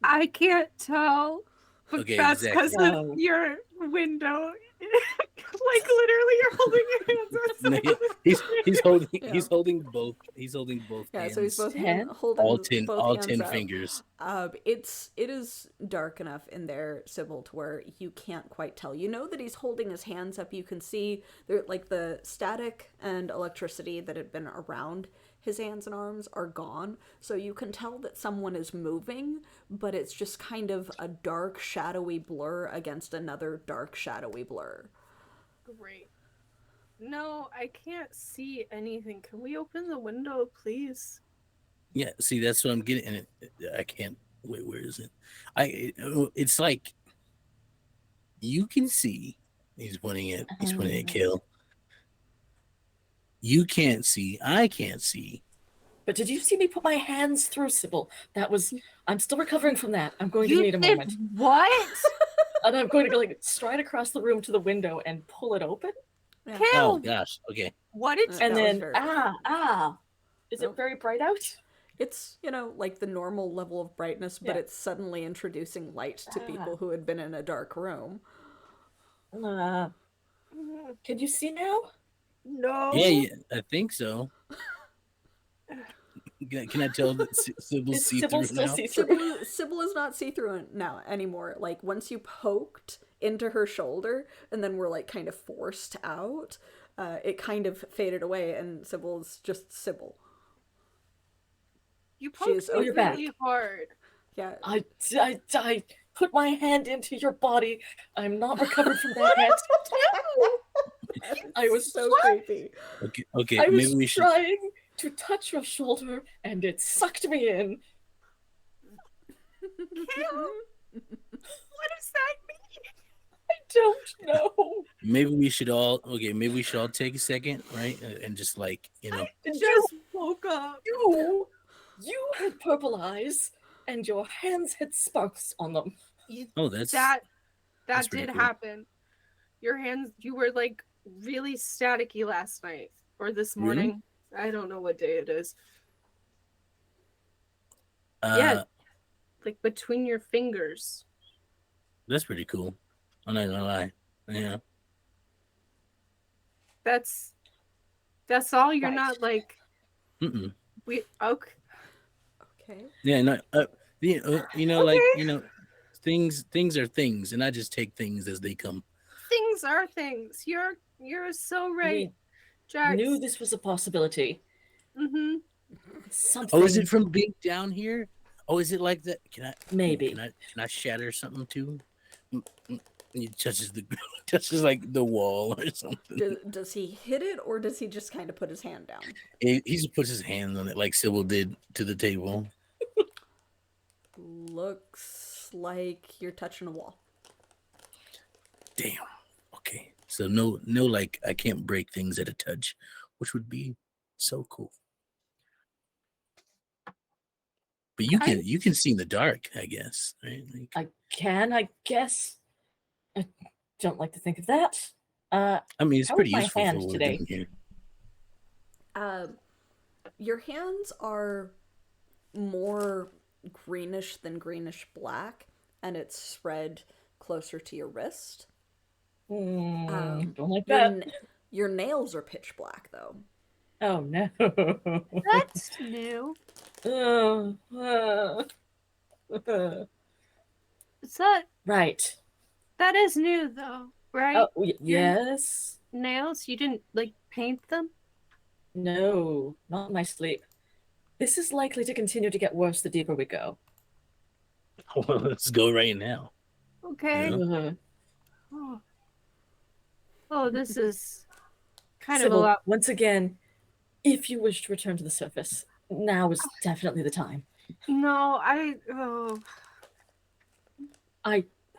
[SPEAKER 3] I can't tell. But
[SPEAKER 1] Okay,
[SPEAKER 3] that's
[SPEAKER 1] exactly.
[SPEAKER 3] because
[SPEAKER 4] No.
[SPEAKER 3] of your window. Like literally you're holding your hands on
[SPEAKER 1] No,
[SPEAKER 3] someone.
[SPEAKER 1] he's holding
[SPEAKER 2] Yeah.
[SPEAKER 1] he's holding both. He's holding both
[SPEAKER 2] Yeah,
[SPEAKER 1] hands.
[SPEAKER 2] so he's both
[SPEAKER 4] 10?
[SPEAKER 2] holding both
[SPEAKER 1] all
[SPEAKER 2] hands
[SPEAKER 1] 10
[SPEAKER 2] up.
[SPEAKER 1] fingers.
[SPEAKER 2] It is dark enough in there, Sybil, to where you can't quite tell. You know that he's holding his hands up. You can see there like the static and electricity that had been around his hands and arms are gone. So you can tell that someone is moving, but it's just kind of a dark, shadowy blur against another dark, shadowy blur.
[SPEAKER 3] Great. No, I can't see anything. Can we open the window, please?
[SPEAKER 1] Yeah, see, that's what I'm getting. And I can't. Wait, where is it? It's like you can see. He's pointing at Kale. You can't see. I can't see.
[SPEAKER 4] But did you see me put my hands through, Sybil? I'm still recovering from that. I'm going to need a
[SPEAKER 3] did
[SPEAKER 4] moment.
[SPEAKER 3] what?
[SPEAKER 4] And I'm going to go like stride across the room to the window and pull it open.
[SPEAKER 2] Yeah.
[SPEAKER 1] Oh
[SPEAKER 3] Kale,
[SPEAKER 1] gosh. Okay.
[SPEAKER 3] what did
[SPEAKER 2] That
[SPEAKER 4] And
[SPEAKER 2] was
[SPEAKER 4] then
[SPEAKER 2] very-
[SPEAKER 4] Is
[SPEAKER 2] Nope.
[SPEAKER 4] it very bright out?
[SPEAKER 2] It's, like the normal level of brightness, but
[SPEAKER 4] Yeah.
[SPEAKER 2] it's suddenly introducing light to people who had been in a dark room.
[SPEAKER 4] Can you see now?
[SPEAKER 3] No.
[SPEAKER 1] Yeah, I think so. Can I tell that Sybil's
[SPEAKER 4] Is
[SPEAKER 1] see
[SPEAKER 4] Sybil
[SPEAKER 1] through
[SPEAKER 4] still
[SPEAKER 1] now?
[SPEAKER 4] see-through?
[SPEAKER 2] Sybil is not see-through now anymore. Like, once you poked into her shoulder and then were, like, kind of forced out, it kind of faded away, and Sybil's just Sybil.
[SPEAKER 3] You poked
[SPEAKER 2] She's-
[SPEAKER 3] me
[SPEAKER 4] you're back.
[SPEAKER 3] really hard.
[SPEAKER 2] Yeah.
[SPEAKER 4] I put my hand into your body. I'm not recovered from that yet. I was
[SPEAKER 2] so
[SPEAKER 4] what?
[SPEAKER 2] creepy.
[SPEAKER 1] Okay.
[SPEAKER 4] I was
[SPEAKER 1] Maybe we should.
[SPEAKER 4] trying to touch your shoulder and it sucked me in.
[SPEAKER 3] Kale, what does that mean?
[SPEAKER 4] I don't know.
[SPEAKER 1] Maybe we should all. Okay. Maybe we should all take a second, right? And just like
[SPEAKER 3] I just woke up.
[SPEAKER 4] You had purple eyes and your hands had sparks on them.
[SPEAKER 1] Oh, that's
[SPEAKER 3] That
[SPEAKER 1] that's pretty
[SPEAKER 3] did
[SPEAKER 1] cool.
[SPEAKER 3] happen. Your hands, you were like really staticky last night or this
[SPEAKER 1] Really?
[SPEAKER 3] morning. I don't know what day it is.
[SPEAKER 1] Yeah.
[SPEAKER 3] Yeah. Like between your fingers.
[SPEAKER 1] That's pretty cool. I'm not gonna lie. Yeah.
[SPEAKER 3] That's all. You're
[SPEAKER 4] Right.
[SPEAKER 3] not like
[SPEAKER 1] Mm-mm.
[SPEAKER 3] we okay.
[SPEAKER 2] Okay.
[SPEAKER 1] Yeah. No. Like
[SPEAKER 3] Okay.
[SPEAKER 1] things are things, and I just take things as they come.
[SPEAKER 3] Things are things. You're You're so right,
[SPEAKER 4] We
[SPEAKER 3] Jax.
[SPEAKER 4] knew this was a possibility.
[SPEAKER 3] Mm-hmm.
[SPEAKER 4] Something.
[SPEAKER 1] Oh, is it from being down here? Oh, is it like that?
[SPEAKER 4] Maybe.
[SPEAKER 1] Can I shatter something too? He touches the touches like the wall or something.
[SPEAKER 2] Does he hit it, or does he just kind of put his hand down?
[SPEAKER 1] He just puts his hand on it like Sybil did to the table.
[SPEAKER 2] Looks like you're touching a wall.
[SPEAKER 1] Damn. Okay. So no, like I can't break things at a touch, which would be so cool. But you can see in the dark, I guess, right? Like,
[SPEAKER 4] I guess. I don't like to think of that.
[SPEAKER 1] I mean, it's
[SPEAKER 4] How
[SPEAKER 1] pretty
[SPEAKER 4] is my
[SPEAKER 1] useful for
[SPEAKER 4] hand
[SPEAKER 1] what
[SPEAKER 4] today?
[SPEAKER 1] we're doing here.
[SPEAKER 2] Your hands are more greenish than greenish black, and it's spread closer to your wrist.
[SPEAKER 4] Don't like
[SPEAKER 2] Your,
[SPEAKER 4] that.
[SPEAKER 2] your nails are pitch black, though.
[SPEAKER 4] Oh no.
[SPEAKER 3] That's new. Is
[SPEAKER 4] Right.
[SPEAKER 3] that is new though, right?
[SPEAKER 4] Oh
[SPEAKER 3] Your
[SPEAKER 4] yes.
[SPEAKER 3] nails, you didn't like paint them?
[SPEAKER 4] No, not in my sleep. This is likely to continue to get worse the deeper we go.
[SPEAKER 1] Well, let's go right now.
[SPEAKER 3] Okay.
[SPEAKER 1] Yeah.
[SPEAKER 3] Oh. Oh, this is kind of a
[SPEAKER 4] Sybil,
[SPEAKER 3] lot.
[SPEAKER 4] once again, if you wish to return to the surface, now is definitely the time.
[SPEAKER 3] No,
[SPEAKER 4] I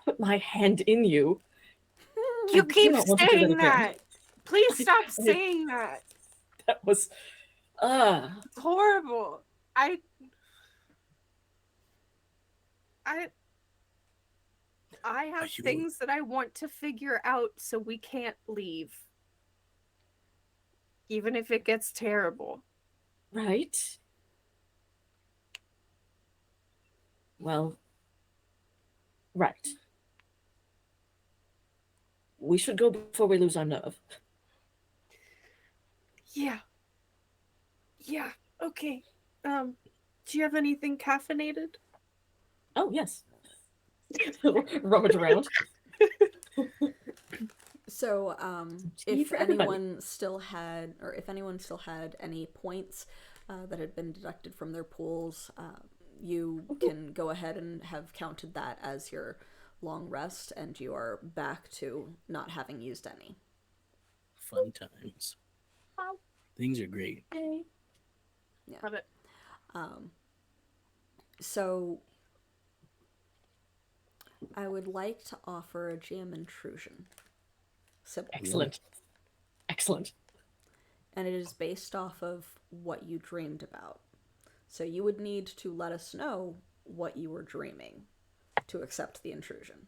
[SPEAKER 4] put my hand in you.
[SPEAKER 3] you
[SPEAKER 4] I do
[SPEAKER 3] keep
[SPEAKER 4] not want to do
[SPEAKER 3] saying
[SPEAKER 4] that again.
[SPEAKER 3] that. Please stop saying that.
[SPEAKER 4] That was
[SPEAKER 3] It's horrible. I have
[SPEAKER 1] you-
[SPEAKER 3] things that I want to figure out, so we can't leave. Even if it gets terrible.
[SPEAKER 4] right. Well, right. We should go before we lose our nerve.
[SPEAKER 3] Yeah. Yeah. Okay. Do you have anything caffeinated?
[SPEAKER 4] Oh yes. Rummage around.
[SPEAKER 2] So,
[SPEAKER 4] Tea
[SPEAKER 2] if
[SPEAKER 4] for everybody.
[SPEAKER 2] anyone still had any points that had been deducted from their pools, you can go ahead and have counted that as your long rest, and you are back to not having used any.
[SPEAKER 1] Fun times.
[SPEAKER 3] Wow.
[SPEAKER 1] Things are great.
[SPEAKER 4] Yay.
[SPEAKER 2] Yeah.
[SPEAKER 3] Love it.
[SPEAKER 2] So, I would like to offer a GM intrusion. Sybil.
[SPEAKER 4] Excellent. Excellent.
[SPEAKER 2] And it is based off of what you dreamed about. So you would need to let us know what you were dreaming to accept the intrusion.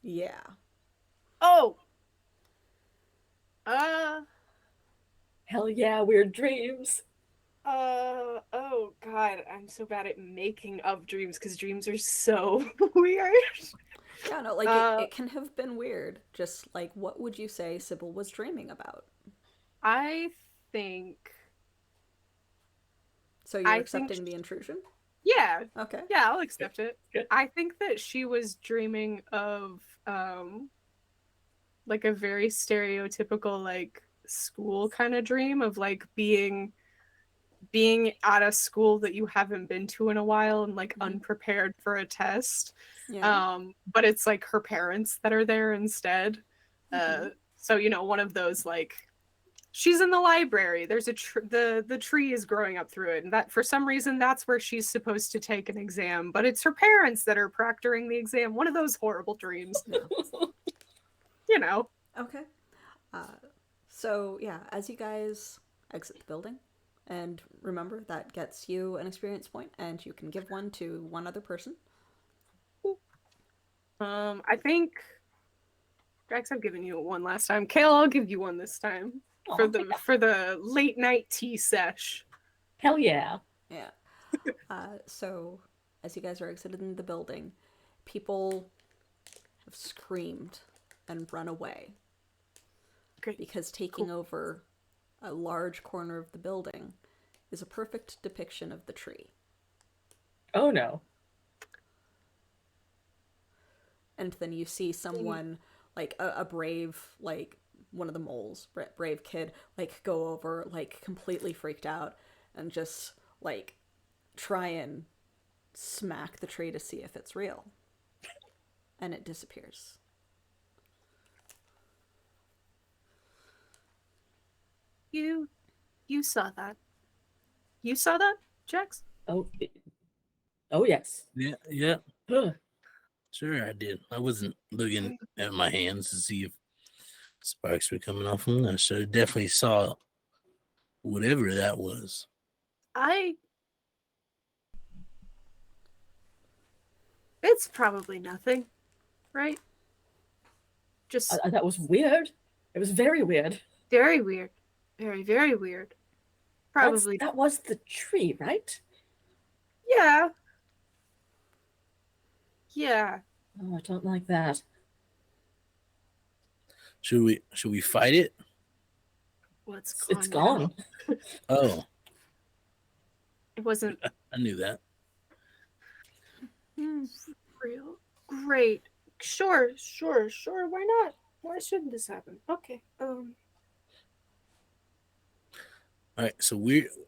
[SPEAKER 2] Yeah.
[SPEAKER 3] Oh.
[SPEAKER 4] Hell yeah, weird dreams.
[SPEAKER 3] Oh god, I'm so bad at making up dreams because dreams are so weird.
[SPEAKER 2] Yeah, no, like it can have been weird. Just like, what would you say Sybil was dreaming about?
[SPEAKER 3] I think.
[SPEAKER 2] So you're accepting the intrusion?
[SPEAKER 3] Yeah.
[SPEAKER 2] Okay.
[SPEAKER 3] Yeah, I'll accept it.
[SPEAKER 4] Good.
[SPEAKER 3] I think that she was dreaming of like a very stereotypical like school kind of dream of like being at a school that you haven't been to in a while and like unprepared for a test.
[SPEAKER 2] Yeah.
[SPEAKER 3] But it's like her parents that are there instead. So you know, one of those like she's in the library. There's a the tree is growing up through it, and that for some reason that's where she's supposed to take an exam, but it's her parents that are proctoring the exam. One of those horrible dreams. You know.
[SPEAKER 2] Okay. So yeah, as you guys exit the building, and remember that gets you an experience point, and you can give one to one other person.
[SPEAKER 3] I think Drax, I've given you one last time. Kale, I'll give you one this time for the late night tea sesh.
[SPEAKER 4] Hell yeah.
[SPEAKER 2] Yeah. So as you guys are exiting the building, people have screamed and run away.
[SPEAKER 3] Great.
[SPEAKER 2] Because taking over a large corner of the building is a perfect depiction of the tree.
[SPEAKER 4] Oh no.
[SPEAKER 2] And then you see someone like a brave, like one of the moles, brave kid, like go over, like completely freaked out, and just like try and smack the tree to see if it's real. And it disappears.
[SPEAKER 3] You saw that. You saw that, Jax?
[SPEAKER 4] Oh, oh yes.
[SPEAKER 1] Yeah, yeah,
[SPEAKER 4] Ugh.
[SPEAKER 1] sure I did. I wasn't looking at my hands to see if sparks were coming off them. I sure definitely saw whatever that was.
[SPEAKER 3] It's probably nothing, right? Just
[SPEAKER 4] That was weird. It was very weird.
[SPEAKER 3] very weird. Very, very weird. Probably.
[SPEAKER 4] That was the tree, right?
[SPEAKER 3] Yeah. Yeah.
[SPEAKER 4] Oh, I don't like that.
[SPEAKER 1] Should we fight it?
[SPEAKER 3] Well, it's gone.
[SPEAKER 4] It's
[SPEAKER 3] now.
[SPEAKER 4] gone.
[SPEAKER 1] Oh,
[SPEAKER 3] It wasn't
[SPEAKER 1] I knew that.
[SPEAKER 3] real. Great. Sure. Why not? Why shouldn't this happen? Okay.
[SPEAKER 1] All right, so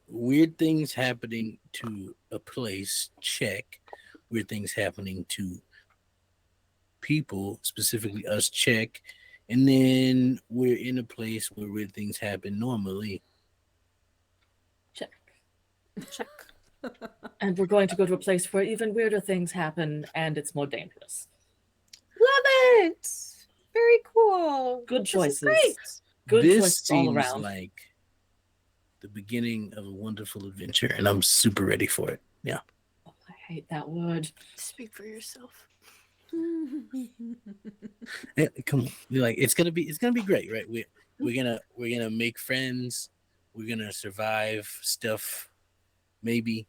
[SPEAKER 1] weird things happening to a place, check. Weird things happening to people, specifically us, check. And then we're in a place where weird things happen normally.
[SPEAKER 4] Check.
[SPEAKER 3] Check.
[SPEAKER 4] And we're going to go to a place where even weirder things happen and it's more dangerous.
[SPEAKER 3] Love it. Very cool.
[SPEAKER 4] Good
[SPEAKER 3] This is
[SPEAKER 4] choices.
[SPEAKER 3] great.
[SPEAKER 4] Good
[SPEAKER 1] This
[SPEAKER 4] choices all
[SPEAKER 1] seems
[SPEAKER 4] around.
[SPEAKER 1] like the beginning of a wonderful adventure, and I'm super ready for it. Yeah.
[SPEAKER 4] Oh, I hate that word.
[SPEAKER 3] Speak for yourself.
[SPEAKER 1] Yeah, come on. Like it's gonna be great, right? We're gonna make friends. We're gonna survive stuff, maybe.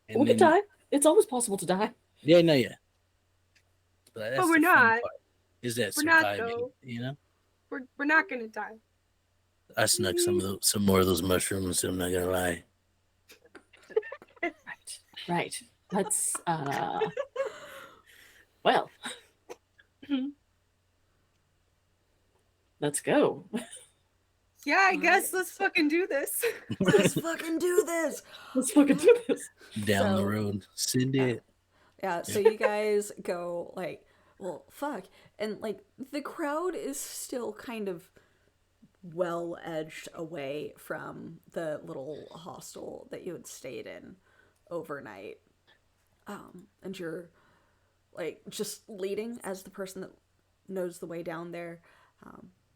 [SPEAKER 1] And
[SPEAKER 4] We could die. It's always possible to die.
[SPEAKER 1] Yeah, no, yeah. But that's
[SPEAKER 3] we're
[SPEAKER 1] the fun
[SPEAKER 3] not.
[SPEAKER 1] part, is that
[SPEAKER 3] We're not,
[SPEAKER 1] surviving?
[SPEAKER 3] though.
[SPEAKER 1] You know,
[SPEAKER 3] We're not gonna die.
[SPEAKER 1] I snuck some more of those mushrooms. So I'm not gonna lie.
[SPEAKER 4] Right. Let's well. Let's go.
[SPEAKER 3] Yeah, I guess let's fucking do this.
[SPEAKER 2] Let's fucking do this.
[SPEAKER 4] Let's fucking do this.
[SPEAKER 1] Down the
[SPEAKER 2] So-
[SPEAKER 1] road, send it.
[SPEAKER 2] Yeah, so you guys go like, well, fuck. And like the crowd is still kind of well edged away from the little hostel that you had stayed in overnight. And you're like just leading as the person that knows the way down there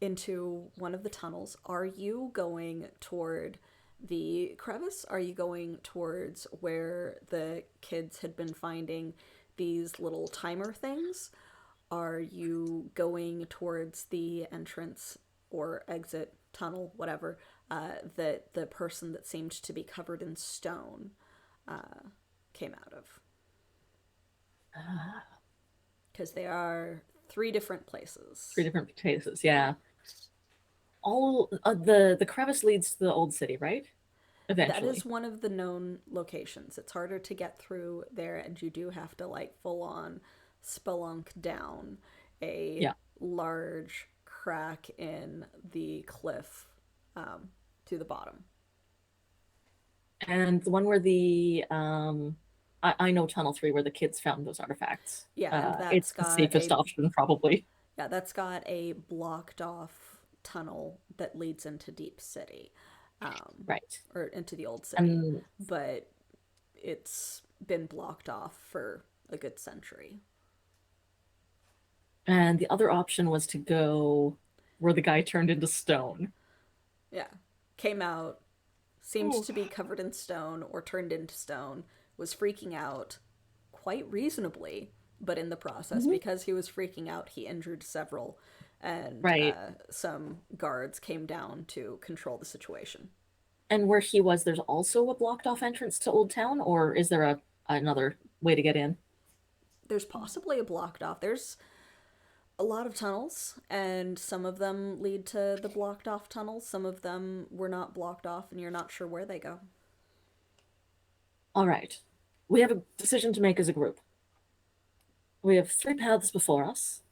[SPEAKER 2] into one of the tunnels. Are you going toward the crevice? Are you going towards where the kids had been finding these little timer things? Are you going towards the entrance or exit tunnel, whatever, that the person that seemed to be covered in stone came out of? Because they are 3 different places.
[SPEAKER 4] 3 different places, yeah. All the crevice leads to the old city, right? Eventually.
[SPEAKER 2] That is one of the known locations. It's harder to get through there, and you do have to like full on spelunk down a large crack in the cliff to the bottom.
[SPEAKER 4] And the one where the I know Tunnel 3 where the kids found those artifacts.
[SPEAKER 2] Yeah, and that's
[SPEAKER 4] it's the
[SPEAKER 2] got
[SPEAKER 4] safest option probably.
[SPEAKER 2] Yeah, that's got a blocked off tunnel that leads into Deep City.
[SPEAKER 4] Right.
[SPEAKER 2] Or into the old city.
[SPEAKER 4] And
[SPEAKER 2] but it's been blocked off for a good century.
[SPEAKER 4] And the other option was to go where the guy turned into stone.
[SPEAKER 2] Yeah. Came out, seemed
[SPEAKER 3] Ooh.
[SPEAKER 2] to be covered in stone or turned into stone, was freaking out quite reasonably, but in the process, because he was freaking out, he injured several, and some guards came down to control the situation.
[SPEAKER 4] And where he was, there's also a blocked off entrance to Old Town, or is there another way to get in?
[SPEAKER 2] There's possibly a blocked off. There's a lot of tunnels, and some of them lead to the blocked off tunnels. Some of them were not blocked off, and you're not sure where they go.
[SPEAKER 4] All right. We have a decision to make as a group. We have 3 paths before us.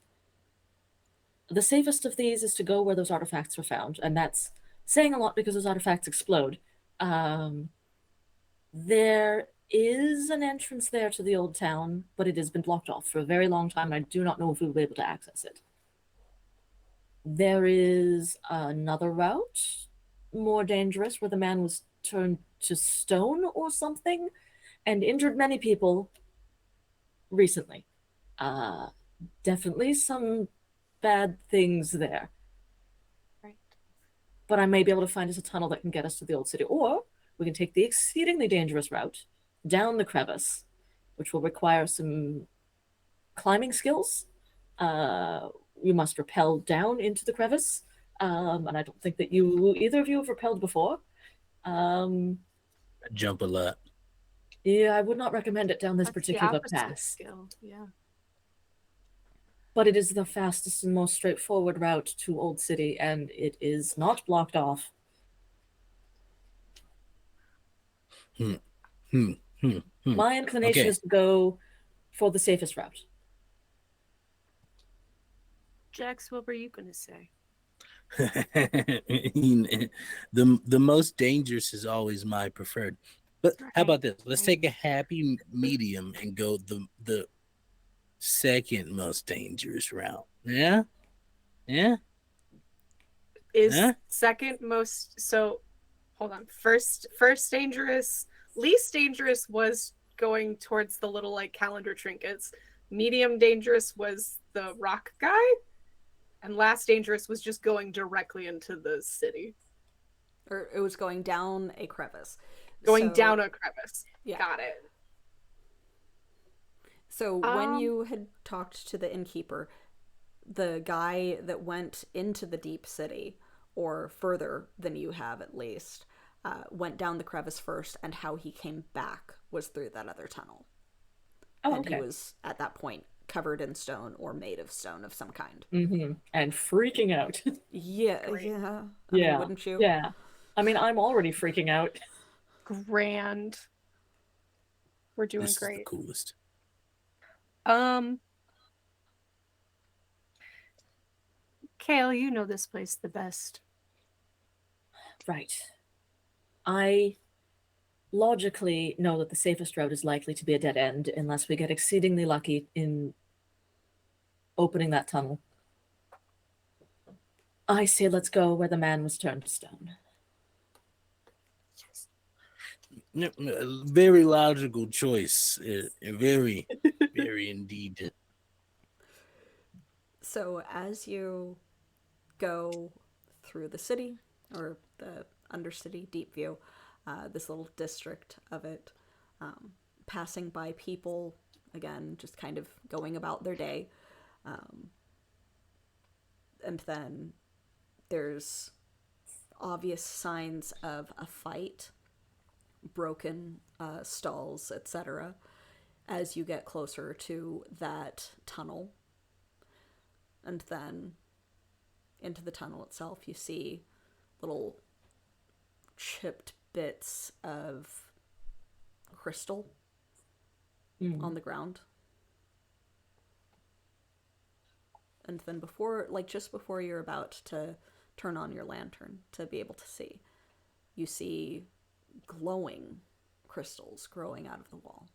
[SPEAKER 4] the safest of these is to go where those artifacts were found, and that's saying a lot because those artifacts explode. There is an entrance there to the old town, but it has been blocked off for a very long time, and I do not know if we will be able to access it. There is another route, more dangerous, where the man was turned to stone or something and injured many people recently. Definitely some bad things there.
[SPEAKER 3] Right.
[SPEAKER 4] But I may be able to find us a tunnel that can get us to the old city. Or we can take the exceedingly dangerous route down the crevice, which will require some climbing skills. You must rappel down into the crevice. And I don't think that either of you have rappelled before.
[SPEAKER 1] I jump a lot.
[SPEAKER 4] Yeah, I would not recommend it down this
[SPEAKER 3] That's the
[SPEAKER 4] particular
[SPEAKER 3] opposite
[SPEAKER 4] path.
[SPEAKER 3] skill. Yeah.
[SPEAKER 4] But it is the fastest and most straightforward route to Old City, and it is not blocked off. My inclination
[SPEAKER 1] Okay.
[SPEAKER 4] is to go for the safest route.
[SPEAKER 3] Jax, what were you going to say?
[SPEAKER 1] The most dangerous is always my preferred. But how about this? Let's take a happy medium and go the second most dangerous route. Yeah? Yeah?
[SPEAKER 3] Is
[SPEAKER 1] Huh?
[SPEAKER 3] second most, so hold on. First dangerous, least dangerous was going towards the little like calendar trinkets. Medium dangerous was the rock guy. And last dangerous was just going directly into the city.
[SPEAKER 2] Or it was going down a crevice.
[SPEAKER 3] Going down a crevice.
[SPEAKER 2] Yeah.
[SPEAKER 3] Got it.
[SPEAKER 2] So when you had talked to the innkeeper, the guy that went into the deep city, or further than you have at least, went down the crevice first, and how he came back was through that other tunnel.
[SPEAKER 4] Oh,
[SPEAKER 2] and
[SPEAKER 4] okay.
[SPEAKER 2] he was, at that point, covered in stone or made of stone of some kind.
[SPEAKER 4] Mm-hmm. And freaking out.
[SPEAKER 2] Yeah,
[SPEAKER 3] Great.
[SPEAKER 2] yeah.
[SPEAKER 4] Yeah.
[SPEAKER 2] I mean, wouldn't you?
[SPEAKER 4] Yeah. I mean, I'm already freaking out.
[SPEAKER 3] Grand. We're doing
[SPEAKER 1] This is the
[SPEAKER 3] great.
[SPEAKER 1] coolest.
[SPEAKER 3] Kale, you know this place the best.
[SPEAKER 4] Right. I logically know that the safest route is likely to be a dead end unless we get exceedingly lucky in opening that tunnel. I say let's go where the man was turned to stone.
[SPEAKER 1] Very logical choice. Very, very indeed.
[SPEAKER 2] So as you go through the city, or the undercity, Deepview, this little district of it, passing by people, again, just kind of going about their day, and then there's obvious signs of a fight, broken stalls, etc., as you get closer to that tunnel. And then into the tunnel itself, you see little chipped bits of crystal on the ground. And then just before you're about to turn on your lantern to be able to see, you see glowing crystals growing out of the wall.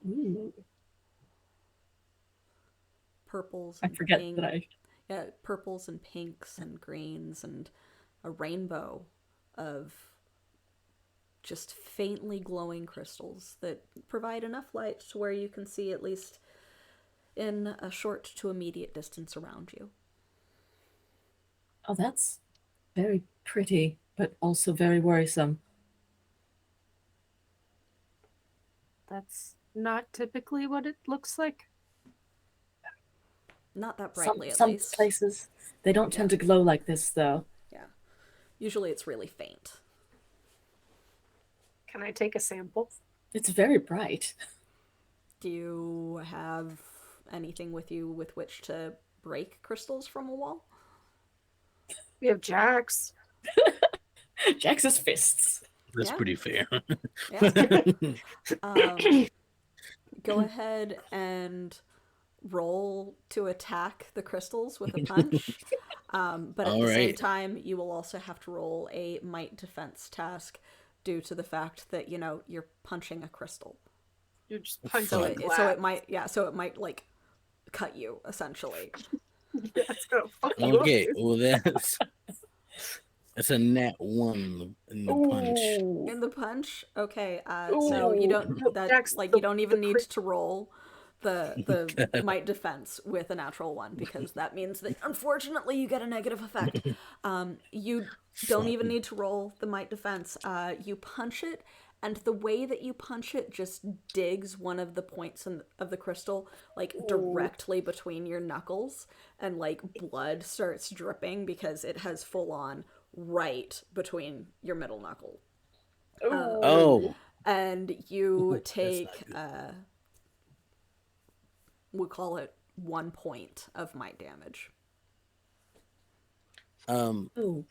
[SPEAKER 4] Ooh.
[SPEAKER 2] Purples
[SPEAKER 4] I
[SPEAKER 2] and
[SPEAKER 4] forget
[SPEAKER 2] pink.
[SPEAKER 4] that
[SPEAKER 2] Yeah, purples and pinks and greens and a rainbow of just faintly glowing crystals that provide enough light to where you can see at least in a short to immediate distance around you.
[SPEAKER 4] Oh, that's very pretty, but also very worrisome.
[SPEAKER 3] That's not typically what it looks like.
[SPEAKER 2] Not that brightly,
[SPEAKER 4] Some
[SPEAKER 2] at least.
[SPEAKER 4] places, they don't tend to glow like this, though.
[SPEAKER 2] Yeah. Usually it's really faint.
[SPEAKER 3] Can I take a sample?
[SPEAKER 4] It's very bright.
[SPEAKER 2] Do you have anything with you with which to break crystals from a wall?
[SPEAKER 3] We have Jax.
[SPEAKER 4] Jax's fists.
[SPEAKER 1] That's
[SPEAKER 2] Yeah.
[SPEAKER 1] pretty fair.
[SPEAKER 2] Yeah. Go ahead and roll to attack the crystals with a punch. But at
[SPEAKER 1] All
[SPEAKER 2] the same
[SPEAKER 1] right.
[SPEAKER 2] time, you will also have to roll a might defense task due to the fact that, you're punching a crystal.
[SPEAKER 3] You're just
[SPEAKER 1] So
[SPEAKER 3] punching
[SPEAKER 1] Fun.
[SPEAKER 3] glass.
[SPEAKER 2] So it might like cut you essentially.
[SPEAKER 3] That's gonna fuck you
[SPEAKER 1] Okay.
[SPEAKER 3] up.
[SPEAKER 1] Well, that's a nat 1 in the punch.
[SPEAKER 4] Ooh.
[SPEAKER 2] In the punch, okay.
[SPEAKER 4] Ooh.
[SPEAKER 2] So you don't
[SPEAKER 3] Dex,
[SPEAKER 2] you don't even need
[SPEAKER 3] crit-
[SPEAKER 2] to roll the might defense with a natural one, because that means that unfortunately you get a negative effect. You don't even need to roll the might defense. You punch it, and the way that you punch it just digs one of the points of the crystal like directly between your knuckles, and like blood starts dripping because it has full on right between your middle knuckle.
[SPEAKER 1] Oh.
[SPEAKER 2] And you
[SPEAKER 1] That's
[SPEAKER 2] take
[SPEAKER 1] not
[SPEAKER 2] we'll call it 1 point of might damage.
[SPEAKER 4] Ooh.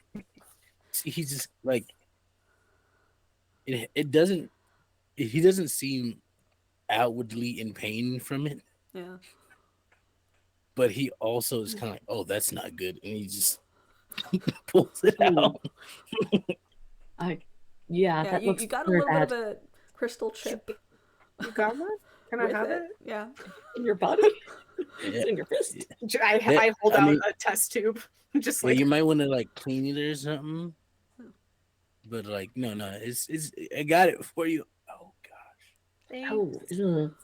[SPEAKER 1] See, he's just like it doesn't. He doesn't seem outwardly in pain from it,
[SPEAKER 2] Yeah.
[SPEAKER 1] but he also is kind of like, oh, that's not good, and he just pulls it
[SPEAKER 4] Ooh.
[SPEAKER 1] out.
[SPEAKER 2] Yeah,
[SPEAKER 4] That
[SPEAKER 2] you
[SPEAKER 4] looks
[SPEAKER 2] got a
[SPEAKER 4] very
[SPEAKER 2] little
[SPEAKER 4] bad.
[SPEAKER 2] bit of a crystal chip
[SPEAKER 3] You got one? Can I
[SPEAKER 2] with
[SPEAKER 3] have
[SPEAKER 2] it.
[SPEAKER 3] it?
[SPEAKER 2] Yeah.
[SPEAKER 4] In your body?
[SPEAKER 1] Yeah.
[SPEAKER 4] It's in your fist?
[SPEAKER 3] I hold
[SPEAKER 1] I
[SPEAKER 3] out
[SPEAKER 1] mean-
[SPEAKER 3] a test tube. Just
[SPEAKER 1] Yeah,
[SPEAKER 3] like
[SPEAKER 1] you might want to like clean it or something. But like, no, it's I got it for you. Oh gosh,
[SPEAKER 4] Oh, ugh.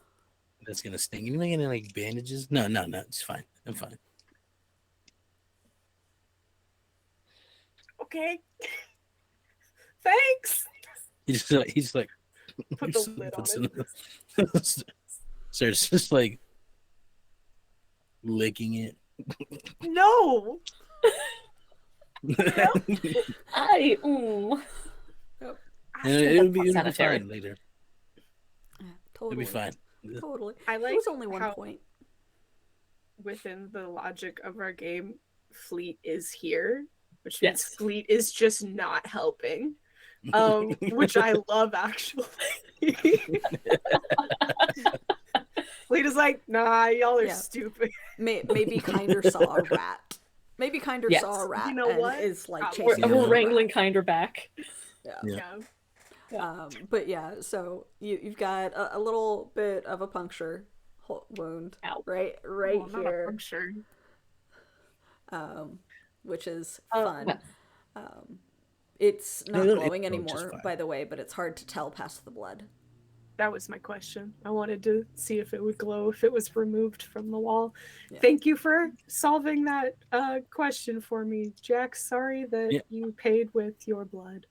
[SPEAKER 1] that's gonna sting. You any like bandages? No, it's fine. I'm fine.
[SPEAKER 3] okay. Thanks.
[SPEAKER 1] He's like
[SPEAKER 3] Put the lid on
[SPEAKER 1] it. Starts just like licking it.
[SPEAKER 3] No.
[SPEAKER 4] Ooh.
[SPEAKER 1] And it'll be
[SPEAKER 4] Sanitary.
[SPEAKER 1] fine later.
[SPEAKER 2] Yeah,
[SPEAKER 1] It'll
[SPEAKER 2] totally.
[SPEAKER 1] be fine.
[SPEAKER 2] Totally.
[SPEAKER 3] I
[SPEAKER 2] It
[SPEAKER 3] like
[SPEAKER 2] was only 1
[SPEAKER 3] how-
[SPEAKER 2] point.
[SPEAKER 3] Within the logic of our game, Fleet is here, which means
[SPEAKER 4] Yes.
[SPEAKER 3] Fleet is just not helping. Which I love actually. Fleet is like, nah, y'all are
[SPEAKER 2] Yeah.
[SPEAKER 3] stupid.
[SPEAKER 2] Maybe Kinder saw a rat. Maybe Kinder
[SPEAKER 4] Yes.
[SPEAKER 2] saw a rat
[SPEAKER 3] You know
[SPEAKER 2] and
[SPEAKER 3] what?
[SPEAKER 2] is like
[SPEAKER 3] We're-
[SPEAKER 2] chasing
[SPEAKER 1] Yeah.
[SPEAKER 2] after
[SPEAKER 4] We're
[SPEAKER 2] the
[SPEAKER 4] wrangling
[SPEAKER 2] rat.
[SPEAKER 4] Kinder back.
[SPEAKER 1] Yeah.
[SPEAKER 3] Yeah.
[SPEAKER 2] But yeah, so you've got a little bit of a puncture wound
[SPEAKER 4] Ow.
[SPEAKER 2] right
[SPEAKER 3] Oh, not a
[SPEAKER 2] here,
[SPEAKER 3] puncture.
[SPEAKER 2] which is
[SPEAKER 4] Oh,
[SPEAKER 2] fun.
[SPEAKER 4] well.
[SPEAKER 2] It's not
[SPEAKER 1] It'll
[SPEAKER 2] glowing
[SPEAKER 1] grow just
[SPEAKER 2] anymore,
[SPEAKER 1] fine.
[SPEAKER 2] by the way, but it's hard to tell past the blood.
[SPEAKER 3] That was my question. I wanted to see if it would glow if it was removed from the wall.
[SPEAKER 2] Yeah.
[SPEAKER 3] Thank you for solving that question for me, Jack. Sorry that
[SPEAKER 1] Yeah.
[SPEAKER 3] you paid with your blood.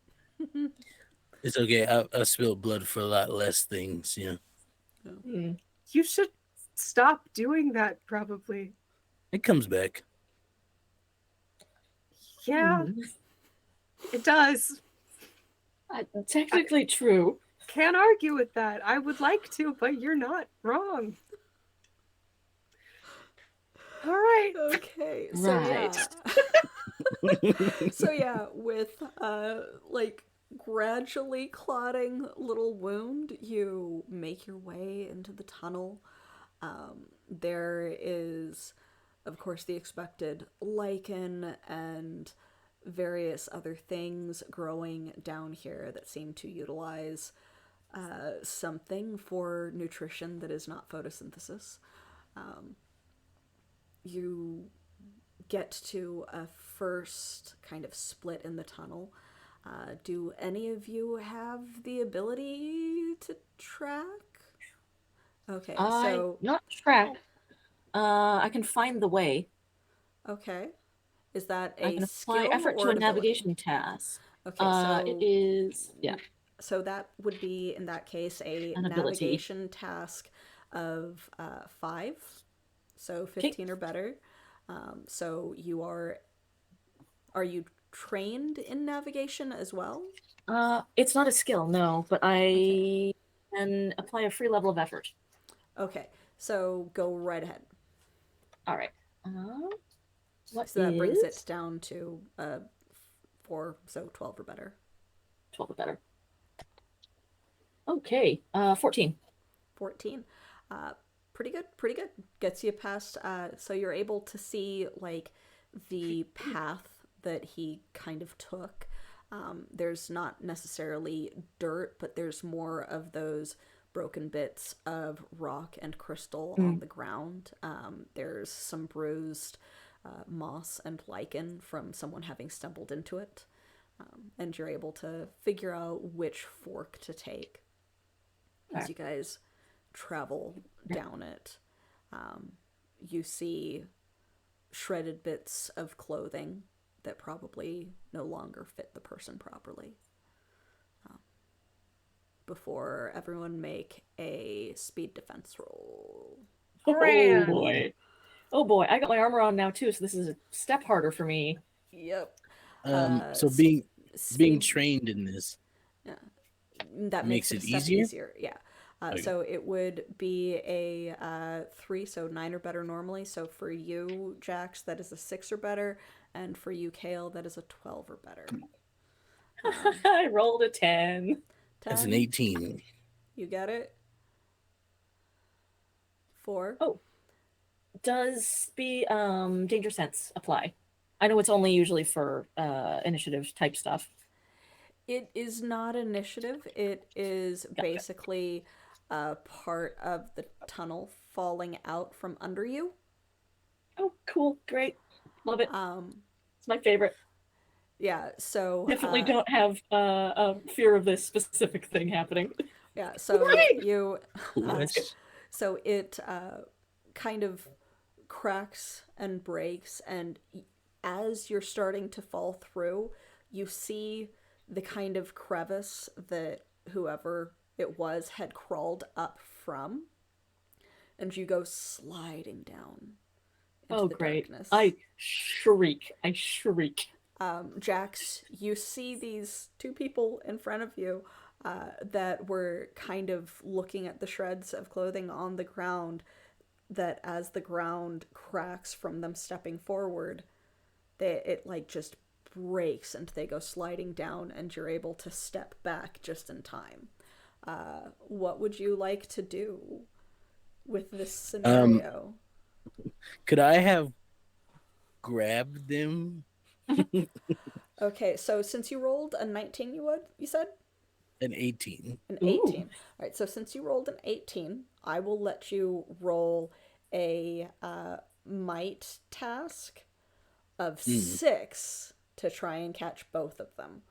[SPEAKER 1] It's okay. I spilled blood for a lot less things. Yeah,
[SPEAKER 4] Mm.
[SPEAKER 3] You should stop doing that, probably.
[SPEAKER 1] it comes back.
[SPEAKER 3] Yeah,
[SPEAKER 4] Mm.
[SPEAKER 3] it does.
[SPEAKER 4] Technically true.
[SPEAKER 3] Can't argue with that. I would like to, but you're not wrong. All right.
[SPEAKER 2] Okay, so
[SPEAKER 4] Right.
[SPEAKER 2] yeah. So yeah, with like gradually clotting little wound, you make your way into the tunnel. There is, of course, the expected lichen and various other things growing down here that seem to utilize something for nutrition that is not photosynthesis. You get to a first kind of split in the tunnel. Do any of you have the ability to track? Okay, so
[SPEAKER 4] Not track. I can find the way.
[SPEAKER 2] okay, is that
[SPEAKER 4] I
[SPEAKER 2] a
[SPEAKER 4] can apply
[SPEAKER 2] skill
[SPEAKER 4] effort
[SPEAKER 2] or
[SPEAKER 4] to a
[SPEAKER 2] an ability?
[SPEAKER 4] navigation task.
[SPEAKER 2] Okay, so
[SPEAKER 4] It is
[SPEAKER 2] so that would be in that case a
[SPEAKER 4] An ability.
[SPEAKER 2] navigation task of 5, so 15 or better. So you are you trained in navigation as well?
[SPEAKER 4] It's not a skill, no, but I can apply a free level of effort.
[SPEAKER 2] Okay, so go right ahead.
[SPEAKER 4] All right. What
[SPEAKER 2] So that brings
[SPEAKER 4] is
[SPEAKER 2] it down to 4, so 12 or better.
[SPEAKER 4] 12 or better? Okay. 14.
[SPEAKER 2] 14. pretty good, pretty good. Gets you past. So you're able to see like the path that he kind of took. There's not necessarily dirt, but there's more of those broken bits of rock and crystal on the ground. There's some bruised moss and lichen from someone having stumbled into it. And you're able to figure out which fork to take as you guys travel down it. You see shredded bits of clothing that probably no longer fit the person properly. Before everyone make a speed defense roll.
[SPEAKER 4] Oh boy. Oh boy, I got my armor on now too, so this is a step harder for me.
[SPEAKER 2] Yep.
[SPEAKER 1] So being
[SPEAKER 2] Speed,
[SPEAKER 1] trained in this,
[SPEAKER 2] that makes it a step
[SPEAKER 1] easier?
[SPEAKER 2] easier. Yeah.
[SPEAKER 1] Okay.
[SPEAKER 2] So it would be a 3, so 9 or better normally. So for you, Jax, that is a 6 or better, and for you, Kale, that is a 12 or better.
[SPEAKER 4] I rolled a 10.
[SPEAKER 1] that's an
[SPEAKER 2] 10,
[SPEAKER 1] 18.
[SPEAKER 2] you get it. 4.
[SPEAKER 4] Oh. Does the danger sense apply? I know it's only usually for initiative type stuff.
[SPEAKER 2] It is not initiative. It is basically part of the tunnel falling out from under you.
[SPEAKER 4] Oh, cool, great, love it. It's my favorite.
[SPEAKER 2] Yeah. So
[SPEAKER 4] Definitely don't have a fear of this specific thing happening.
[SPEAKER 2] yeah. So
[SPEAKER 4] Right.
[SPEAKER 2] you.
[SPEAKER 1] What?
[SPEAKER 2] So it kind of cracks and breaks, and as you're starting to fall through, you see the kind of crevice that whoever it was had crawled up from, and you go sliding down into
[SPEAKER 4] Oh,
[SPEAKER 2] the
[SPEAKER 4] great!
[SPEAKER 2] darkness.
[SPEAKER 4] I shriek.
[SPEAKER 2] Jax, you see these two people in front of you that were kind of looking at the shreds of clothing on the ground, that as the ground cracks from them stepping forward, it like just breaks and they go sliding down, and you're able to step back just in time. What would you like to do with this scenario?
[SPEAKER 1] Could I have grabbed them?
[SPEAKER 2] Okay, so since you rolled a 19, you said?
[SPEAKER 1] An 18.
[SPEAKER 2] An
[SPEAKER 4] Ooh.
[SPEAKER 2] 18. All right, so since you rolled an 18, I will let you roll a might task of 6 to try and catch both of them.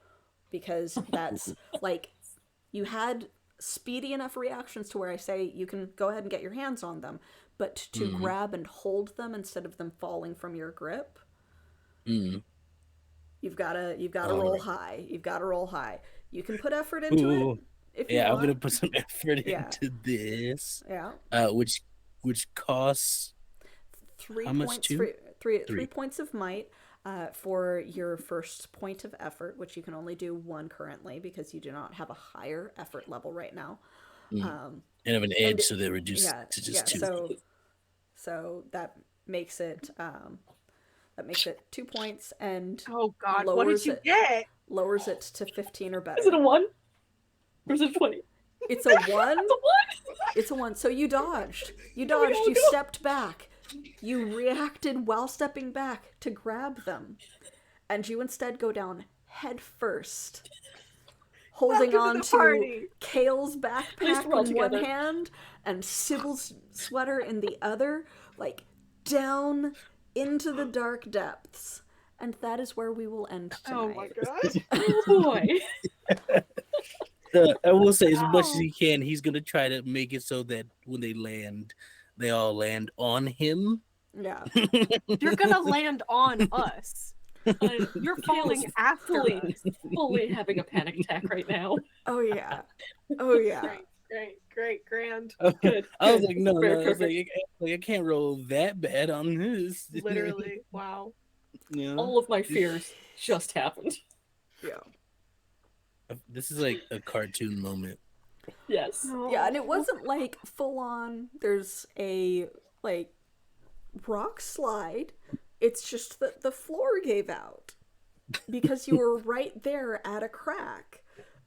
[SPEAKER 2] Because that's, like, you had speedy enough reactions to where I say you can go ahead and get your hands on them, but to grab and hold them instead of them falling from your grip, you've got to roll
[SPEAKER 1] right.
[SPEAKER 2] high. You've got to roll high. You can put effort into
[SPEAKER 1] Ooh.
[SPEAKER 2] it if you
[SPEAKER 1] Yeah,
[SPEAKER 2] want.
[SPEAKER 1] I'm gonna put some effort
[SPEAKER 2] Yeah.
[SPEAKER 1] into this.
[SPEAKER 2] Yeah.
[SPEAKER 1] Which costs
[SPEAKER 2] 3
[SPEAKER 1] how much
[SPEAKER 2] points
[SPEAKER 1] too?
[SPEAKER 2] for 3
[SPEAKER 1] 3.
[SPEAKER 2] points of might for your first point of effort, which you can only do 1 currently because you do not have a higher effort level right now.
[SPEAKER 1] And have an edge, so they reduce to just 2.
[SPEAKER 2] So that makes it 2 points, and
[SPEAKER 3] Oh God, what did you get?
[SPEAKER 2] lowers it to 15 or better.
[SPEAKER 4] Is it a 1? Or is it a 20?
[SPEAKER 2] It's a 1.
[SPEAKER 4] It's a 1.
[SPEAKER 2] It's a 1. So you dodged. You
[SPEAKER 4] No,
[SPEAKER 2] stepped back. You reacted while stepping back to grab them. And you instead go down head first, holding on to Kale's backpack in one hand and Sybil's sweater in the other, like down into the dark depths. And that is where we will end tonight.
[SPEAKER 3] Oh my God.
[SPEAKER 4] Oh boy.
[SPEAKER 1] I will say, as much as he can, he's gonna try to make it so that when they land, they all land on him.
[SPEAKER 2] Yeah.
[SPEAKER 3] You're gonna land on us. You're falling after us.
[SPEAKER 4] Fully having a panic attack right now.
[SPEAKER 2] Oh yeah. Oh yeah.
[SPEAKER 3] Great, grand.
[SPEAKER 4] Good.
[SPEAKER 1] I was like, no,
[SPEAKER 4] Very
[SPEAKER 1] I was
[SPEAKER 4] perfect.
[SPEAKER 1] like, I can't roll that bad on this.
[SPEAKER 3] Literally, wow.
[SPEAKER 1] You know?
[SPEAKER 4] All of my fears just happened.
[SPEAKER 2] Yeah.
[SPEAKER 1] This is like a cartoon moment.
[SPEAKER 4] Yes.
[SPEAKER 2] Yeah, and it wasn't like full on there's a like rock slide. It's just that the floor gave out because you were right there at a crack,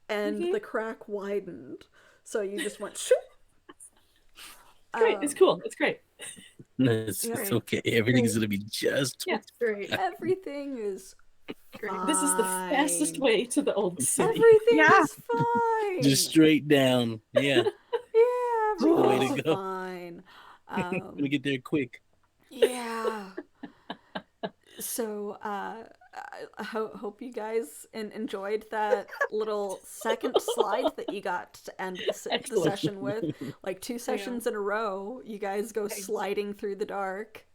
[SPEAKER 2] and the crack widened. So you just went shoop.
[SPEAKER 4] Great. It's cool. It's great.
[SPEAKER 1] It's okay. Everything's gonna be just
[SPEAKER 4] Yeah.
[SPEAKER 3] Great.
[SPEAKER 2] Everything is
[SPEAKER 3] Great.
[SPEAKER 2] fine.
[SPEAKER 4] This is the fastest way to the old city.
[SPEAKER 2] Everything
[SPEAKER 3] Yeah.
[SPEAKER 2] is fine.
[SPEAKER 1] just straight down. Yeah,
[SPEAKER 2] Yeah,
[SPEAKER 1] the way to
[SPEAKER 2] everything's
[SPEAKER 1] go.
[SPEAKER 2] fine.
[SPEAKER 1] Gonna get there quick.
[SPEAKER 2] Yeah. So, I hope you guys enjoyed that little second slide that you got to end the
[SPEAKER 4] Excellent.
[SPEAKER 2] session with. Like 2 sessions in a row, you guys go sliding through the dark.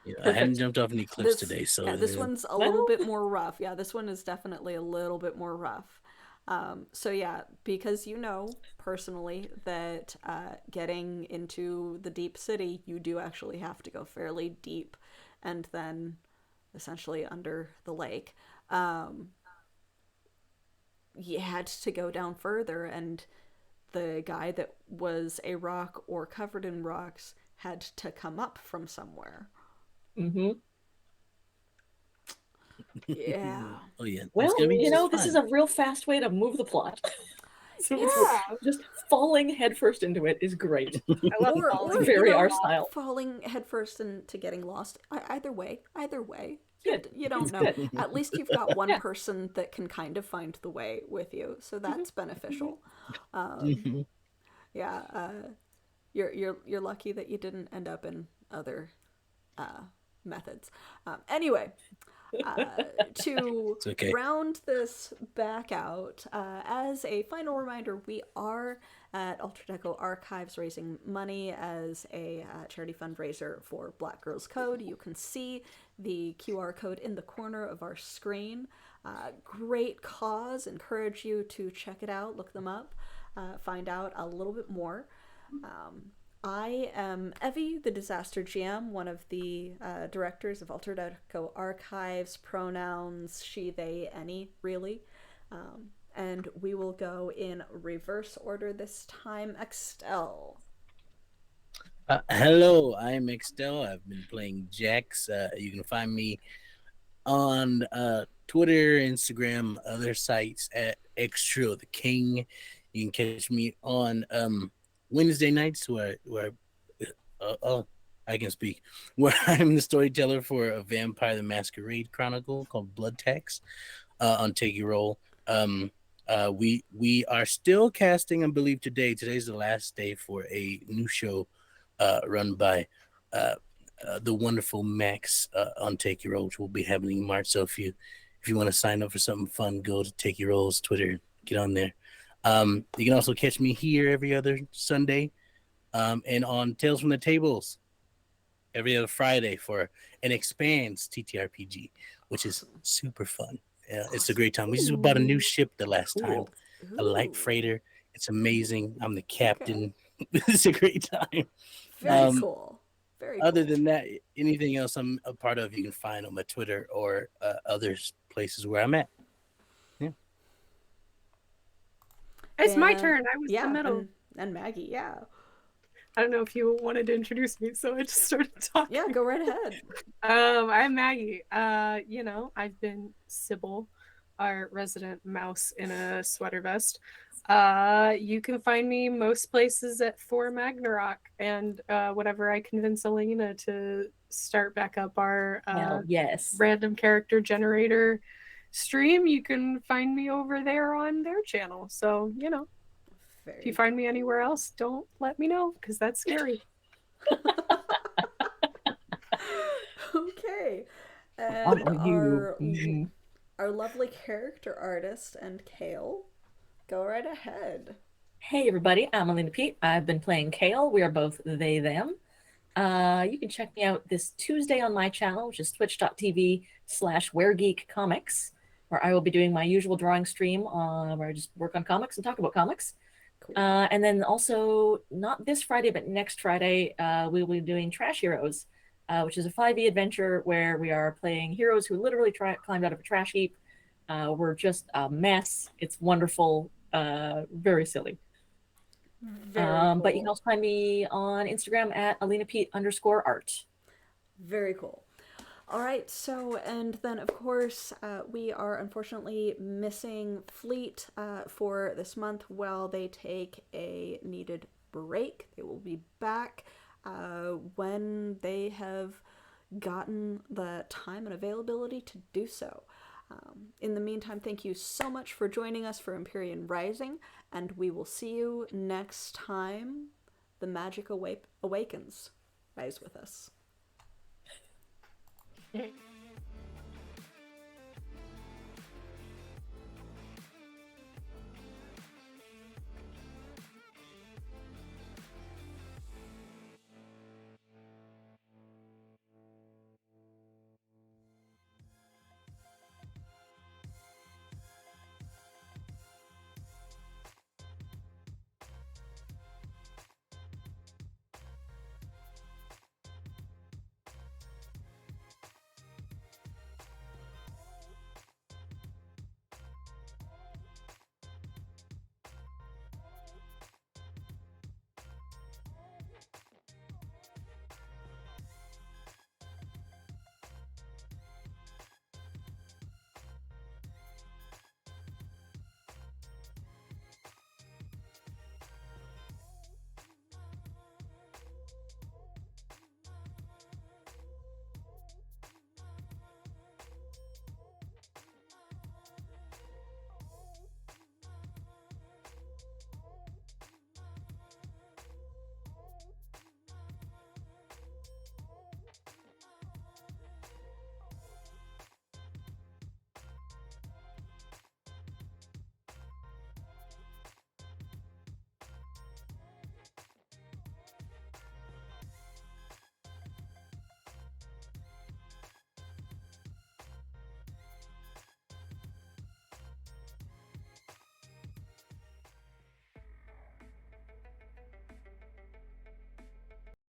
[SPEAKER 1] Yeah, I
[SPEAKER 4] Perfect.
[SPEAKER 1] hadn't jumped off any cliffs today, so
[SPEAKER 2] Yeah, this one's a
[SPEAKER 4] Well-
[SPEAKER 2] little bit more rough. Yeah, this one is definitely a little bit more rough. So yeah, because you know personally that getting into the deep city, you do actually have to go fairly deep, and then essentially under the lake. You had to go down further, and the guy that was a rock or covered in rocks had to come up from somewhere.
[SPEAKER 4] Mm-hmm.
[SPEAKER 2] Yeah.
[SPEAKER 1] Oh yeah.
[SPEAKER 4] Well,
[SPEAKER 1] it's gonna be just
[SPEAKER 4] this
[SPEAKER 1] fine.
[SPEAKER 4] is a real fast way to move the plot. So
[SPEAKER 3] Yeah.
[SPEAKER 4] just falling headfirst into it is great.
[SPEAKER 3] I love
[SPEAKER 2] Or
[SPEAKER 3] falling.
[SPEAKER 4] Very
[SPEAKER 2] you know,
[SPEAKER 4] our style.
[SPEAKER 2] falling headfirst into getting lost. Either way,
[SPEAKER 4] Good.
[SPEAKER 2] you don't
[SPEAKER 4] It's
[SPEAKER 2] know.
[SPEAKER 4] good.
[SPEAKER 2] At least you've got one
[SPEAKER 4] Yeah.
[SPEAKER 2] person that can kind of find the way with you, so that's beneficial.
[SPEAKER 1] Mhm.
[SPEAKER 2] Yeah, you're lucky that you didn't end up in other methods. Anyway, to
[SPEAKER 1] It's okay.
[SPEAKER 2] round this back out, as a final reminder, we are at Alter Deco Archives raising money as a charity fundraiser for Black Girls Code. You can see the QR code in the corner of our screen. Great cause. Encourage you to check it out, look them up, find out a little bit more. I am Evie, the Disaster GM, one of the directors of Alter Deco Archives, pronouns she, they, any, really. And we will go in reverse order this time. Extel.
[SPEAKER 1] Hello, I'm Extel. I've been playing Jax. You can find me on Twitter, Instagram, other sites at Extra the King. You can catch me on Wednesday nights where I can speak, where I'm the storyteller for a Vampire the Masquerade Chronicle called Blood Tax on Take Your Roll. We are still casting, I believe today's the last day for a new show run by the wonderful Max on Take Your Roll, which will be happening in March. So if you want to sign up for something fun, go to Take Your Roll's Twitter, get on there. You can also catch me here every other Sunday, and on Tales from the Tables every other Friday for an Expands TTRPG, which is super fun. Yeah, it's a great time. We just bought a new ship the last time, a light freighter. It's amazing. I'm the captain. It's a great time.
[SPEAKER 2] Very cool. Very
[SPEAKER 1] Other
[SPEAKER 2] cool.
[SPEAKER 1] than that, anything else I'm a part of, you can find on my Twitter or other places where I'm at.
[SPEAKER 3] It's my
[SPEAKER 2] And-
[SPEAKER 3] turn. I was in
[SPEAKER 2] yeah,
[SPEAKER 3] the middle.
[SPEAKER 2] and Maggie, yeah.
[SPEAKER 3] I don't know if you wanted to introduce me, so I just started talking.
[SPEAKER 2] Yeah, go right ahead.
[SPEAKER 3] I'm Maggie. I've been Sybil, our resident mouse in a sweater vest. You can find me most places at Thor Magnarok, and whenever I convince Elena to start back up our
[SPEAKER 4] Hell yes.
[SPEAKER 3] random character generator stream, you can find me over there on their channel. So, if you find me anywhere else, don't let me know, because that's scary.
[SPEAKER 2] Okay.
[SPEAKER 4] What
[SPEAKER 2] And
[SPEAKER 4] are you?
[SPEAKER 2] our lovely character artist and Kale, go right ahead.
[SPEAKER 4] Hey everybody, I'm Elena Pete. I've been playing Kale. We are both they, them. You can check me out this Tuesday on my channel, which is twitch.tv/WhereGeekComics, where I will be doing my usual drawing stream where I just work on comics and talk about comics.
[SPEAKER 2] Cool.
[SPEAKER 4] And then also, not this Friday, but next Friday, we will be doing Trash Heroes, which is a 5e adventure where we are playing heroes who literally climbed out of a trash heap. We're just a mess. It's wonderful, very silly.
[SPEAKER 2] Very cool.
[SPEAKER 4] But you can also find me on Instagram at AlenaPete_art.
[SPEAKER 2] Very cool. All right, so, and then of course, we are unfortunately missing Fleet for this month while they take a needed break. They will be back when they have gotten the time and availability to do so. In the meantime, thank you so much for joining us for Empyrean Rising, and we will see you next time the magic awakens. Rise with us.